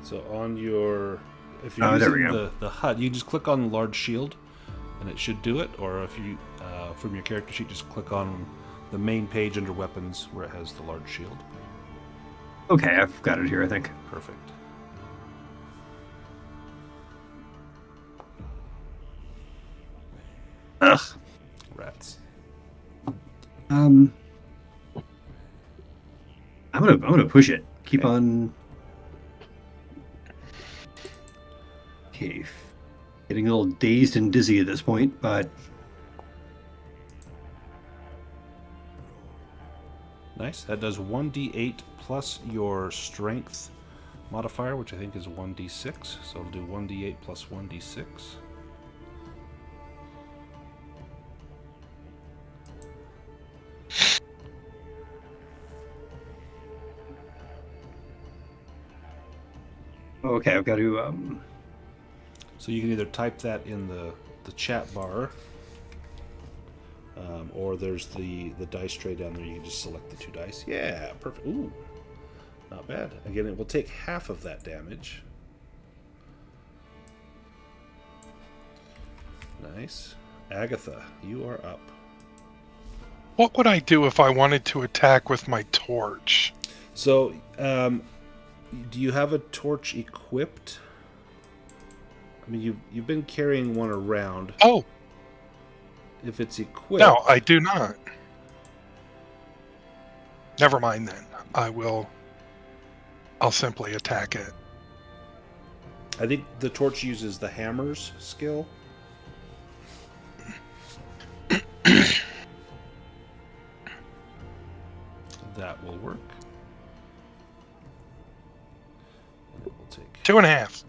So on your... If you're using the HUD, you just click on the large shield, and it should do it. Or if you, from your character sheet, just click on the main page under weapons where it has the large shield. Okay, I've got it here, I think. Perfect. Ugh. Rats. I'm gonna push it. Keep on. Okay. Getting a little dazed and dizzy at this point, but Nice. That does 1d8 plus your strength modifier, which I think is 1d6. So it'll do 1d8 plus 1d6. okay, I've got to. So you can either type that in the chat bar, or there's the dice tray down there. You can just select the 2 dice. Yeah, perfect. Ooh, not bad. Again, it will take half of that damage. Nice. Agatha, you are up. What would I do if I wanted to attack with my torch? So, do you have a torch equipped? I mean, you've been carrying one around. Oh, If it's equipped... no, I do not. Never mind then. I'll simply attack it. I think the torch uses the hammer's skill. That will work. And it will take... 2.5.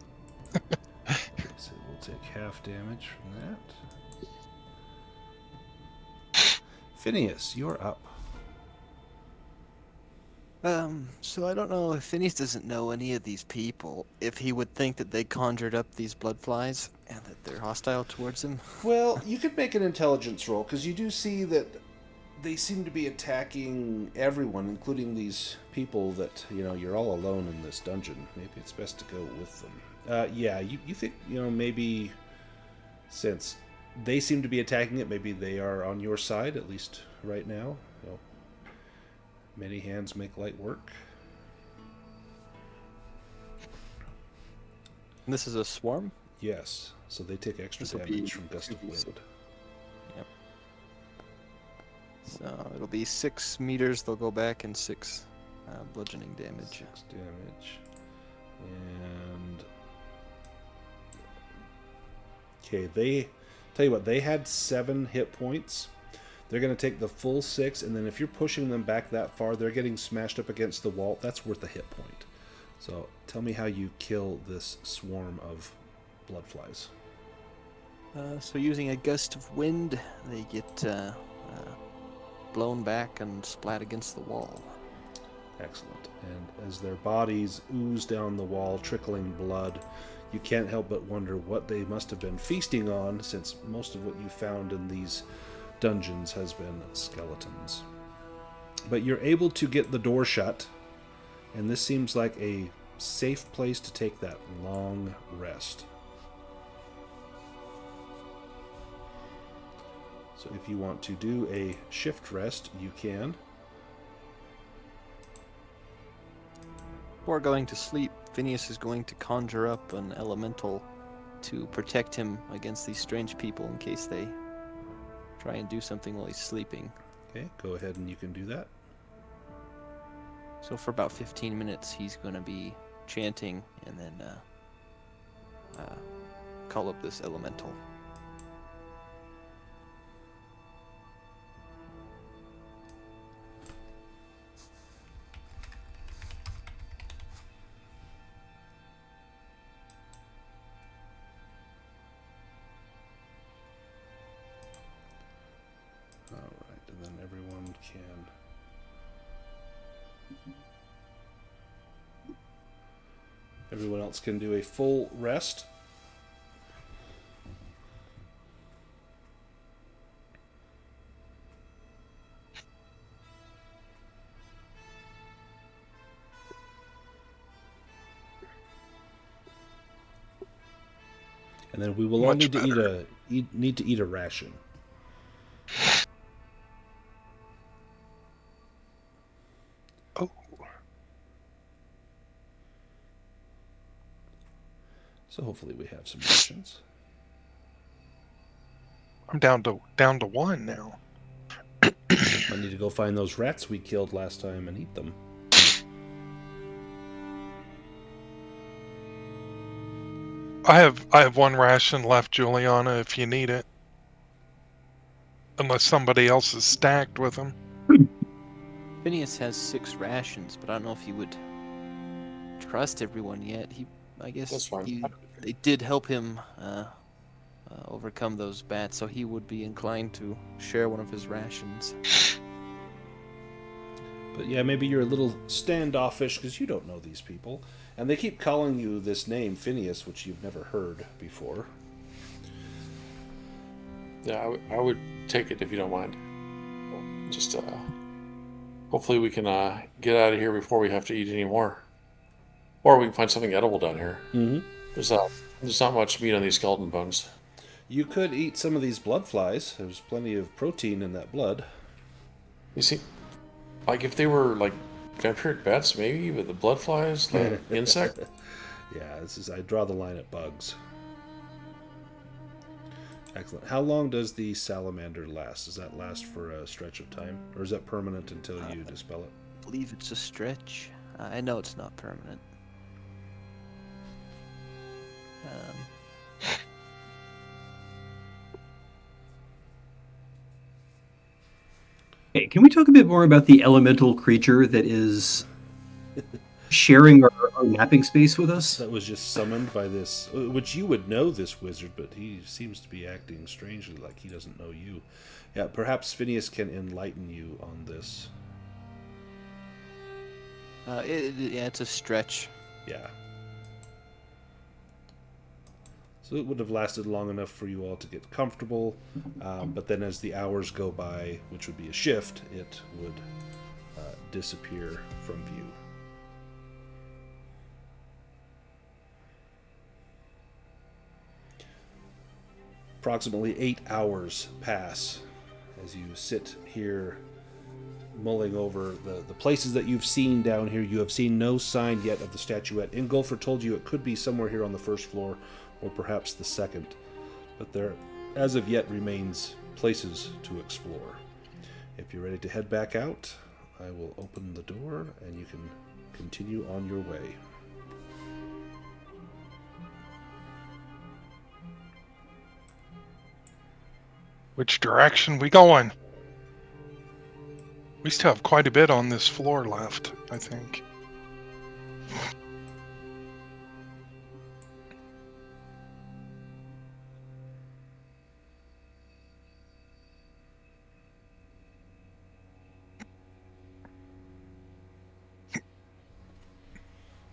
So we'll take half damage from that. Phineas, you're up. So I don't know if Phineas doesn't know any of these people, if he would think that they conjured up these blood flies and that they're hostile towards him. Well, you could make an intelligence roll, because you do see that they seem to be attacking everyone, including these people that, you're all alone in this dungeon. Maybe it's best to go with them. Yeah, you think, maybe since they seem to be attacking it, maybe they are on your side, at least right now. Many hands make light work. And this is a swarm? Yes, so they take extra This will damage be from gust of 2d6. wind. Yep. So it'll be 6 meters, they'll go back, and 6 bludgeoning damage. 6 damage. And... Okay, tell you what, they had 7 hit points. They're going to take the full 6, and then if you're pushing them back that far, they're getting smashed up against the wall. That's worth a hit point. So tell me how you kill this swarm of blood flies. So using a gust of wind, they get blown back and splat against the wall. Excellent. And as their bodies ooze down the wall, trickling blood, you can't help but wonder what they must have been feasting on, since most of what you found in these dungeons has been skeletons. But you're able to get the door shut, and this seems like a safe place to take that long rest. So if you want to do a shift rest, you can. Before going to sleep, Phineas is going to conjure up an elemental to protect him against these strange people in case they try and do something while he's sleeping. Okay, go ahead and you can do that. So for about 15 minutes, he's going to be chanting and then call up this elemental. Alright, and then everyone can... Everyone else can do a full rest. And then we will all need to eat a ration. Oh. So hopefully we have some rations. I'm down to 1 now. I need to go find those rats we killed last time and eat them. I have one ration left, Juliana, if you need it. Unless somebody else is stacked with them. Phineas has 6 rations, but I don't know if he would trust everyone yet. I That's guess fine. they did help him overcome those bats, so he would be inclined to share one of his rations. But yeah, maybe you're a little standoffish because you don't know these people. And they keep calling you this name, Phineas, which you've never heard before. Yeah, I would take it if you don't mind. Just hopefully we can get out of here before we have to eat any more, or we can find something edible down here. Mm-hmm. There's not much meat on these skeleton bones. You could eat some of these blood flies. There's plenty of protein in that blood. You see, like if they were like vampiric bats, maybe, but the blood flies, the insect. Yeah, I draw the line at bugs. Excellent. How long does the salamander last? Does that last for a stretch of time? Or is that permanent until you dispel it? I believe it's a stretch. I know it's not permanent. Hey, can we talk a bit more about the elemental creature that is sharing our napping space with us? That was just summoned by this, which you would know this wizard, but he seems to be acting strangely like he doesn't know you. Yeah, perhaps Phineas can enlighten you on this. Yeah, it's a stretch. Yeah. So it would have lasted long enough for you all to get comfortable, but then as the hours go by, which would be a shift, it would disappear from view. Approximately 8 hours pass as you sit here mulling over the places that you've seen down here. You have seen no sign yet of the statuette. Ingolfer told you it could be somewhere here on the first floor, or perhaps the second, but there, as of yet, remains places to explore. If you're ready to head back out, I will open the door and you can continue on your way. Which direction we going? We still have quite a bit on this floor left, I think.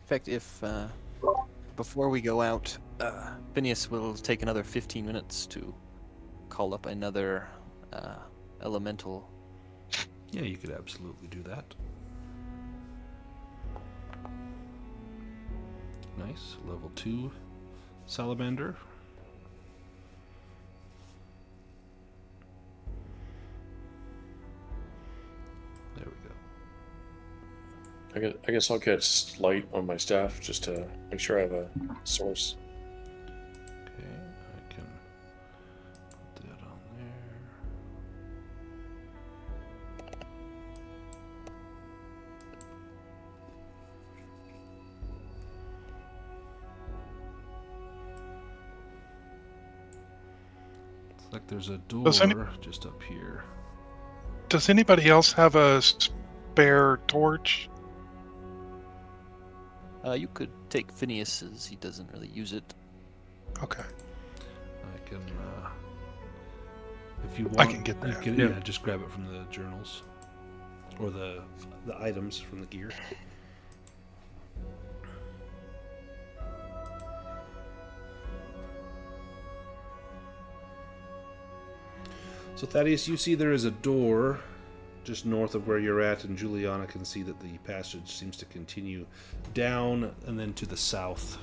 In fact, if before we go out, Phineas will take another 15 minutes to call up another elemental. Yeah, you could absolutely do that. Nice. Level 2 salamander. There we go. I guess I'll catch light on my staff just to make sure I have a source. Okay, I can put that on there. Looks like there's a door just up here. Does anybody else have a spare torch? You could take Phineas's. He doesn't really use it. Okay. I can, if you want, I can get you that. can, yeah, just grab it from the journals or the items from the gear. So Thaddeus, you see there is a door just north of where you're at, and Juliana can see that the passage seems to continue down and then to the south.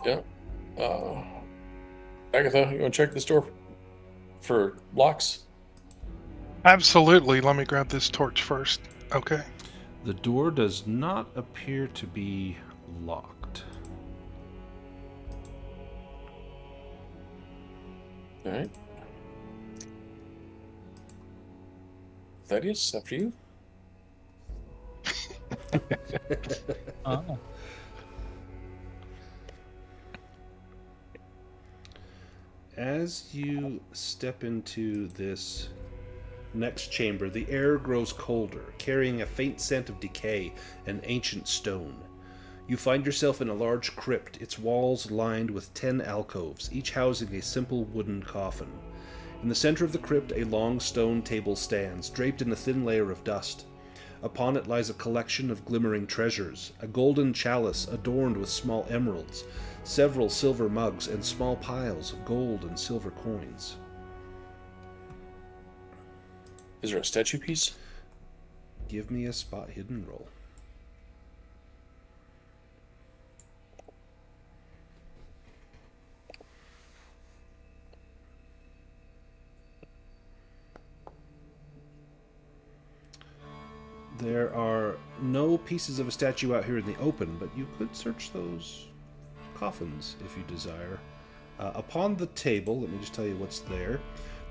Yeah. Agatha, you want to check this door for locks? Absolutely. Let me grab this torch first. Okay. The door does not appear to be locked. All right. Thaddeus, after you. Oh. As you step into this next chamber, the air grows colder, carrying a faint scent of decay and ancient stone. You find yourself in a large crypt, its walls lined with 10 alcoves, each housing a simple wooden coffin. In the center of the crypt, a long stone table stands, draped in a thin layer of dust. Upon it lies a collection of glimmering treasures, a golden chalice adorned with small emeralds, several silver mugs, and small piles of gold and silver coins. Is there a statue piece? Give me a spot hidden roll. There are no pieces of a statue out here in the open, but you could search those coffins if you desire. Upon the table, let me just tell you what's there.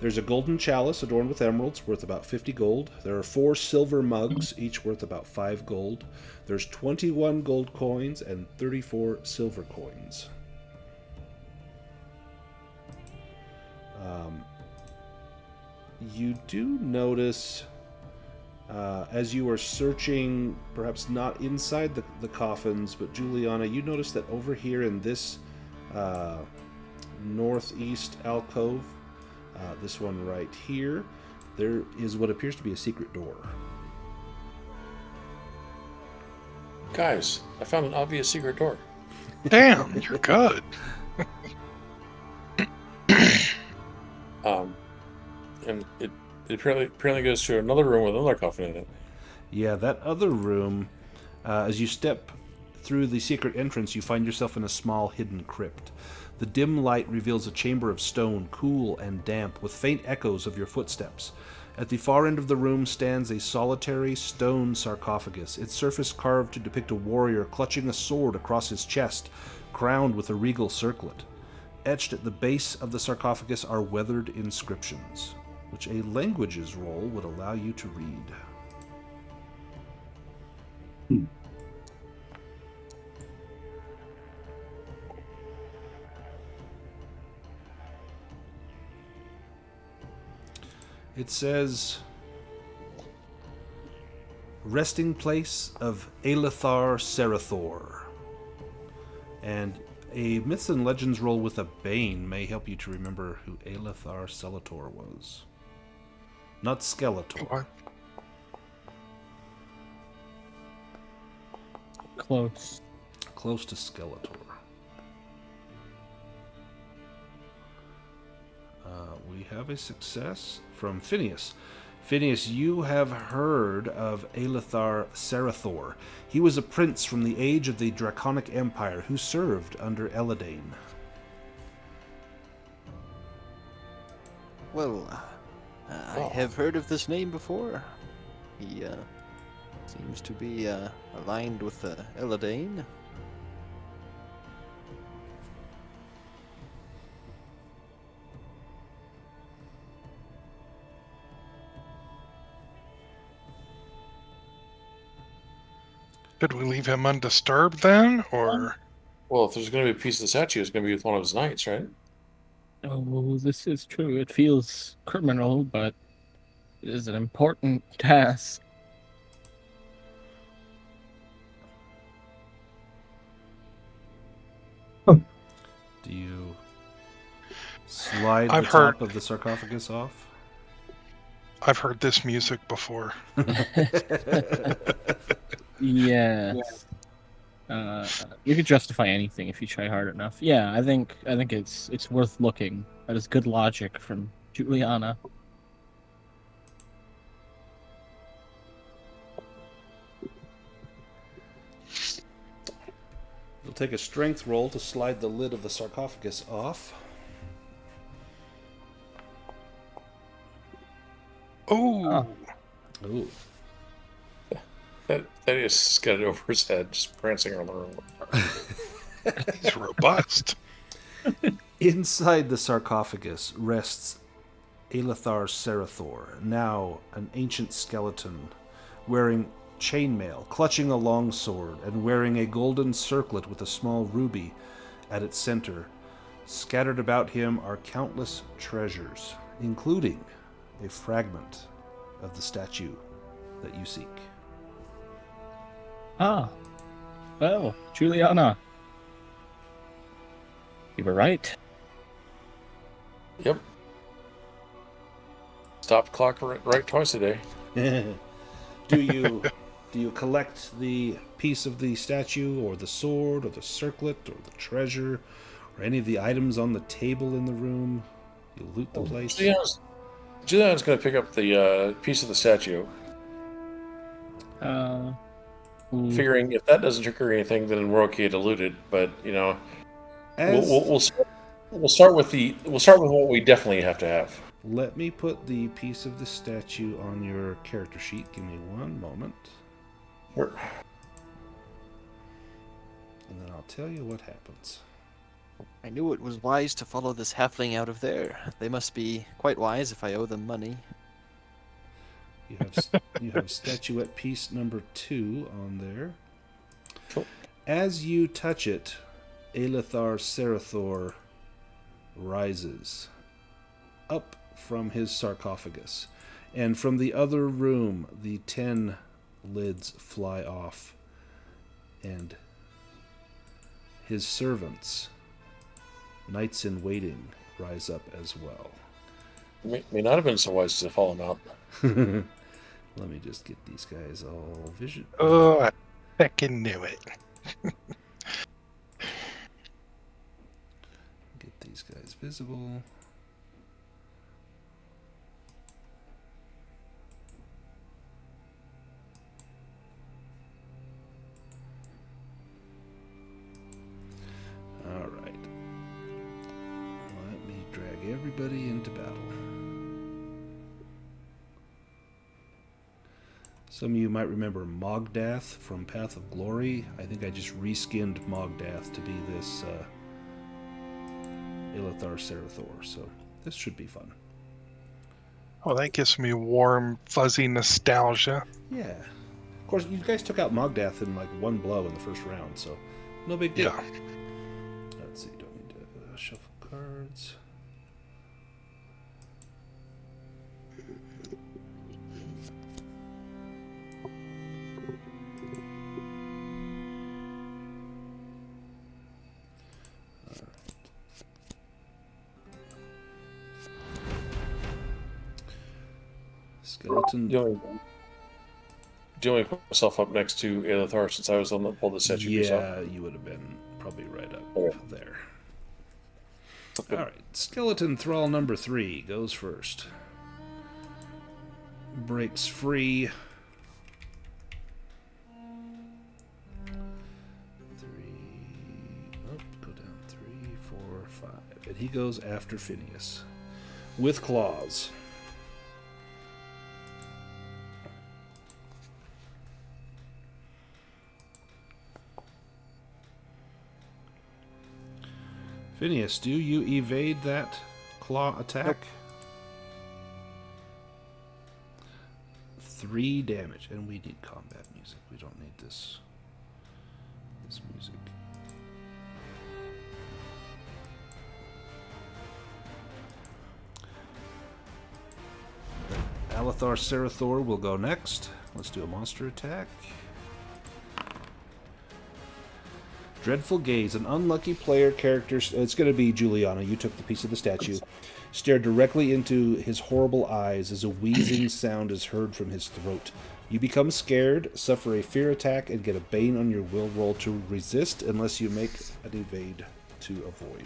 There's a golden chalice adorned with emeralds, worth about 50 gold. There are 4 silver mugs, each worth about 5 gold. There's 21 gold coins and 34 silver coins. You do notice, as you are searching, perhaps not inside the coffins, but Julianna, you notice that over here in this northeast alcove, this one right here, there is what appears to be a secret door. Guys, I found an obvious secret door. Damn, you're good. And it apparently goes to another room with another coffin in it. Yeah, that other room, as you step through the secret entrance, you find yourself in a small hidden crypt. The dim light reveals a chamber of stone, cool and damp, with faint echoes of your footsteps. At the far end of the room stands a solitary stone sarcophagus, its surface carved to depict a warrior clutching a sword across his chest, crowned with a regal circlet. Etched at the base of the sarcophagus are weathered inscriptions, which a languages roll would allow you to read. It says, resting place of Aelithar Serathor. And a Myths and Legends roll with a Bane may help you to remember who Aelithar Serathor was. Not Skeletor. What? Close. Close to Skeletor. We have a success from Phineas. Phineas, you have heard of Aelithar Serathor. He was a prince from the age of the Draconic Empire who served under Eladane. Well, I have heard of this name before. He seems to be aligned with Eladane. Did we leave him undisturbed then, or? Well, if there's going to be a piece of the statue, it's going to be with one of his knights, right? Oh, this is true. It feels criminal, but it is an important task. Do you slide the top of the sarcophagus off? I've heard this music before. Yes. You could justify anything if you try hard enough. Yeah, I think it's worth looking. That is good logic from Julianna. You'll take a strength roll to slide the lid of the sarcophagus off. Oh. Ooh. Thaddeus got it over his head, just prancing around the room. He's robust. Inside the sarcophagus rests Aelithar Serathor, now an ancient skeleton, wearing chainmail, clutching a longsword, and wearing a golden circlet with a small ruby at its center. Scattered about him are countless treasures, including a fragment of the statue that you seek. Ah, well, Juliana. You were right. Yep. Stop clock right twice a day. Do you collect the piece of the statue, or the sword, or the circlet, or the treasure, or any of the items on the table in the room? You loot the place. Juliana's going to pick up the piece of the statue, figuring if that doesn't trigger anything, then we're okay to loot it. But we'll start with what we definitely have to have. Let me put the piece of the statue on your character sheet. Give me one moment. Sure. And then I'll tell you what happens. I knew it was wise to follow this halfling out of there. They must be quite wise if I owe them money. You have statuette piece number 2 on there. Cool. As you touch it, Aelithar Serathor rises up from his sarcophagus, and from the other room the 10 lids fly off, and his servants, knights in waiting, rise up as well. May not have been so wise to follow him out. Let me just get these guys all vision. Oh, I fucking knew it. Get these guys visible. All right. Let me drag everybody into battle. Some of you might remember Mogdath from Path of Glory. I think I just reskinned Mogdath to be this Aelithar Serathor, so this should be fun. Oh, that gives me warm, fuzzy nostalgia. Yeah. Of course, you guys took out Mogdath in like one blow in the first round, so no big deal. Yeah. Let's see, don't need to shuffle cards. Skeleton. Do you want to put myself up next to Aelithar since I was the one that pulled the statue piece off? Yeah, you would have been probably right up there. Okay. All right, Skeleton Thrall number 3 goes first. Breaks free. 3. Oh, go down 3, 4, 5. And he goes after Phineas with claws. Phineas, do you evade that claw attack? Nope. 3 damage, and we need combat music. We don't need this music. Aelithar Serathor will go next. Let's do a monster attack. Dreadful Gaze. An unlucky player character... It's going to be Juliana. You took the piece of the statue. Stared directly into his horrible eyes as a wheezing sound is heard from his throat. You become scared, suffer a fear attack, and get a Bane on your will roll to resist unless you make an evade to avoid.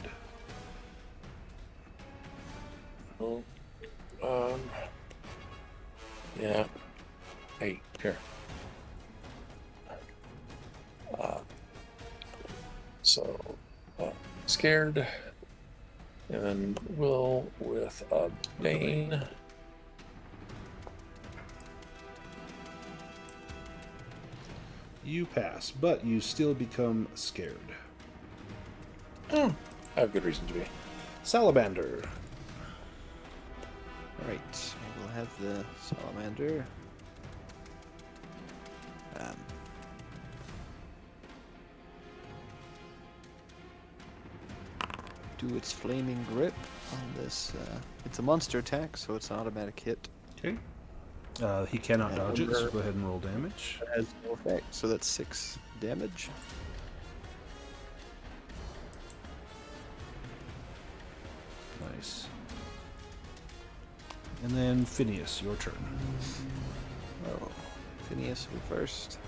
Yeah. Hey, here. Scared. And will with a Bane. You pass, but you still become scared. I have good reason to be. Salamander. Alright, I will have the salamander. do its flaming grip on this. It's a monster attack, so it's an automatic hit. Okay. He cannot And dodge it, so under- go ahead and roll damage. It has no effect, so that's 6 damage. Nice. And then Phineas, your turn. Oh, Phineas will first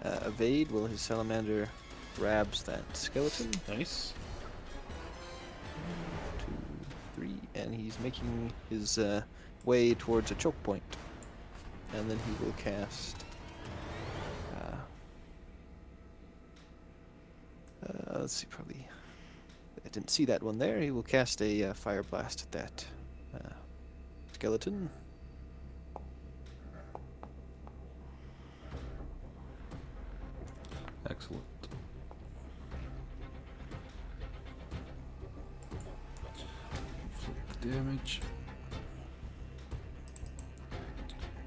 evade while his salamander grabs that skeleton. Nice. 2, 3, and he's making his way towards a choke point. And then he will cast. Let's see, probably. I didn't see that one there. He will cast a fire blast at that skeleton. Excellent. Inflict damage.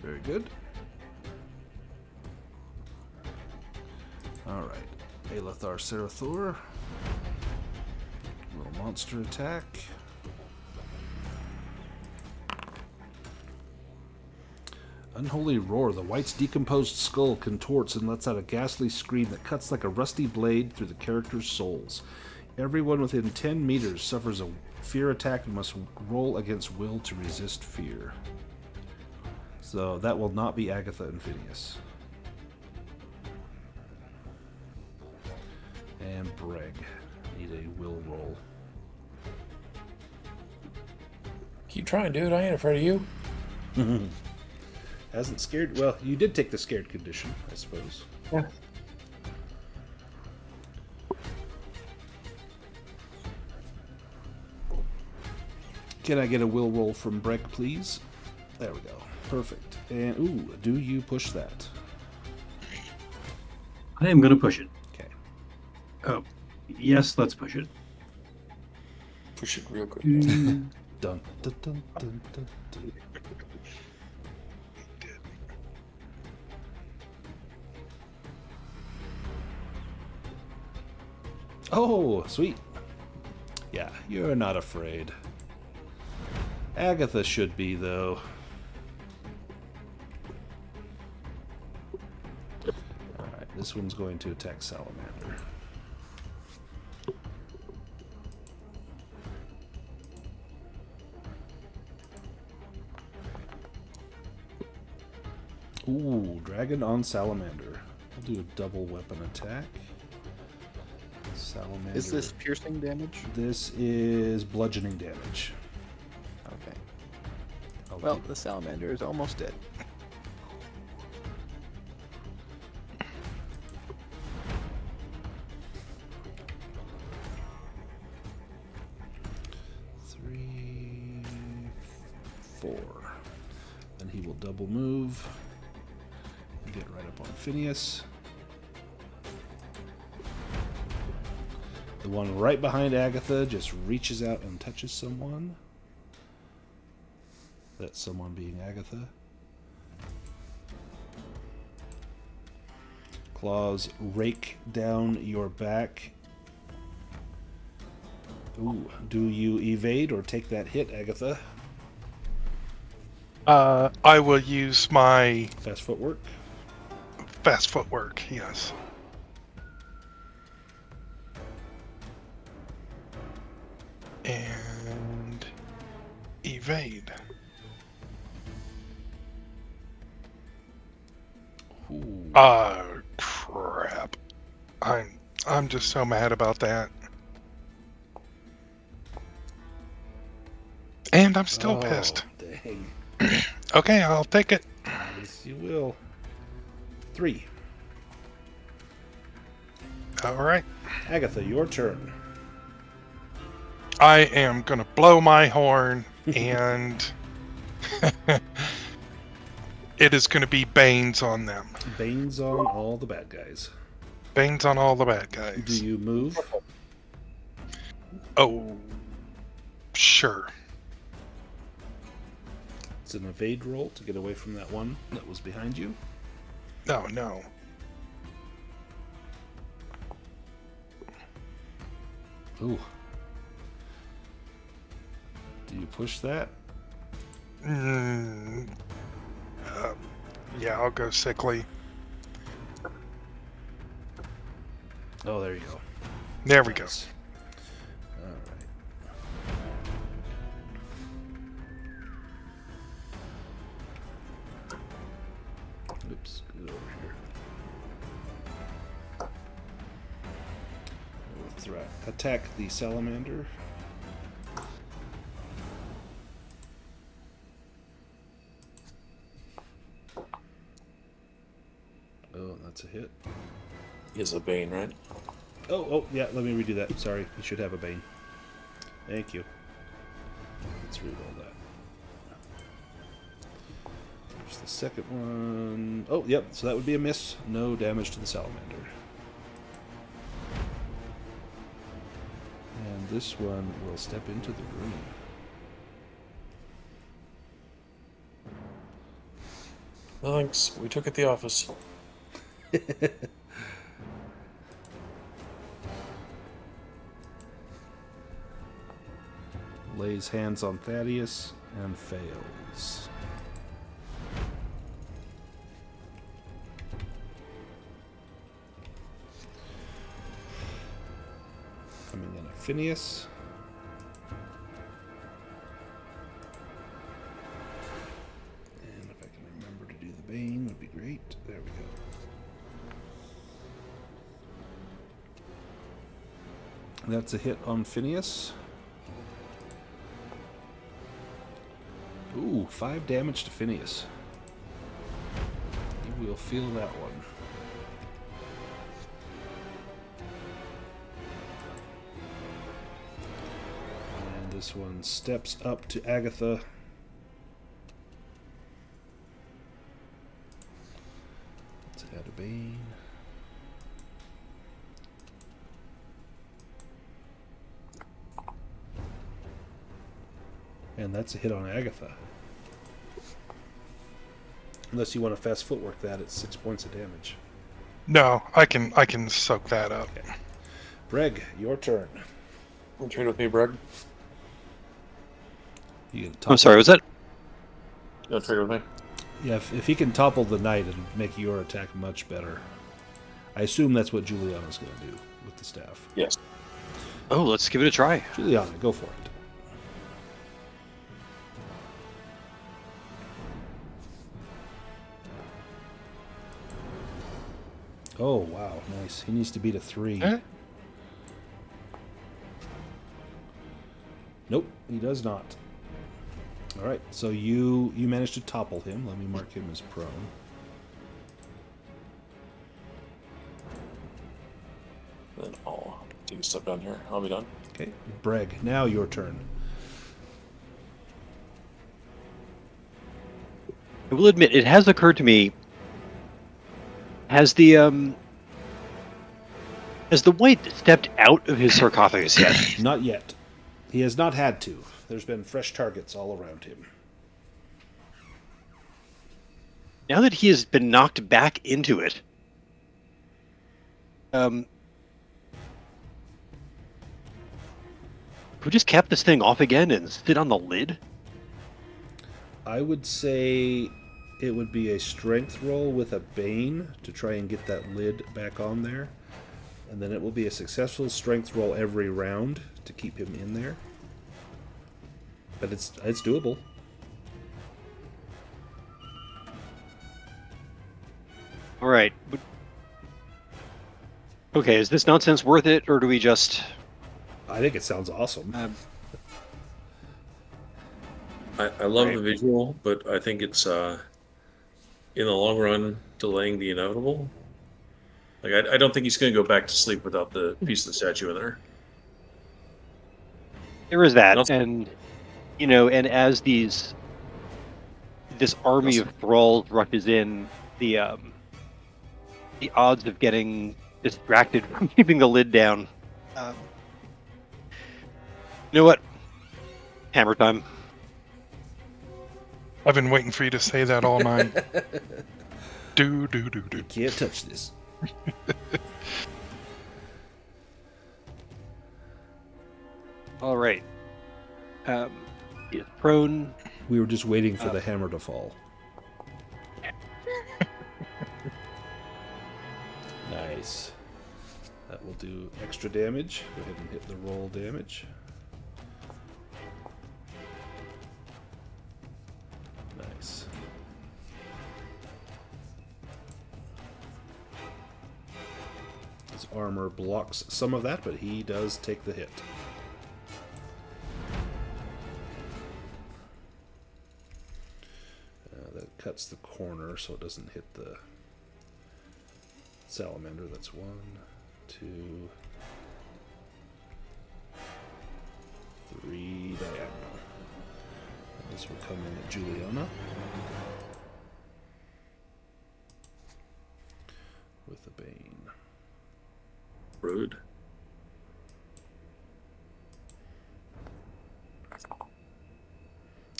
Very good. Alright. Aelithar Serathor. Little monster attack. Unholy roar. The White's decomposed skull contorts and lets out a ghastly scream that cuts like a rusty blade through the character's souls. Everyone within 10 meters suffers a fear attack and must roll against will to resist fear. So that will not be Agatha and Phineas. And Brêg. Need a will roll. Keep trying, dude. I ain't afraid of you. Hasn't scared. Well, you did take the scared condition, I suppose. Yeah. Can I get a will roll from Brêg, please? There we go. Perfect. And, ooh, do you push that? I am going to push it. Okay. Oh, yes, let's push it. Push it real quick. Dun, dun, dun, dun, dun, dun. Oh, sweet. Yeah, you're not afraid. Agatha should be, though. Alright, this one's going to attack Salamander. Ooh, Dragon on Salamander. We'll do a double weapon attack. Salamander. Is this piercing damage? This is bludgeoning damage. Okay. I'll Well, do- the salamander is almost dead. Three, 4. Then he will double move. Get right up on Phineas. The one right behind Agatha just reaches out and touches someone. That someone being Agatha. Claws rake down your back. Ooh, do you evade or take that hit, Agatha? I will use my Fast footwork. fast footwork, yes. And evade. Ooh. Oh crap. I'm just so mad about that. And I'm still pissed. Dang. Okay, I'll take it. Yes, you will. 3. All right. Agatha, your turn. I am gonna blow my horn and it is gonna be Banes on them. Banes on all the bad guys. Banes on all the bad guys. Do you move? Oh, sure. It's an evade roll to get away from that one that was behind you. No, no. Ooh. Do you push that? Mm, yeah, I'll go sickly. Oh, there you go. There we go. Nice. All right. Oops, get over here. We'll attack the salamander. Oh, that's a hit. He has a Bane, right? Oh, yeah, let me redo that. Sorry, you should have a Bane. Thank you. Let's reroll that. There's the second one. Oh, yep, so that would be a miss. No damage to the salamander. And this one will step into the room. Thanks. We took at the office. Lays hands on Thaddeus and fails. Coming in at Phineas. And if I can remember to do the Bane, would be great. There we go. That's a hit on Phineas. Ooh, 5 damage to Phineas. You will feel that one. And this one steps up to Agatha. Let's add a Bane. And that's a hit on Agatha. Unless you want to fast footwork that, it's 6 points of damage. No, I can soak that up. Okay. Brêg, your turn. You trade with me, Brêg? You get I'm sorry, was that? You trade with me? Yeah, if he can topple the knight, it'll make your attack much better. I assume that's what Julianna's going to do with the staff. Yes. Oh, let's give it a try. Julianna, go for it. Oh, wow, nice. He needs to beat a 3. Eh? Nope, he does not. All right, so you managed to topple him. Let me mark him as prone. Then I'll take a step down here. I'll be done. Okay, Brêg, now your turn. I will admit, it has occurred to me. Has the White stepped out of his sarcophagus yet? Not yet. He has not had to. There's been fresh targets all around him. Now that he has been knocked back into it, could we just cap this thing off again and sit on the lid? I would say it would be a strength roll with a Bane to try and get that lid back on there. And then it will be a successful strength roll every round to keep him in there. But it's doable. All right. Okay, is this nonsense worth it, or do we just... I think it sounds awesome. I love the visual, but I think it's in the long run delaying the inevitable. Like I don't think he's going to go back to sleep without the piece of the statue in there. There is that, Also- and and as this army of thralls rushes in, the odds of getting distracted from keeping the lid down. You know what? Hammer time. I've been waiting for you to say that all night. Do do do do. You can't touch this. All right. He is prone. We were just waiting for the hammer to fall. Nice. That will do extra damage. Go ahead and hit the roll damage. Nice. His armor blocks some of that, but he does take the hit. That cuts the corner so it doesn't hit the salamander. That's 1, 2, 3 diagonal. And this will come in at Julianna with the Bane. Rude.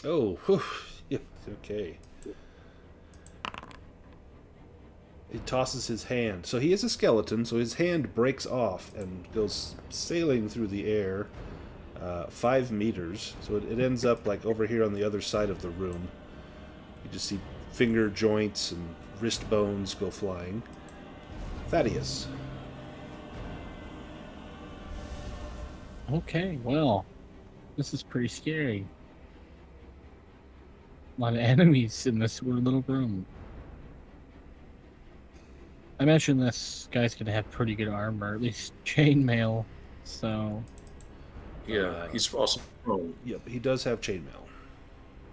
Oh, whew. Yeah, okay. He tosses his hand. So he is a skeleton, so his hand breaks off and goes sailing through the air 5 meters. So it ends up like over here on the other side of the room. You just see finger joints and wrist bones go flying. Thaddeus. Okay, well, this is pretty scary. A lot of enemies in this little room. I imagine this guy's gonna have pretty good armor, at least chainmail. So, Yeah, he's also prone. Yep, he does have chainmail.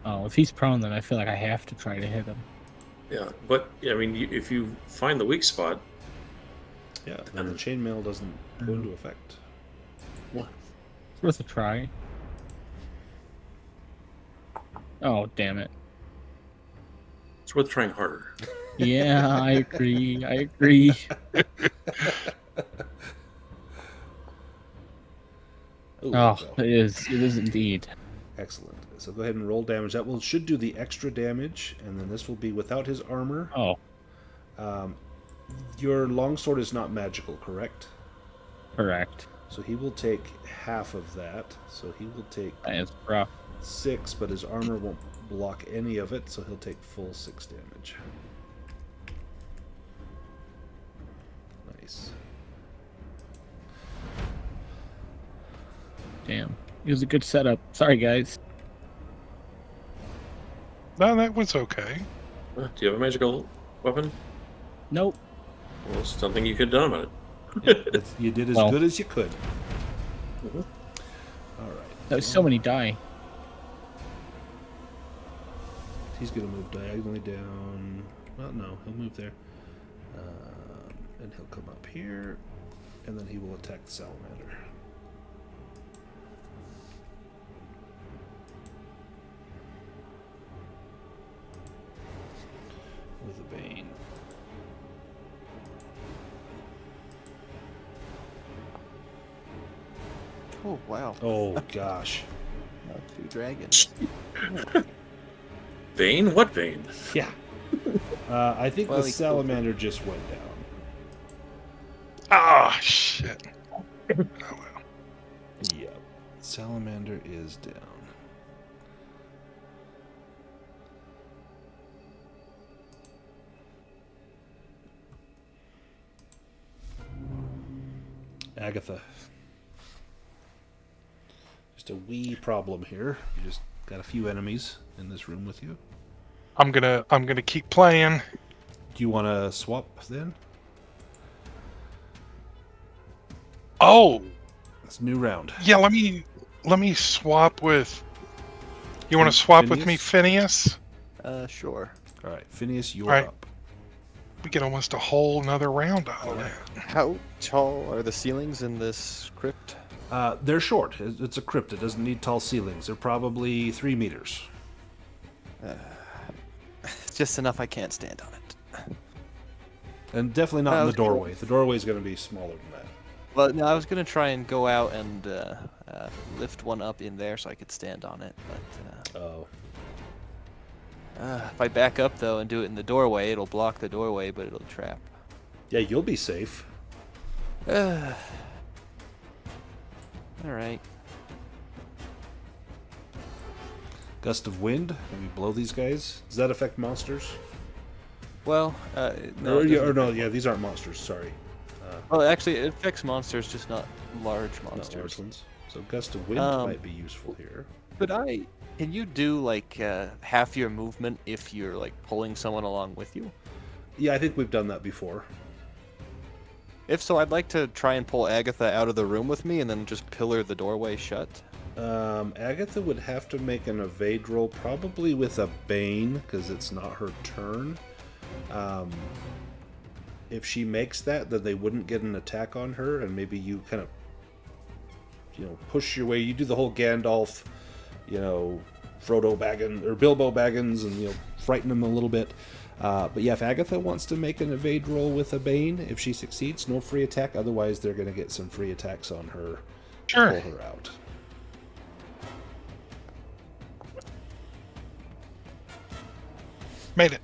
oh, if he's prone, then I feel like I have to try to hit him. Yeah, but I mean, if you find the weak spot, Yeah, then the chainmail doesn't go into effect. It's worth a try. Oh, damn it. it's worth trying harder. Yeah, I agree. I agree. Ooh, Oh, there we it is. It is indeed. go. Excellent. So go ahead and roll damage. That should do the extra damage, and then this will be without his armor. Oh, Your longsword is not magical, correct? correct. So he will take half of that. So he will take That is rough. 6, but his armor won't block any of it, so he'll take full 6 damage. Nice. Damn. It was a good setup. Sorry, guys. No, that was okay. Do you have a magical weapon? Nope. Well, something you could have done about it. You did as Well. good as you could. Mhm. All right. That was so many die. He's going to move diagonally down. Well, no, he'll move there. And he'll come up here, and then he will attack the salamander. With a Bane. Oh, wow. Oh, gosh. 2 dragons. Vein? What vein? Yeah. I think Well, the he- salamander just went down. Ah, shit. Oh, well. Yep. Salamander is down. Agatha. Just a wee problem here. You just got a few enemies in this room with you. I'm gonna keep playing. Do you want to swap then? Oh, It's a new round. yeah. Let me swap with. You want to swap with me, Phineas? Sure. All right, Phineas, you're All right. up. We get almost a whole nother round out of that. How tall are the ceilings in this crypt? They're short. It's a crypt. It doesn't need tall ceilings. They're probably 3 meters. Just enough I can't stand on it. And definitely not in the Okay. doorway. The doorway is going to be smaller than that. Well, no, I was gonna try and go out and lift one up in there so I could stand on it, but Oh. If I back up though and do it in the doorway, it'll block the doorway, but it'll trap. Yeah, you'll be safe. All right. Gust of wind. Can we blow these guys? Does that affect monsters? Well, No, it doesn't. yeah, these aren't monsters. Sorry. Well, actually, it affects monsters, just not large Not monsters. large ones. So gust of wind might be useful here. Can you do like half your movement if you're like pulling someone along with you? Yeah, I think we've done that before. If so, I'd like to try and pull Agatha out of the room with me and then just pillar the doorway shut. Agatha would have to make an evade roll, probably with a Bane, because it's not her turn. If she makes that, then they wouldn't get an attack on her, and maybe you kind of, push your way. You do the whole Gandalf, Frodo Baggins, or Bilbo Baggins, and, frighten them a little bit. But yeah, if Agatha wants to make an evade roll with a Bane, if she succeeds, no free attack. Otherwise, they're going to get some free attacks on her. Sure. Pull her out. Made it.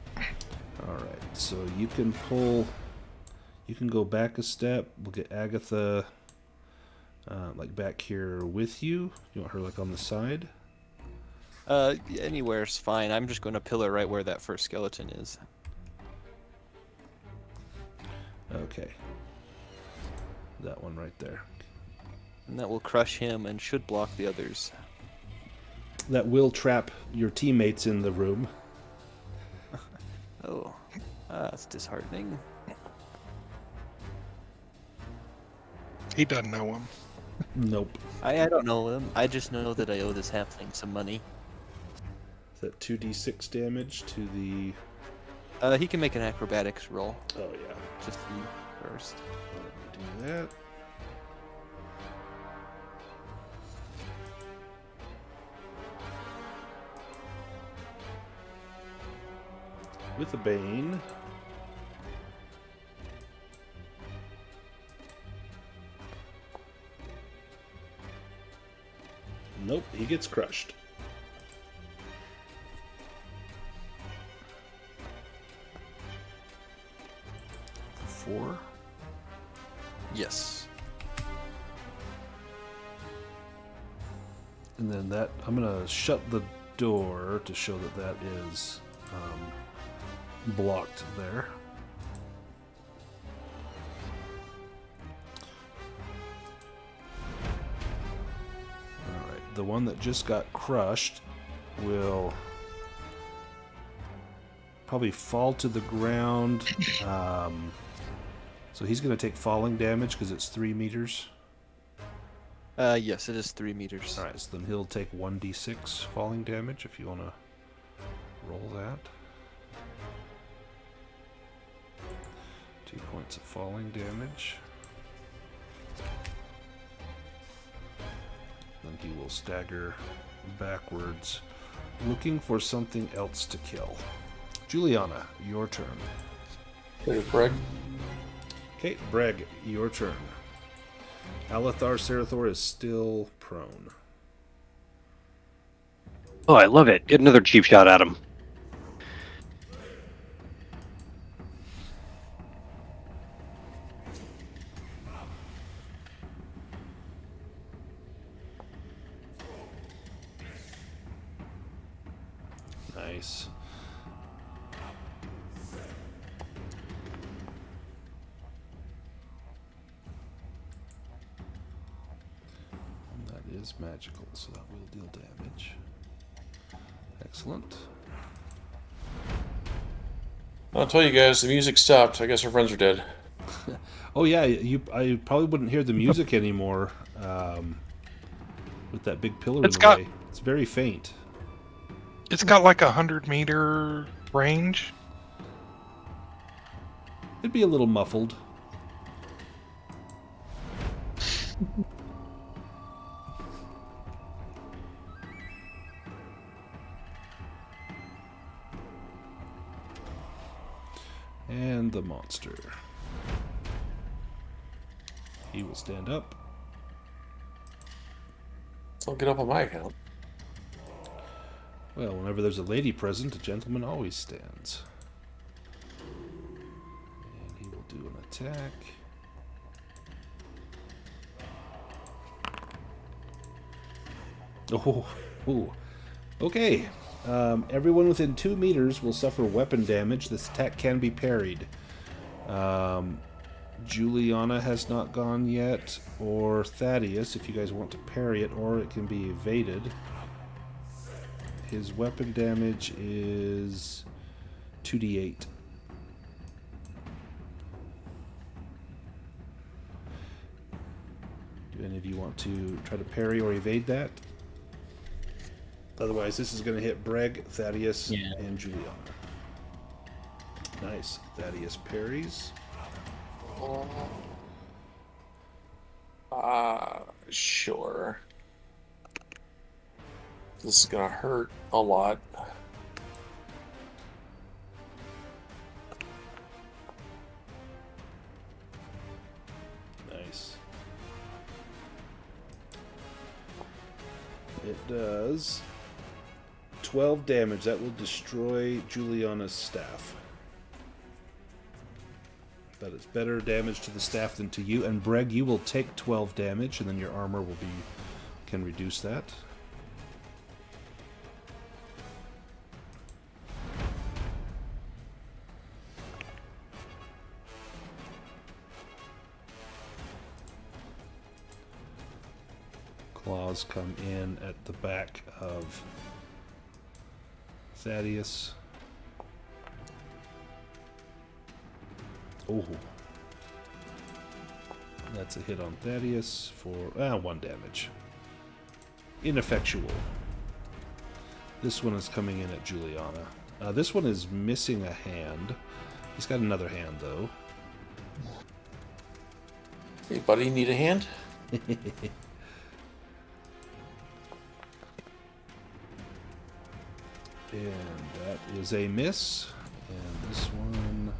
All right, so you can go back a step. We'll get Agatha like back here with you. You want her like on the side? Anywhere's fine. I'm just going to pillar right where that first skeleton is. Okay. That one right there. And that will crush him and should block the others. That will trap your teammates in the room. Oh, that's disheartening. He doesn't know him. Nope. I don't know him. I just know that I owe this halfling some money. Is that 2d6 damage to the... He can make an acrobatics roll. Oh, yeah. Just see first. Let me do that. With a Bane. Nope, he gets crushed. Four. Yes. And then that, I'm going to shut the door to show that that is blocked there. Alright, the one that just got crushed will probably fall to the ground. So he's going to take falling damage because it's 3 meters. Yes, it is 3 meters. Alright, so then he'll take 1d6 falling damage if you want to roll that. 2 points of falling damage. Then he will stagger backwards, looking for something else to kill. Julianna, your turn. There's Brêg. Okay, Brêg, your turn. Alethar Sarathor is still prone. Oh, I love it. Get another cheap shot at him. Nice. And that is magical, so that will deal damage. Excellent. I'll tell you guys, the music stopped. I guess our friends are dead. Oh yeah, I probably wouldn't hear the music anymore with that big pillar in the way. It's very faint. It's got like 100-meter range. It'd be a little muffled. And the monster. He will stand up. So I'll get up on my account. Well, whenever there's a lady present, a gentleman always stands. And he will do an attack. Oh. Okay. Everyone within 2 meters will suffer weapon damage. This attack can be parried. Julianna has not gone yet, or Thaddeus, if you guys want to parry it, or it can be evaded. His weapon damage is 2d8. Do any of you want to try to parry or evade that? Otherwise, this is going to hit Brêg, Thaddeus, and Julianna. Nice. Thaddeus parries. Sure. This is gonna hurt a lot. Nice. It does 12 damage. That will destroy Julianna's staff. But it's better damage to the staff than to you. And Brêg, you will take 12 damage, and then your armor can reduce that. Claws come in at the back of Thaddeus. Oh, that's a hit on Thaddeus for 1 damage. Ineffectual. This one is coming in at Julianna. This one is missing a hand. He's got another hand though. Hey, buddy, need a hand? And that is a miss. And this one.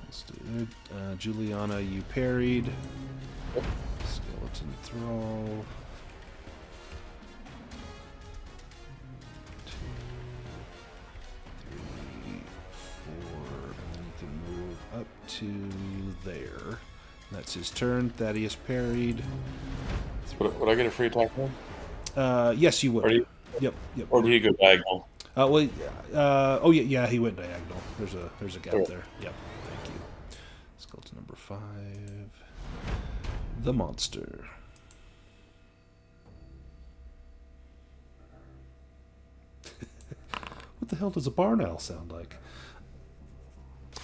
Let's do it. Julianna, you parried. Skeleton Thrall. 2, 3, 4. And then you can move up to there. That's his turn. Thaddeus parried. Would I get a free attack roll? Yes, you would. Yep. Or do you go diagonal? Yeah, he went diagonal. There's a gap there. Yep. Thank you. Let's go to number 5. The monster. What the hell does a barn owl sound like?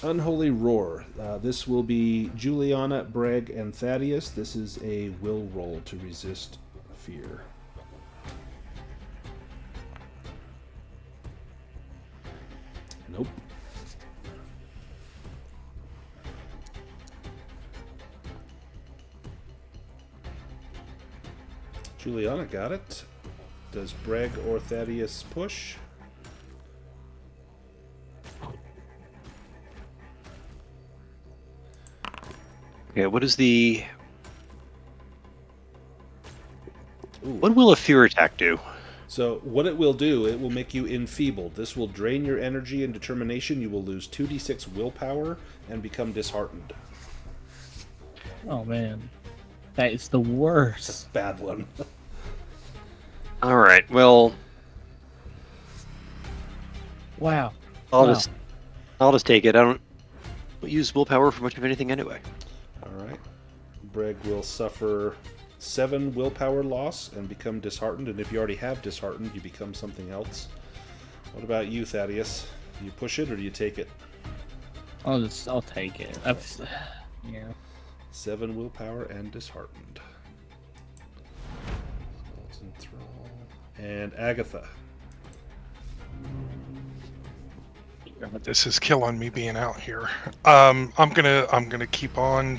Unholy Roar. This will be Julianna, Brêg, and Thaddeus. This is a will roll to resist fear. Nope. Julianna got it. Does Brêg or Thaddeus push? Okay, what is the... What will a fear attack do? So what it will do, it will make you enfeebled. This will drain your energy and determination. You will lose 2d6 willpower and become disheartened. Oh man, that is the worst. That's a bad one. All right, well, Wow. I'll just take it. I don't use willpower for much of anything anyway. All right. Brêg will suffer 7 willpower loss and become disheartened. And if you already have disheartened, you become something else. What about you, Thaddeus? Do you push it or do you take it? I'll take it. Yeah. 7 willpower and disheartened. Skeleton Thrall. And Agatha. This is killing me being out here. I'm gonna keep on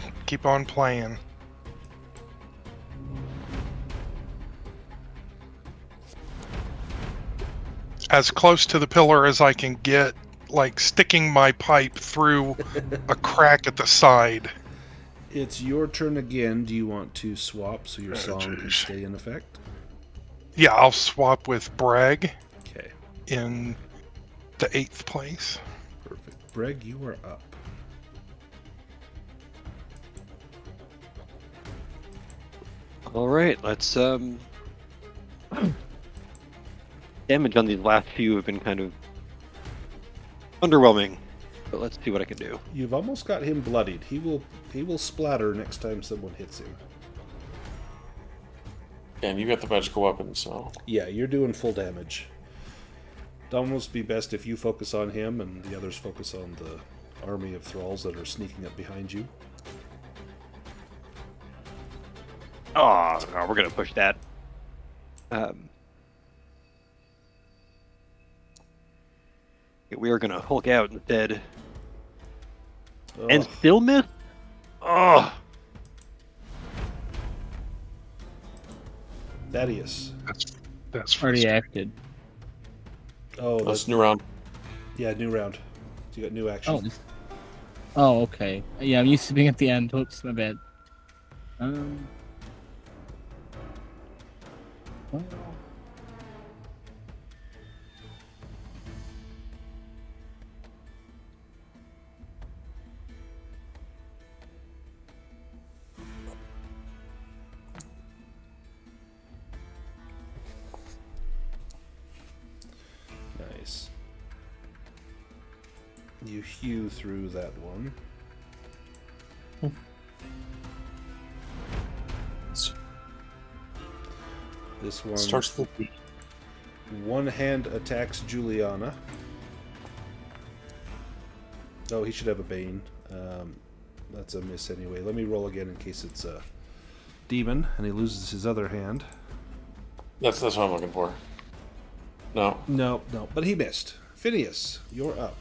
playing. As close to the pillar as I can get, like sticking my pipe through a crack at the side. It's your turn again. Do you want to swap so your song can jeez. stay in effect? Yeah, I'll swap with Brêg Okay, in the 8th place. perfect. Brêg, you are up. All right, let's damage on these last few have been kind of underwhelming, but let's see what I can do. You've almost got him bloodied. He will splatter next time someone hits him. And you got the magical weapon, so Yeah, you're doing full damage. It'd almost be best if you focus on him and the others focus on the army of thralls that are sneaking up behind you. Oh, no, we're gonna push that. We are gonna Hulk out instead, and Ugh. still miss. Oh, Thaddeus. That's Already frustrating. acted. Oh, that's new round. yeah, new round. So you got new action. Oh. Oh, okay. Yeah, I'm used to being at the end. Whoops, my bad. Well, Nice. You hew through that one. This one Starts the one hand attacks Julianna. Oh, he should have a Bane. That's a miss anyway. Let me roll again in case it's a demon and he loses his other hand. That's what I'm looking for. No. No, but he missed. Phineas, you're up.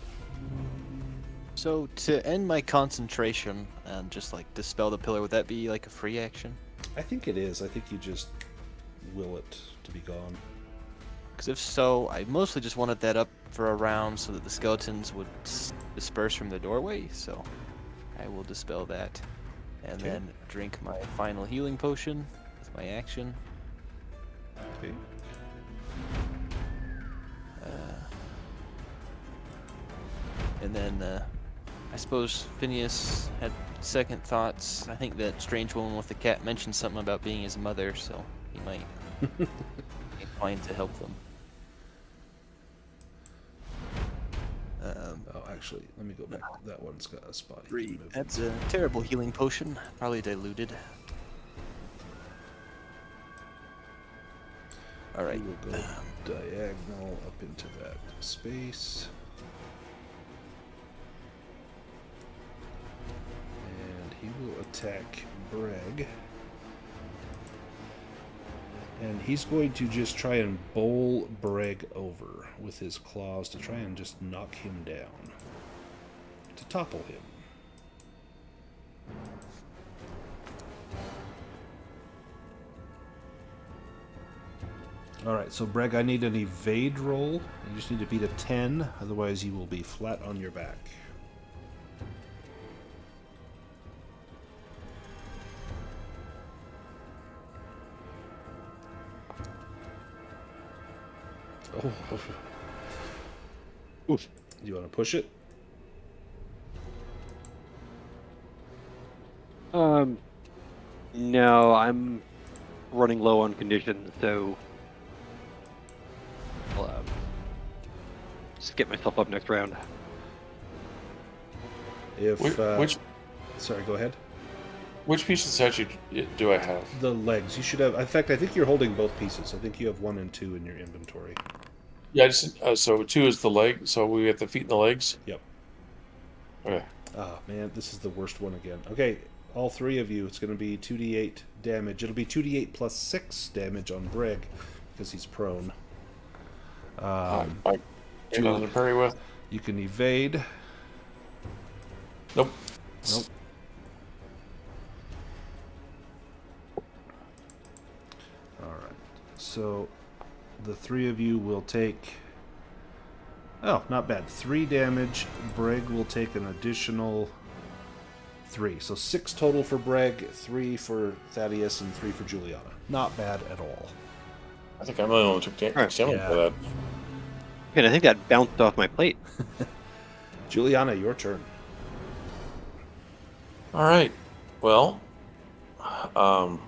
So to end my concentration and just like dispel the pillar, would that be like a free action? I think it is. I think you just will it to be gone. Because if so, I mostly just wanted that up for a round so that the skeletons would disperse from the doorway. So I will dispel that, and Okay. then drink my final healing potion with my action. Okay. And then I suppose Phineas had second thoughts. I think that strange woman with the cat mentioned something about being his mother, so he might be inclined to help them. Oh, actually, let me go back. That one's got a spot. you can move. That's a terrible healing potion, probably diluted. Alright. He will go diagonal up into that space. And he will attack Brêg. And he's going to just try and bowl Brêg over with his claws to try and just knock him down. To topple him. Alright, so Brêg, I need an evade roll. You just need to beat a 10, otherwise you will be flat on your back. Oh. Oof. Do you want to push it? No, I'm running low on condition, so I'll just get myself up next round. If Which sorry, go ahead. which piece of the statue do I have? The legs. You should have. In fact, I think you're holding both pieces. I think you have 1 and 2 in your inventory. Yeah, I just so 2 is the leg. So we have the feet and the legs. Yep. Okay. Oh man, this is the worst one again. Okay, all 3 of you. It's going to be 2d8 damage. It'll be 2d8 plus 6 damage on Brêg because he's prone. I got nothing to parry with. You can evade. Nope. Nope. Alright. So the 3 of you will take. Oh, not bad. 3 damage. Brêg will take an additional 3. So 6 total for Brêg, 3 for Thaddeus, and 3 for Juliana. Not bad at all. I think I'm the only one who took damage for that. And I think that bounced off my plate. Juliana, your turn. All right. Well, I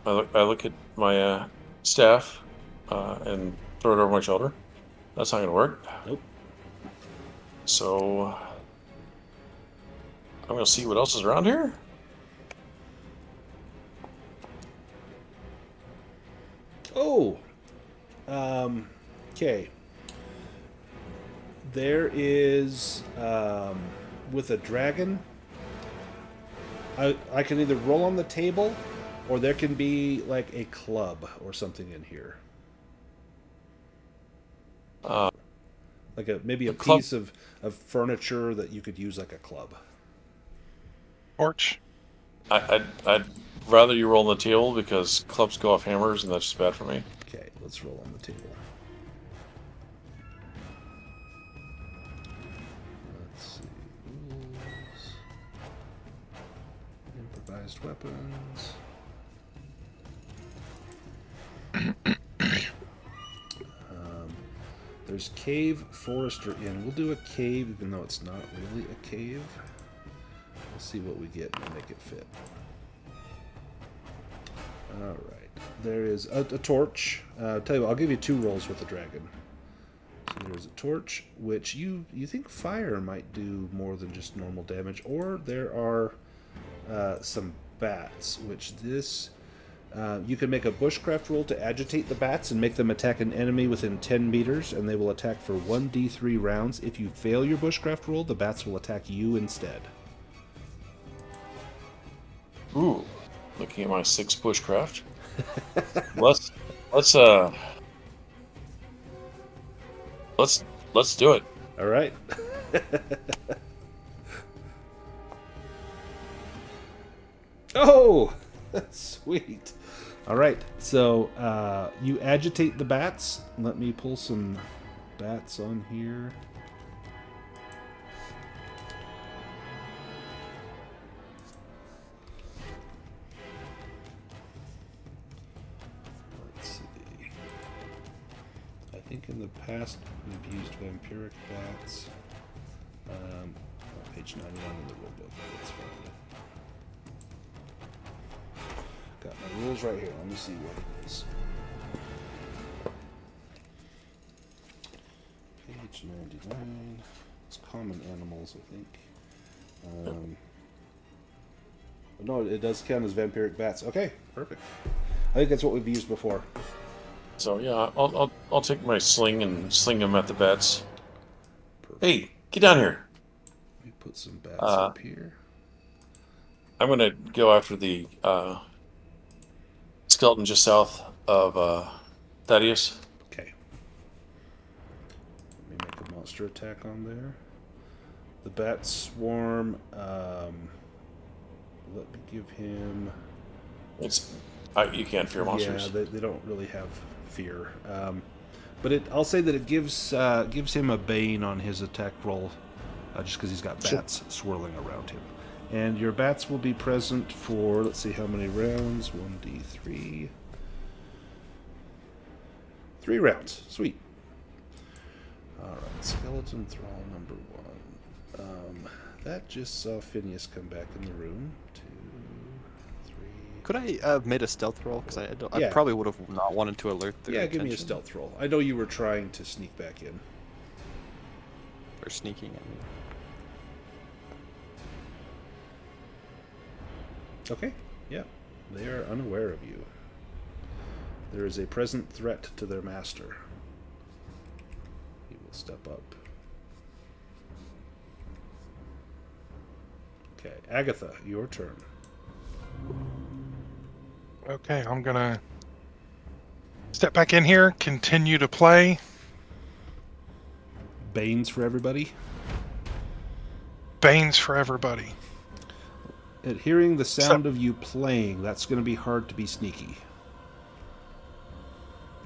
look at my staff and throw it over my shoulder. That's not going to work. Nope. So I'm going to see what else is around here. Oh. Okay. There is with a dragon. I can either roll on the table, or there can be like a club or something in here. Like maybe a piece of furniture that you could use like a club. Torch. I'd rather you roll on the table because clubs go off hammers, and that's just bad for me. Okay, let's roll on the table. Let's see. Rules. Improvised weapons. There's cave, forest, or inn. We'll do a cave, even though it's not really a cave. We'll see what we get and make it fit. Alright. There is a torch. Tell you what, I'll give you 2 rolls with the dragon. So there's a torch, which you think fire might do more than just normal damage. Or there are some bats, which this... you can make a bushcraft roll to agitate the bats and make them attack an enemy within 10 meters, and they will attack for 1d3 rounds. If you fail your bushcraft roll, the bats will attack you instead. Ooh, looking at my 6 bushcraft. let's do it. All right. Oh, sweet. All right, so you agitate the bats. Let me pull some bats on here. Let's see. I think in the past we've used vampiric bats. Page 91 in the rulebook. Let's find it. Got my rules right here. Let me see what it is. Page 99. It's common animals, I think. No, it does count as vampiric bats. Okay, perfect. I think that's what we've used before. So yeah, I'll take my sling and sling them at the bats. Perfect. Hey, get down here. Let me put some bats up here. I'm gonna go after the skeleton just south of Thaddeus. Okay. Let me make a monster attack on there. The bat swarm. Let me give him. You can't fear monsters. Yeah, they don't really have fear. But I'll say that it gives him a bane on his attack roll, just because he's got bats swirling around him. And your bats will be present for, let's see how many rounds. 1d3. 3 rounds. Sweet. Alright, skeleton thrall number 1. That just saw Phineas come back in the room. 2, 3. Could I have made a stealth roll? Because I probably would have not wanted to alert their Yeah, attention. give me a stealth roll. I know you were trying to sneak back in. Or sneaking, I mean. Okay, yeah. They are unaware of you. There is a present threat to their master. He will step up. Okay, Agatha, your turn. Okay, I'm gonna step back in here, continue to play. Banes for everybody. Banes for everybody. At hearing the sound of you playing, that's going to be hard to be sneaky.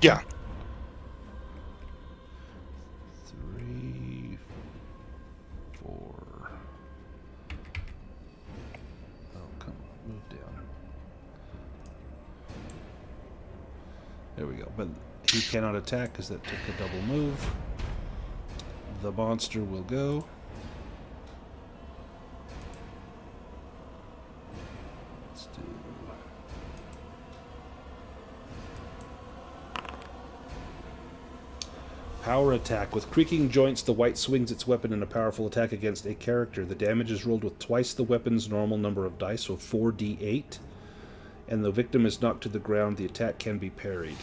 Yeah. 3, 4, There we go. But he cannot attack because that took a double move. The monster will go. Let's do... Power attack. With creaking joints, the White swings its weapon in a powerful attack against a character. The damage is rolled with twice the weapon's normal number of dice, so 4d8. And the victim is knocked to the ground. The attack can be parried.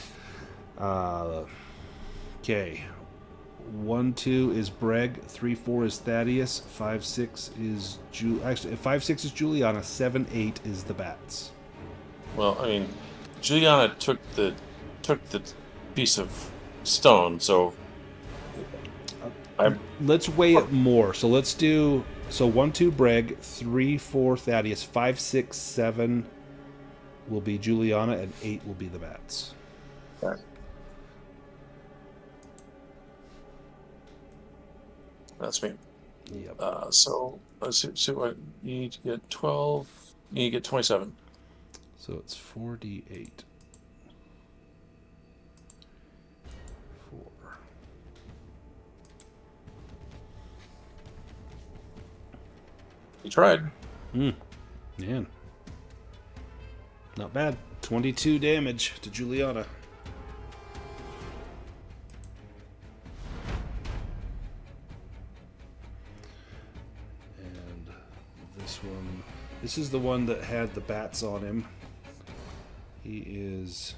Okay. 1-2 is Brêg. 3-4 is Thaddeus. 5-6 is actually 5-6 is Julianna. 7-8 is the bats. Well, I mean, Julianna took the piece of stone, so let's weigh it more. So let's do 1-2 Brêg, 3-4 Thaddeus, 5-6 7 will be Julianna, and 8 will be the bats. Okay. That's me. Yep. So let's see. So what you need to get 12. You need to get 27. So it's 4d8. 4. You tried. Man. Not bad. 22 damage to Julianna. And this one... This is the one that had the bats on him. He is...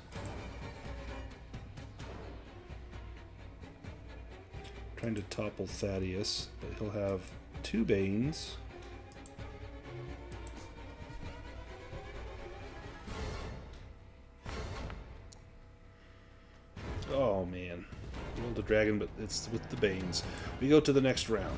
trying to topple Thaddeus, but he'll have 2 Banes. Oh man, rolled a dragon, but it's with the Banes. We go to the next round.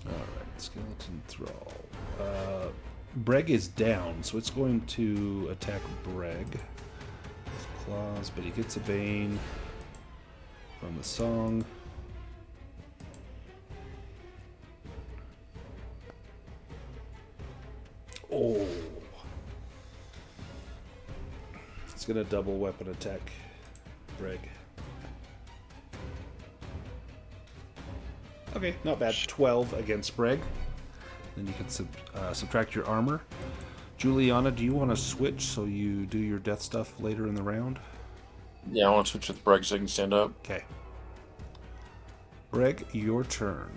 Alright, Skeleton Thrall. Brêg is down, so it's going to attack Brêg with claws, but he gets a Bane from the song. Oh. It's going to double weapon attack Brêg. Okay, not bad. 12 against Brêg. Then you can subtract your armor. Julianna, do you want to switch so you do your death stuff later in the round? Yeah, I want to switch with Brêg so I can stand up. Okay. Brêg, your turn.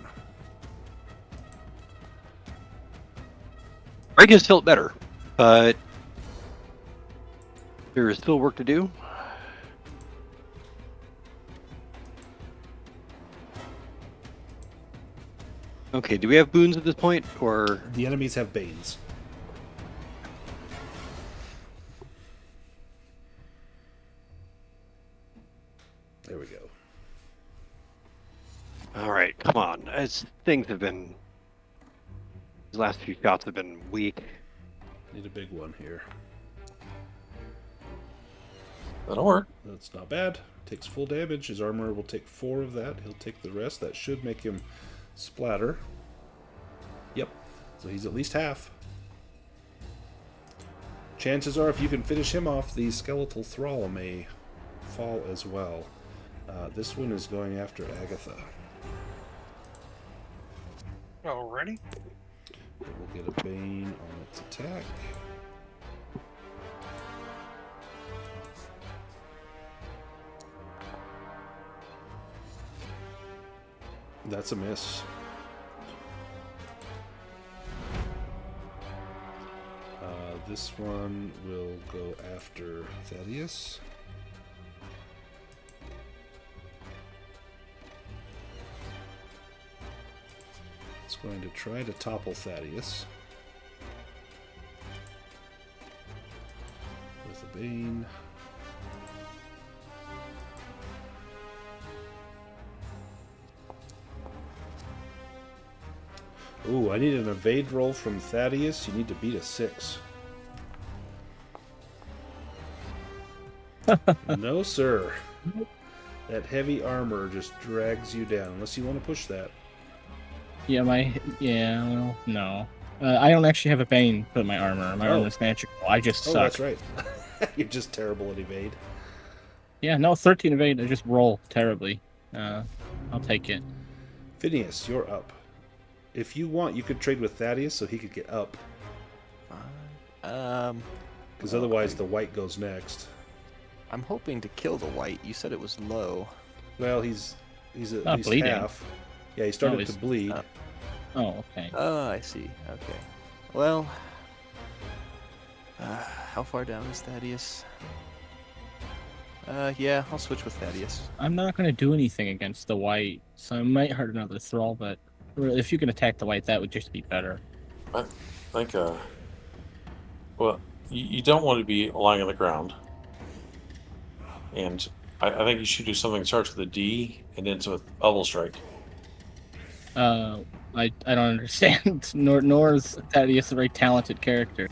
Brêg has felt better, but there is still work to do. Okay, do we have boons at this point, or...? The enemies have Banes. There we go. Alright, come on. Things have been... These last few shots have been weak. Need a big one here. That'll work. That's not bad. Takes full damage. His armor will take 4 of that. He'll take the rest. That should make him splatter. Yep. So he's at least half. Chances are, if you can finish him off, the skeletal thrall may fall as well. This one is going after Agatha. Alrighty. It will get a Bane on its attack. That's a miss. This one will go after Thaddeus. It's going to try to topple Thaddeus with a Bane. Ooh, I need an evade roll from Thaddeus. You need to beat a 6. No, sir. That heavy armor just drags you down, unless you want to push that. Yeah, well, no. I don't actually have a Bane for my armor. My Oh. armor's magical. I just Oh, suck. that's right. You're just terrible at evade. Yeah, no, 13 evade. I just roll terribly. I'll take it. Phineas, you're up. If you want, you could trade with Thaddeus so he could get up. Because otherwise the white goes next. I'm hoping to kill the white. You said it was low. Well, he's at Not least bleeding. half. Yeah, he started he's to bleed. up. Oh, okay. Oh, I see. Okay. Well, how far down is Thaddeus? Yeah, I'll switch with Thaddeus. I'm not going to do anything against the white, so I might hurt another thrall, but if you can attack the white, that would just be better. I think, well, you don't want to be lying on the ground. And I think you should do something that starts with a D and ends with Bubble Strike. I don't understand. Nor is Thaddeus a very talented character.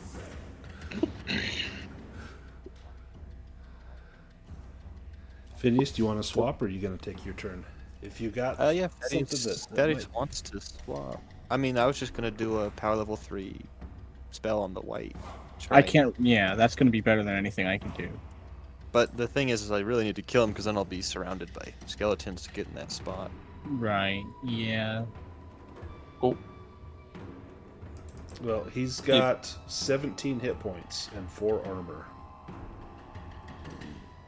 Phineas, do you want to swap, or are you going to take your turn? If you got Yeah, something Thaddeus, that Thaddeus might- wants to swap. I mean, I was just gonna do a power level 3 spell on the white. I can't. Yeah, that's going to be better than anything I can do. But the thing is I really need to kill him because then I'll be surrounded by skeletons to get in that spot. Right. Yeah. Oh, Well, he's got 17 hit points and 4 armor.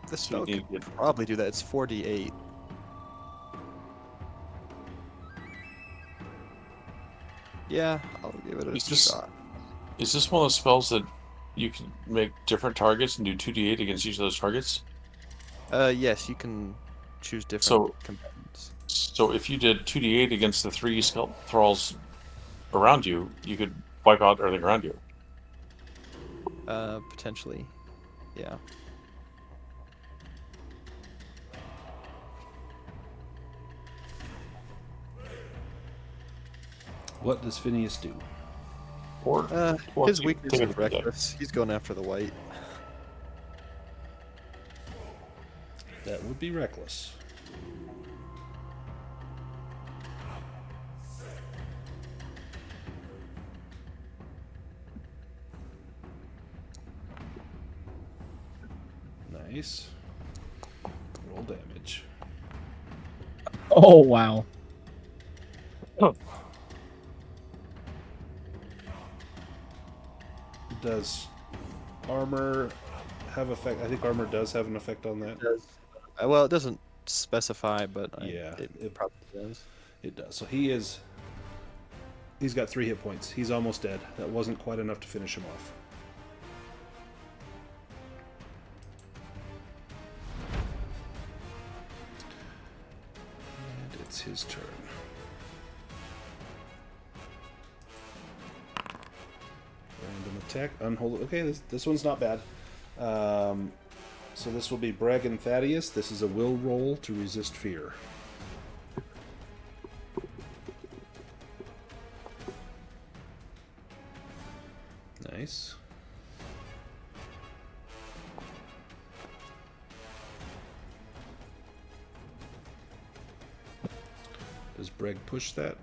This So you spell need could to get- probably do that. It's 4d8. Yeah, I'll give it a Is this- shot. is this one of those spells that you can make different targets and do 2d8 against each of those targets? Yes, you can choose different So- combatants. So if you did 2d8 against the 3 thralls around you, you could wipe out everything around you. Potentially. Yeah. What does Phineas do? Or well, His you weakness take is it from there. reckless. He's going after the white. That would be reckless. Nice. Roll damage. Oh wow. Does armor have effect? I think armor does have an effect on that. Well, it doesn't specify, but Yeah, it probably does. It does. So he's got 3 hit points. He's almost dead. That wasn't quite enough to finish him off. And it's his turn. Random attack, unholy. Okay, this one's not bad. So this will be Brêg and Thaddeus. This is a will roll to resist fear. Nice. Does Brêg push that?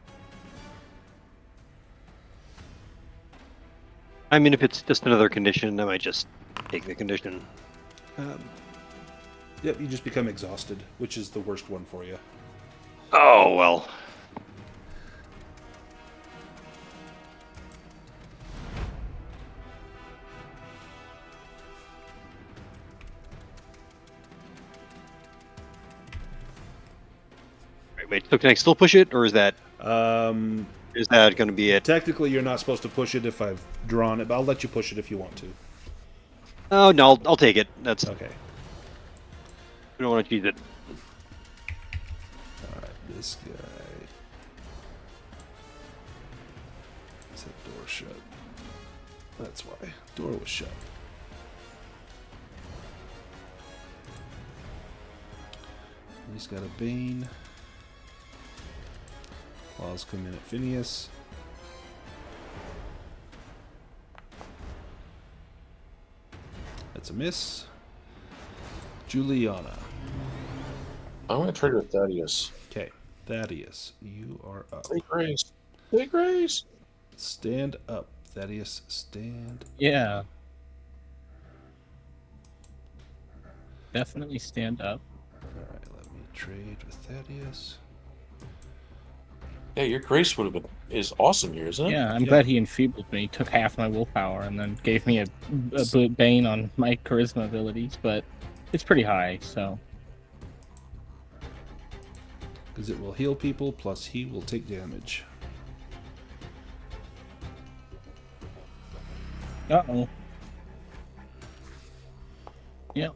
I mean, if it's just another condition, I might just take the condition. Yep, you just become exhausted, which is the worst one for you. Oh, well. Wait, so can I still push it, or is that going to be it? Technically, you're not supposed to push it if I've drawn it, but I'll let you push it if you want to. Oh, no, I'll take it. That's Okay. We don't want to cheese it. Alright, this guy. Is that door shut? That's why. Door was shut. He's got a Bane. Claws come in at Phineas. That's a miss. Julianna. I'm going to trade with Thaddeus. Okay, Thaddeus, you are up. Take Grace. Take Grace. Stand up, Thaddeus. Stand. Yeah. Definitely stand up. All right, let me trade with Thaddeus. Yeah, your Grace would have been is awesome here, isn't it? Yeah, I'm glad he enfeebled me. He took half my willpower and then gave me a bane on my charisma abilities, but it's pretty high, so. Because it will heal people, plus he will take damage. Uh-oh. Yep.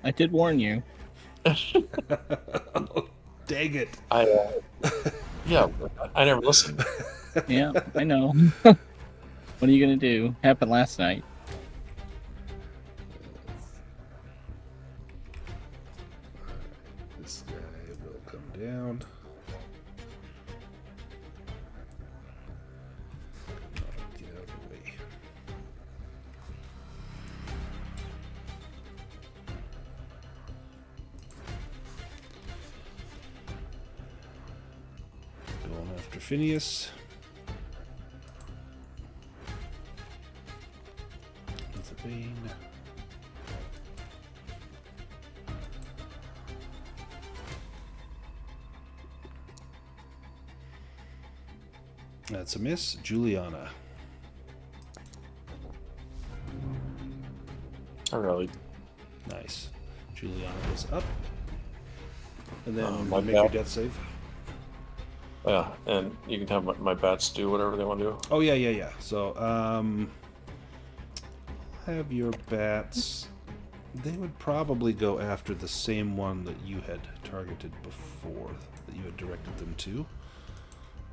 I did warn you. Dang it. Yeah, I never listened. Yeah, I know. What are you going to do? Happened last night. This guy will come down. Get out of the way. Going after Phineas. That's a Bane. That's a miss. Julianna. I really. Nice. Julianna is up. And then My make your bad. death save. Yeah, and you can have my bats do whatever they want to do. Oh, yeah. So, have your bats. They would probably go after the same one that you had targeted before, that you had directed them to.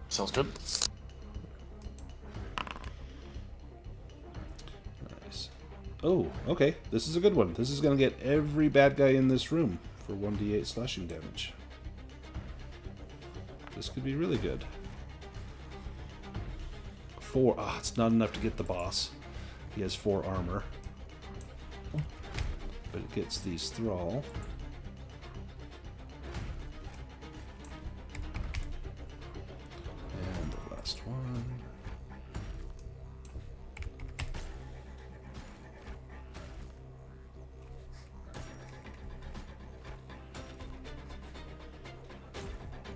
Sounds good. Nice. Oh, okay. This is a good one. This is going to get every bad guy in this room for 1d8 slashing damage. This could be really good. 4. Ah, it's not enough to get the boss. He has 4 armor. But it gets these Thrall. And the last one.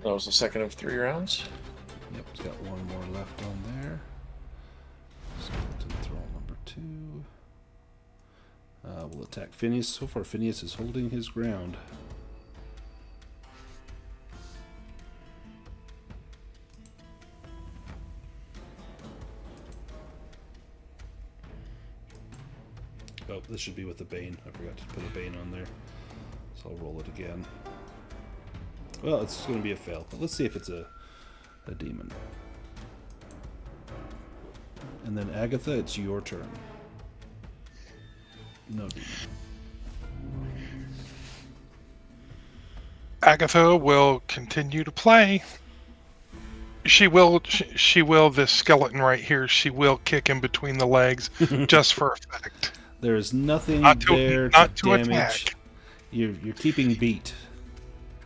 That was the second of 3 rounds. Yep, it's got one more left on there. Skeleton Thrall number 2. We'll attack Phineas. So far, Phineas is holding his ground. Oh, this should be with the Bane. I forgot to put a Bane on there. So I'll roll it again. Well, it's going to be a fail, but let's see if it's a demon. And then Agatha, it's your turn. No demon. Agatha will continue to play. She will, this skeleton right here, she will kick him between the legs just for effect. There is nothing Not to- there not to to damage. attack. You're keeping beat.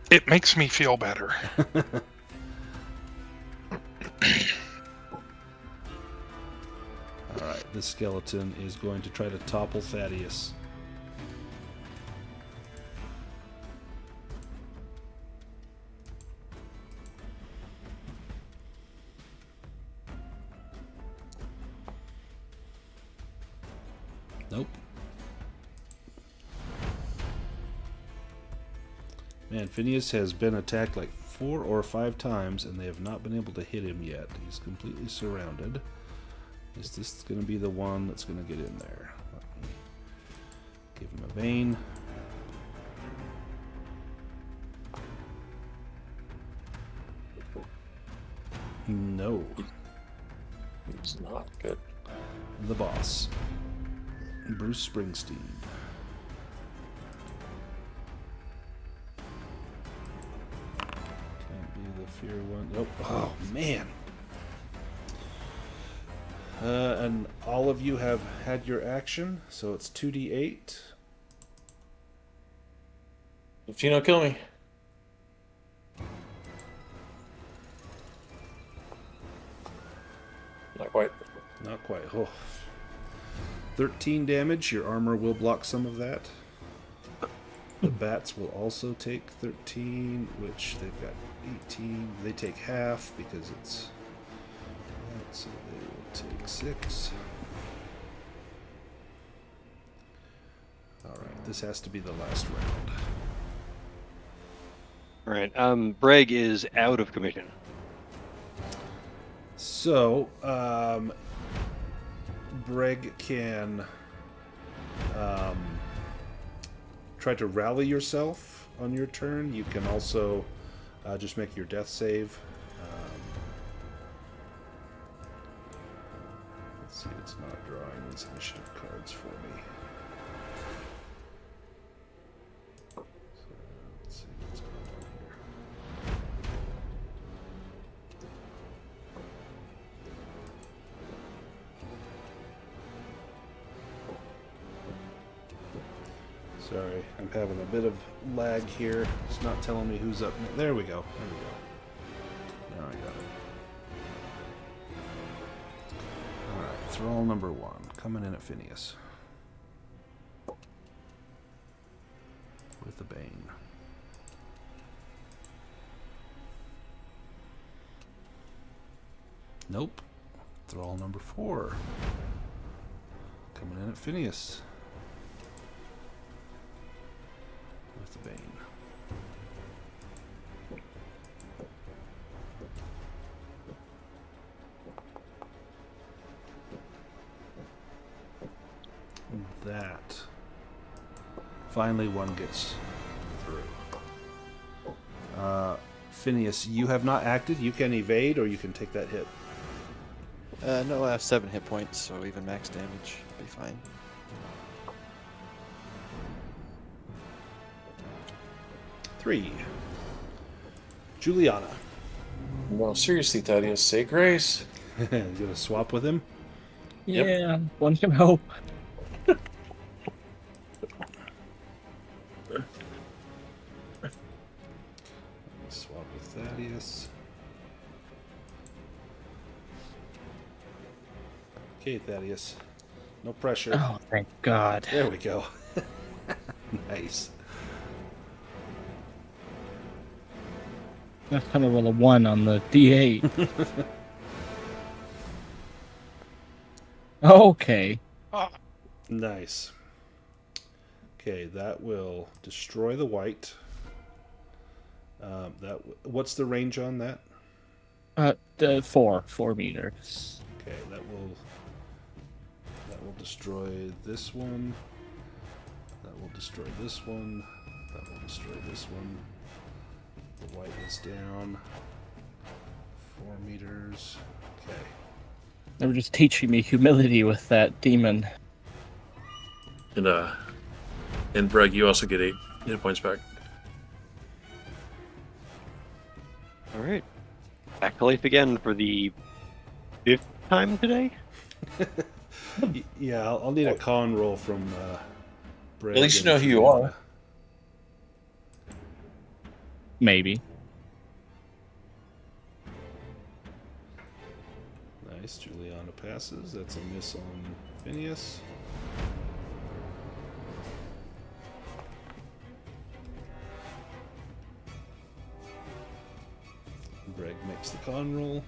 It makes me feel better. Alright, this skeleton is going to try to topple Thaddeus. Nope. Man, Phineas has been attacked like 4 or 5 times, and they have not been able to hit him yet. He's completely surrounded. Is this going to be the one that's going to get in there? Let me give him a Bane. No. It's not good. The boss. Bruce Springsteen. Can't be the fear one. Nope. Oh, man. And all of you have had your action, so it's 2d8. If you don't kill me. quite. Oh. 13 damage. Your armor will block some of that. The bats will also take 13, which they've got 18. They take half because it's... So they will take 6. Alright, this has to be the last round. All right. Brêg is out of commission. So, Brêg can try to rally yourself on your turn. You can also just make your death save. Let's see, it's not drawing these initiative cards for me. So, let's see what's going on here. Sorry, I'm having a bit of lag here. It's not telling me who's up. There we go. There we go. Now I got it. Alright, thrall number 1. Coming in at Phineas. With the Bane. Nope. Thrall number 4. Coming in at Phineas. With the Bane. That. Finally one gets through. Phineas, you have not acted. You can evade or you can take that hit. No, I have 7 hit points, so even max damage will be fine. Three. Julianna. No, seriously, Thaddeus, say grace. You gonna swap with him? Yeah, one can hope. Swap with Thaddeus. Okay, Thaddeus. No pressure. Oh, thank God. There we go. Nice. That's kind of roll a 1 on the D8. Okay. Nice. Okay, that will destroy the white. What's the range on that? 4 meters. Okay, that will destroy this one. That will destroy this one. That will destroy this one. The white is down 4 meters. Okay. They were just teaching me humility with that demon. And Brêg, you also get 8 hit points back. All right. Back to life again for the 5th time today. Yeah, I'll need a con roll from Brêg. At least you know who you are. Maybe. Nice, Julianna passes. That's a miss on Phineas. Brêg makes the con roll.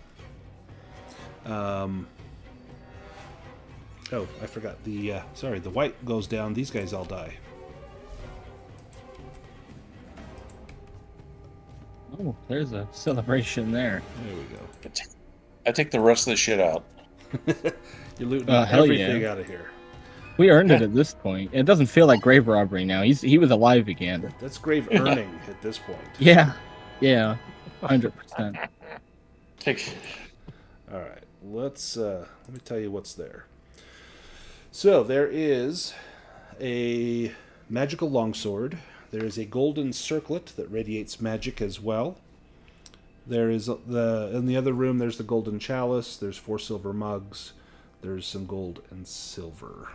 Oh, I forgot. The white goes down. These guys all die. Oh, there's a celebration there. There we go. I take the rest of the shit out. You're looting hell everything yeah. out of here. We earned it at this point. It doesn't feel like grave robbery now. He was alive again. That's grave earning at this point. Yeah. Yeah. 100%. Take. All right, let me tell you what's there. So there is a magical longsword. There is a golden circlet that radiates magic as well. There is in the other room. There's the golden chalice. There's 4 silver mugs. There's some gold and silver.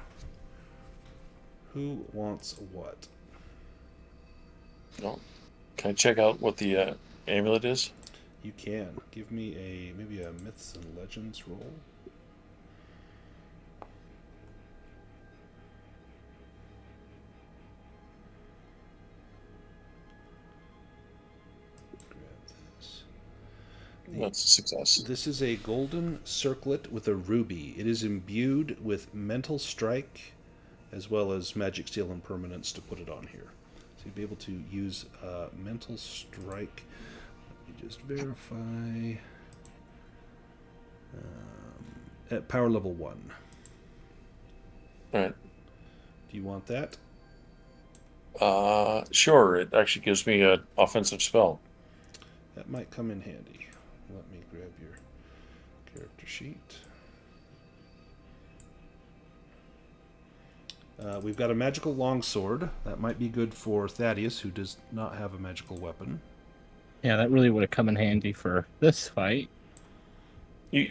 Who wants what? No. Can I check out what the amulet is? You can give me maybe a myths and legends roll. That's a success. This is a golden circlet with a ruby. It is imbued with mental strike as well as magic seal and permanence to put it on here. So you'll be able to use mental strike. Let me just verify. At power level 1. All right. Do you want that? Sure. It actually gives me an offensive spell. That might come in handy. Let me grab your character sheet. We've got a magical longsword. That might be good for Thaddeus, who does not have a magical weapon. Yeah, that really would have come in handy for this fight.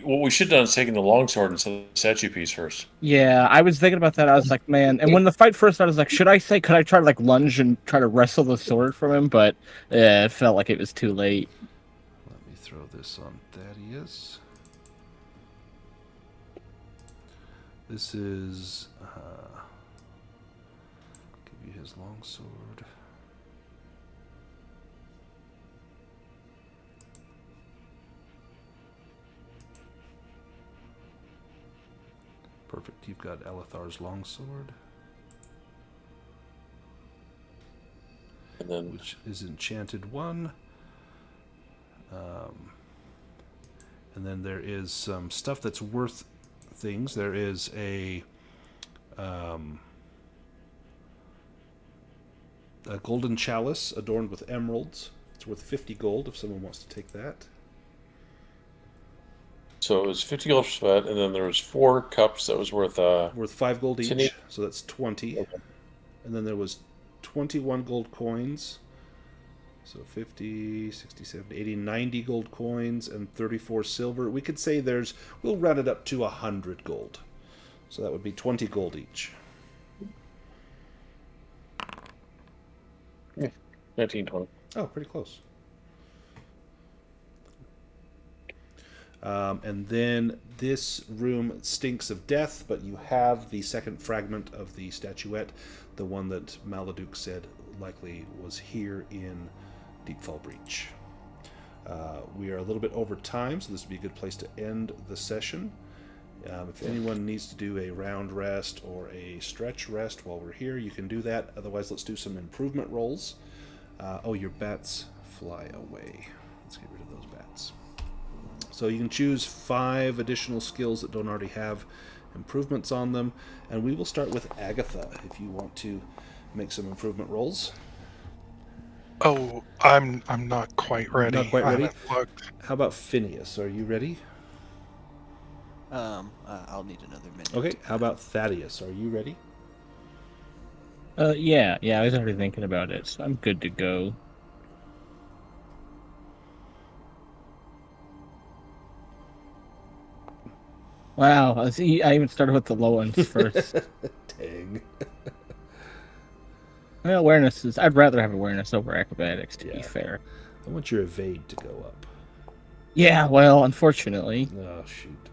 What we should have done is taken the longsword instead of the statue piece first. Yeah, I was thinking about that. I was like, man. And when the fight first started, I was like, could I try to like lunge and try to wrestle the sword from him? But it felt like it was too late. Let me throw this on Thaddeus. This is give you his longsword. Perfect. You've got Elathar's longsword, And then which is enchanted 1. And then there is some stuff that's worth things. There is a golden chalice adorned with emeralds. It's worth 50 gold if someone wants to take that. so it was 50 gold for that, and then there was 4 cups that was worth Worth 5 gold each, Cindy? so that's 20. Okay. And then there was 21 gold coins. So 50, 60, 70, 80, 90 gold coins and 34 silver. We could say we'll round it up to 100 gold. So that would be 20 gold each. 1920. Oh, pretty close. And then this room stinks of death, but you have the second fragment of the statuette, the one that Maladuke said likely was here in Deepfall Breach. We are a little bit over time, so this would be a good place to end the session. If anyone needs to do a round rest or a stretch rest while we're here, you can do that. Otherwise, let's do some improvement rolls. Oh, your bats fly away. Let's get rid of those bats. So you can choose 5 additional skills that don't already have improvements on them. And we will start with Agatha, if you want to make some improvement rolls. Oh, I'm not quite ready. Not quite ready? I haven't looked. How about Phineas? Are you ready? I'll need another minute. Okay, how about Thaddeus? Are you ready? Yeah, I was already thinking about it, so I'm good to go. Wow, I even started with the low ones first. Dang. Well, awareness is. I'd rather have awareness over acrobatics, to be fair. I want your evade to go up. Yeah, well, unfortunately. Oh, shoot.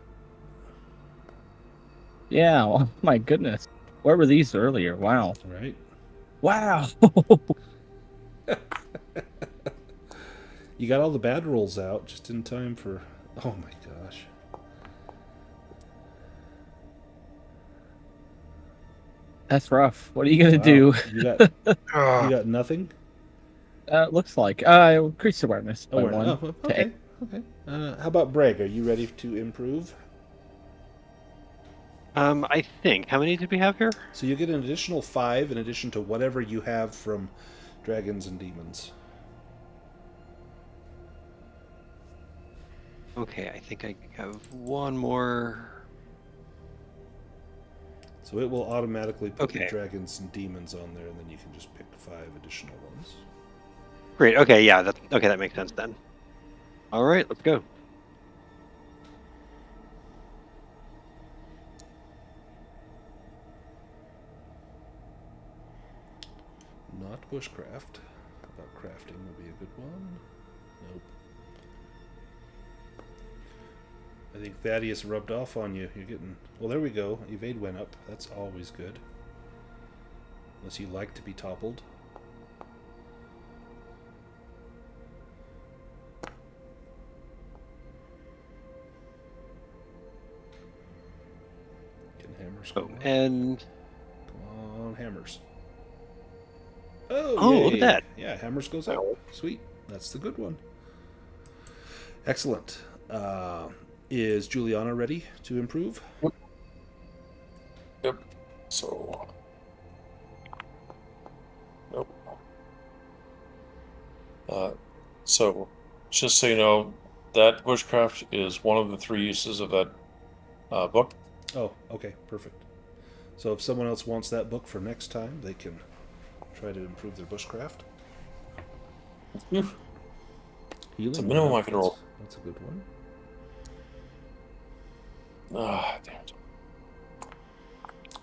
Yeah, oh, my goodness. Where were these earlier? Wow. Right? Wow. You got all the bad rolls out just in time for... Oh, my gosh. That's rough. What are you going to do? You got nothing? Looks like. Increase awareness by Awareness. 1. Oh, okay. Okay. How about Brêg? Are you ready to improve? I think. How many did we have here? So you get an additional 5 in addition to whatever you have from dragons and demons. Okay, I think I have one more. So it will automatically put the Okay. dragons and demons on there, and then you can just pick 5 additional ones. Great. Okay, yeah. That makes sense then. All right, let's go. Not bushcraft. How about crafting would be a good one? Nope. I think Thaddeus rubbed off on you. You're getting... Well, there we go. Evade went up. That's always good. Unless you like to be toppled. Hammers. Oh, and Come on, hammers. Oh, Oh, yay. look at that. Yeah, hammers goes up. Sweet. That's the good one. Excellent. Is Juliana ready to improve? Yep. So. Nope. So, just so you know, that bushcraft is one of the 3 uses of that book. Oh, okay, perfect. So if someone else wants that book for next time, they can try to improve their bushcraft. It's Healing. a minimum wow, I can roll. That's a good one. Ah, damn it.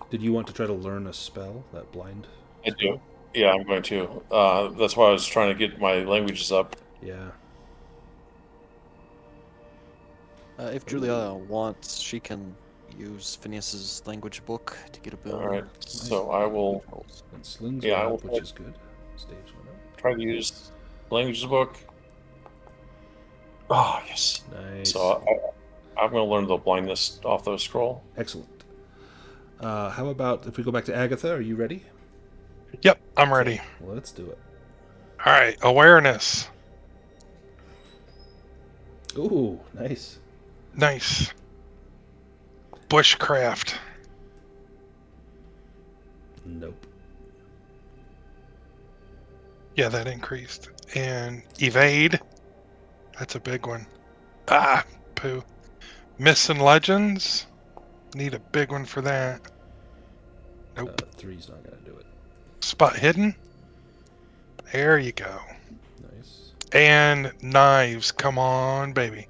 Did you want to try to learn a spell, that blind? I do. Yeah, I'm going to. That's why I was trying to get my languages up. Yeah. If Julia wants, she can use Phineas's language book to get a boon. All right. So I will And slings Yeah, I went will up, which try- is good. Staves went up. try to use languages book. Oh, yes. Nice. So I'm going to learn the blindness off the scroll. Excellent. How about if we go back to Agatha? Are you ready? Yep, I'm ready. Let's do it. All right, awareness. Ooh, nice. Nice. Bushcraft. Nope. Yeah, that increased. And evade. That's a big one. Ah, poo. Myths and legends. Need a big one for that. Nope. 3's not going to do it. Spot hidden. There you go. Nice. And knives. Come on, baby.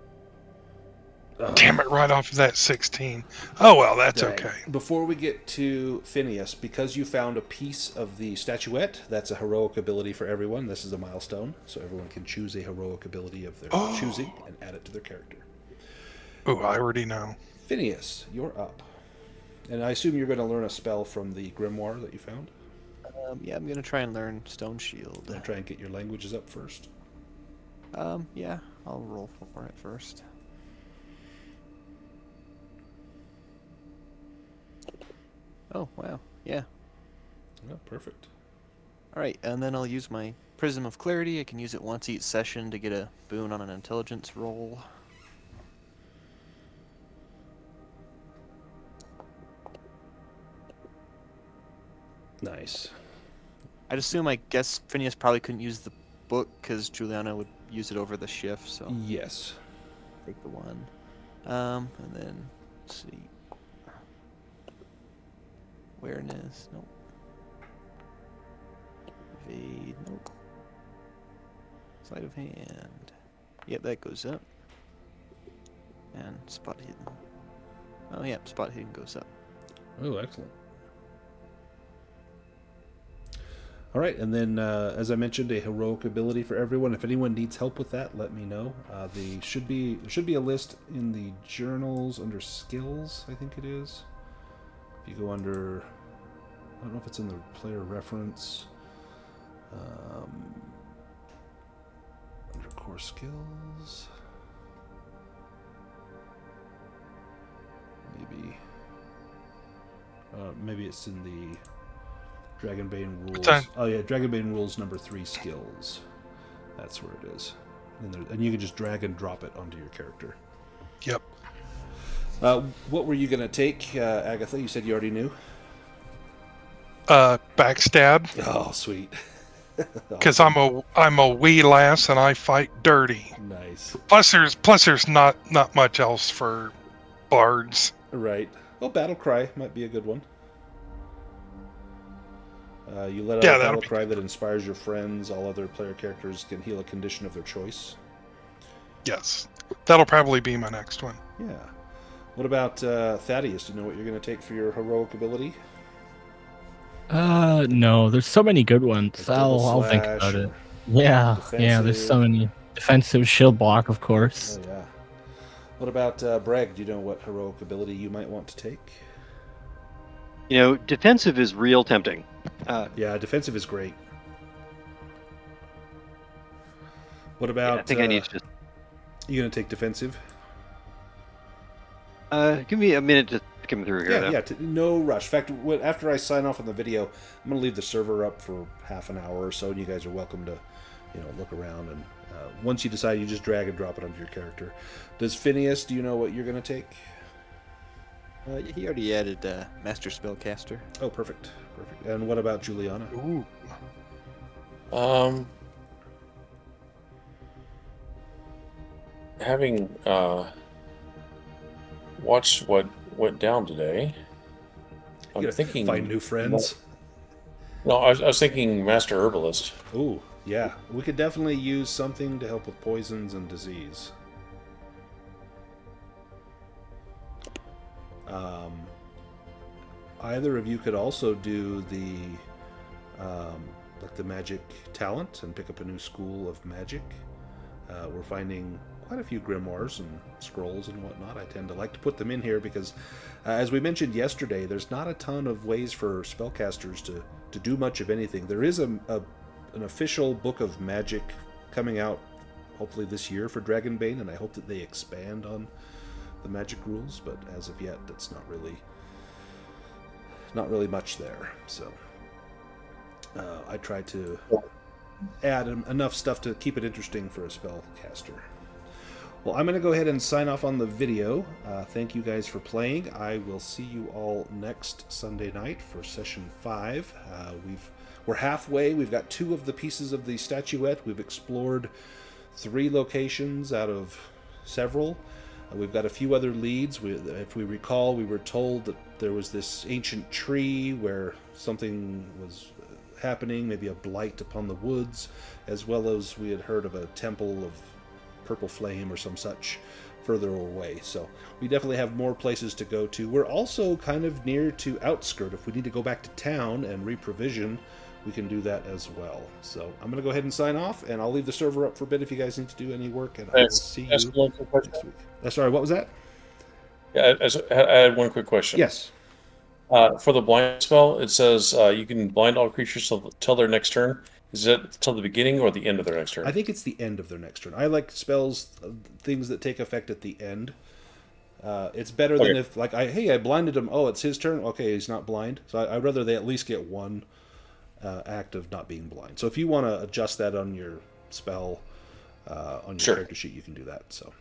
Damn it, right off of that 16. Oh, well, that's Dang. okay. Before we get to Phineas, because you found a piece of the statuette, that's a heroic ability for everyone. This is a milestone, so everyone can choose a heroic ability of their choosing and add it to their character. Ooh, I already know. Phineas, you're up. And I assume you're going to learn a spell from the grimoire that you found? Yeah, I'm going to try and learn Stone Shield. I'll try and get your languages up first. Yeah, I'll roll for it first. Oh, wow. Yeah. Oh, perfect. Alright, and then I'll use my Prism of Clarity. I can use it once each session to get a boon on an intelligence roll. Nice. I'd assume, I guess, Phineas probably couldn't use the book because Juliana would use it over the shift, so Yes. take the one. And then, let's see. Awareness, nope. Evade, nope. Sleight of hand. Yep, that goes up. And spot hidden. Oh, yeah, spot hidden goes up. Oh, excellent. All right, and then, as I mentioned, a heroic ability for everyone. If anyone needs help with that, let me know. There should be a list in the journals under skills, I think it is. If you go under, I don't know if it's in the player reference, under core skills, maybe it's in the Dragonbane rules. Oh yeah, Dragonbane rules number 3 skills. That's where it is, and you can just drag and drop it onto your character. Yep. What were you gonna take, Agatha? You said you already knew. Backstab. Oh, sweet. Because I'm a wee lass and I fight dirty. Nice. Plus there's not much else for bards. Right. Well, Battle Cry might be a good one. You let out a battle cry that inspires your friends. All other player characters can heal a condition of their choice. Yes. That'll probably be my next one. Yeah. What about Thaddeus? Do you know what you're going to take for your heroic ability? No. There's so many good ones. I'll think about it. Yeah. Yeah. There's so many. Defensive, shield block, of course. Oh yeah. What about Brêg? Do you know what heroic ability you might want to take? You know, defensive is real tempting. Yeah, defensive is great. What about? Yeah, I think I need to just. You gonna take defensive? Give me a minute to skim through here. Yeah, then. yeah. No rush. In fact, after I sign off on the video, I'm going to leave the server up for half an hour or so, and you guys are welcome to, look around. And once you decide, you just drag and drop it onto your character. Does Phineas? Do you know what you're going to take? He already added Master Spellcaster. Oh, perfect. And what about Julianna? Ooh. Having watched what went down today, I'm thinking find new friends. No, I was thinking Master Herbalist. Ooh, yeah. We could definitely use something to help with poisons and disease. Either of you could also do the magic talent and pick up a new school of magic. We're finding quite a few grimoires and scrolls and whatnot. I tend to like to put them in here because, as we mentioned yesterday, there's not a ton of ways for spellcasters to do much of anything. There is an official book of magic coming out hopefully this year for Dragonbane, and I hope that they expand on the magic rules, but as of yet that's not really much there. So I try to add enough stuff to keep it interesting for a spellcaster. Well, I'm going to go ahead and sign off on the video. Thank you guys for playing. I will see you all next Sunday night for session 5. We're halfway. We've got 2 of the pieces of the statuette. We've explored 3 locations out of several. We've got a few other leads. If we recall, we were told that there was this ancient tree where something was happening, maybe a blight upon the woods, as well as we had heard of a temple of purple flame or some such further away. So we definitely have more places to go to. We're also kind of near to Outskirt. If we need to go back to town and reprovision, we can do that as well. So I'm going to go ahead and sign off, and I'll leave the server up for a bit if you guys need to do any work, and I will see you next week. Sorry, what was that? Yeah, I had one quick question. Yes. For the blind spell, it says you can blind all creatures till their next turn. Is it till the beginning or the end of their next turn? I think it's the end of their next turn. I like spells, things that take effect at the end. It's better than if, I blinded him. Oh, it's his turn. Okay, he's not blind. So I'd rather they at least get one act of not being blind. So if you want to adjust that on your spell, on your character sheet, you can do that. So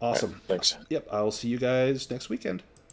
awesome. Right, thanks. Yep, I will see you guys next weekend.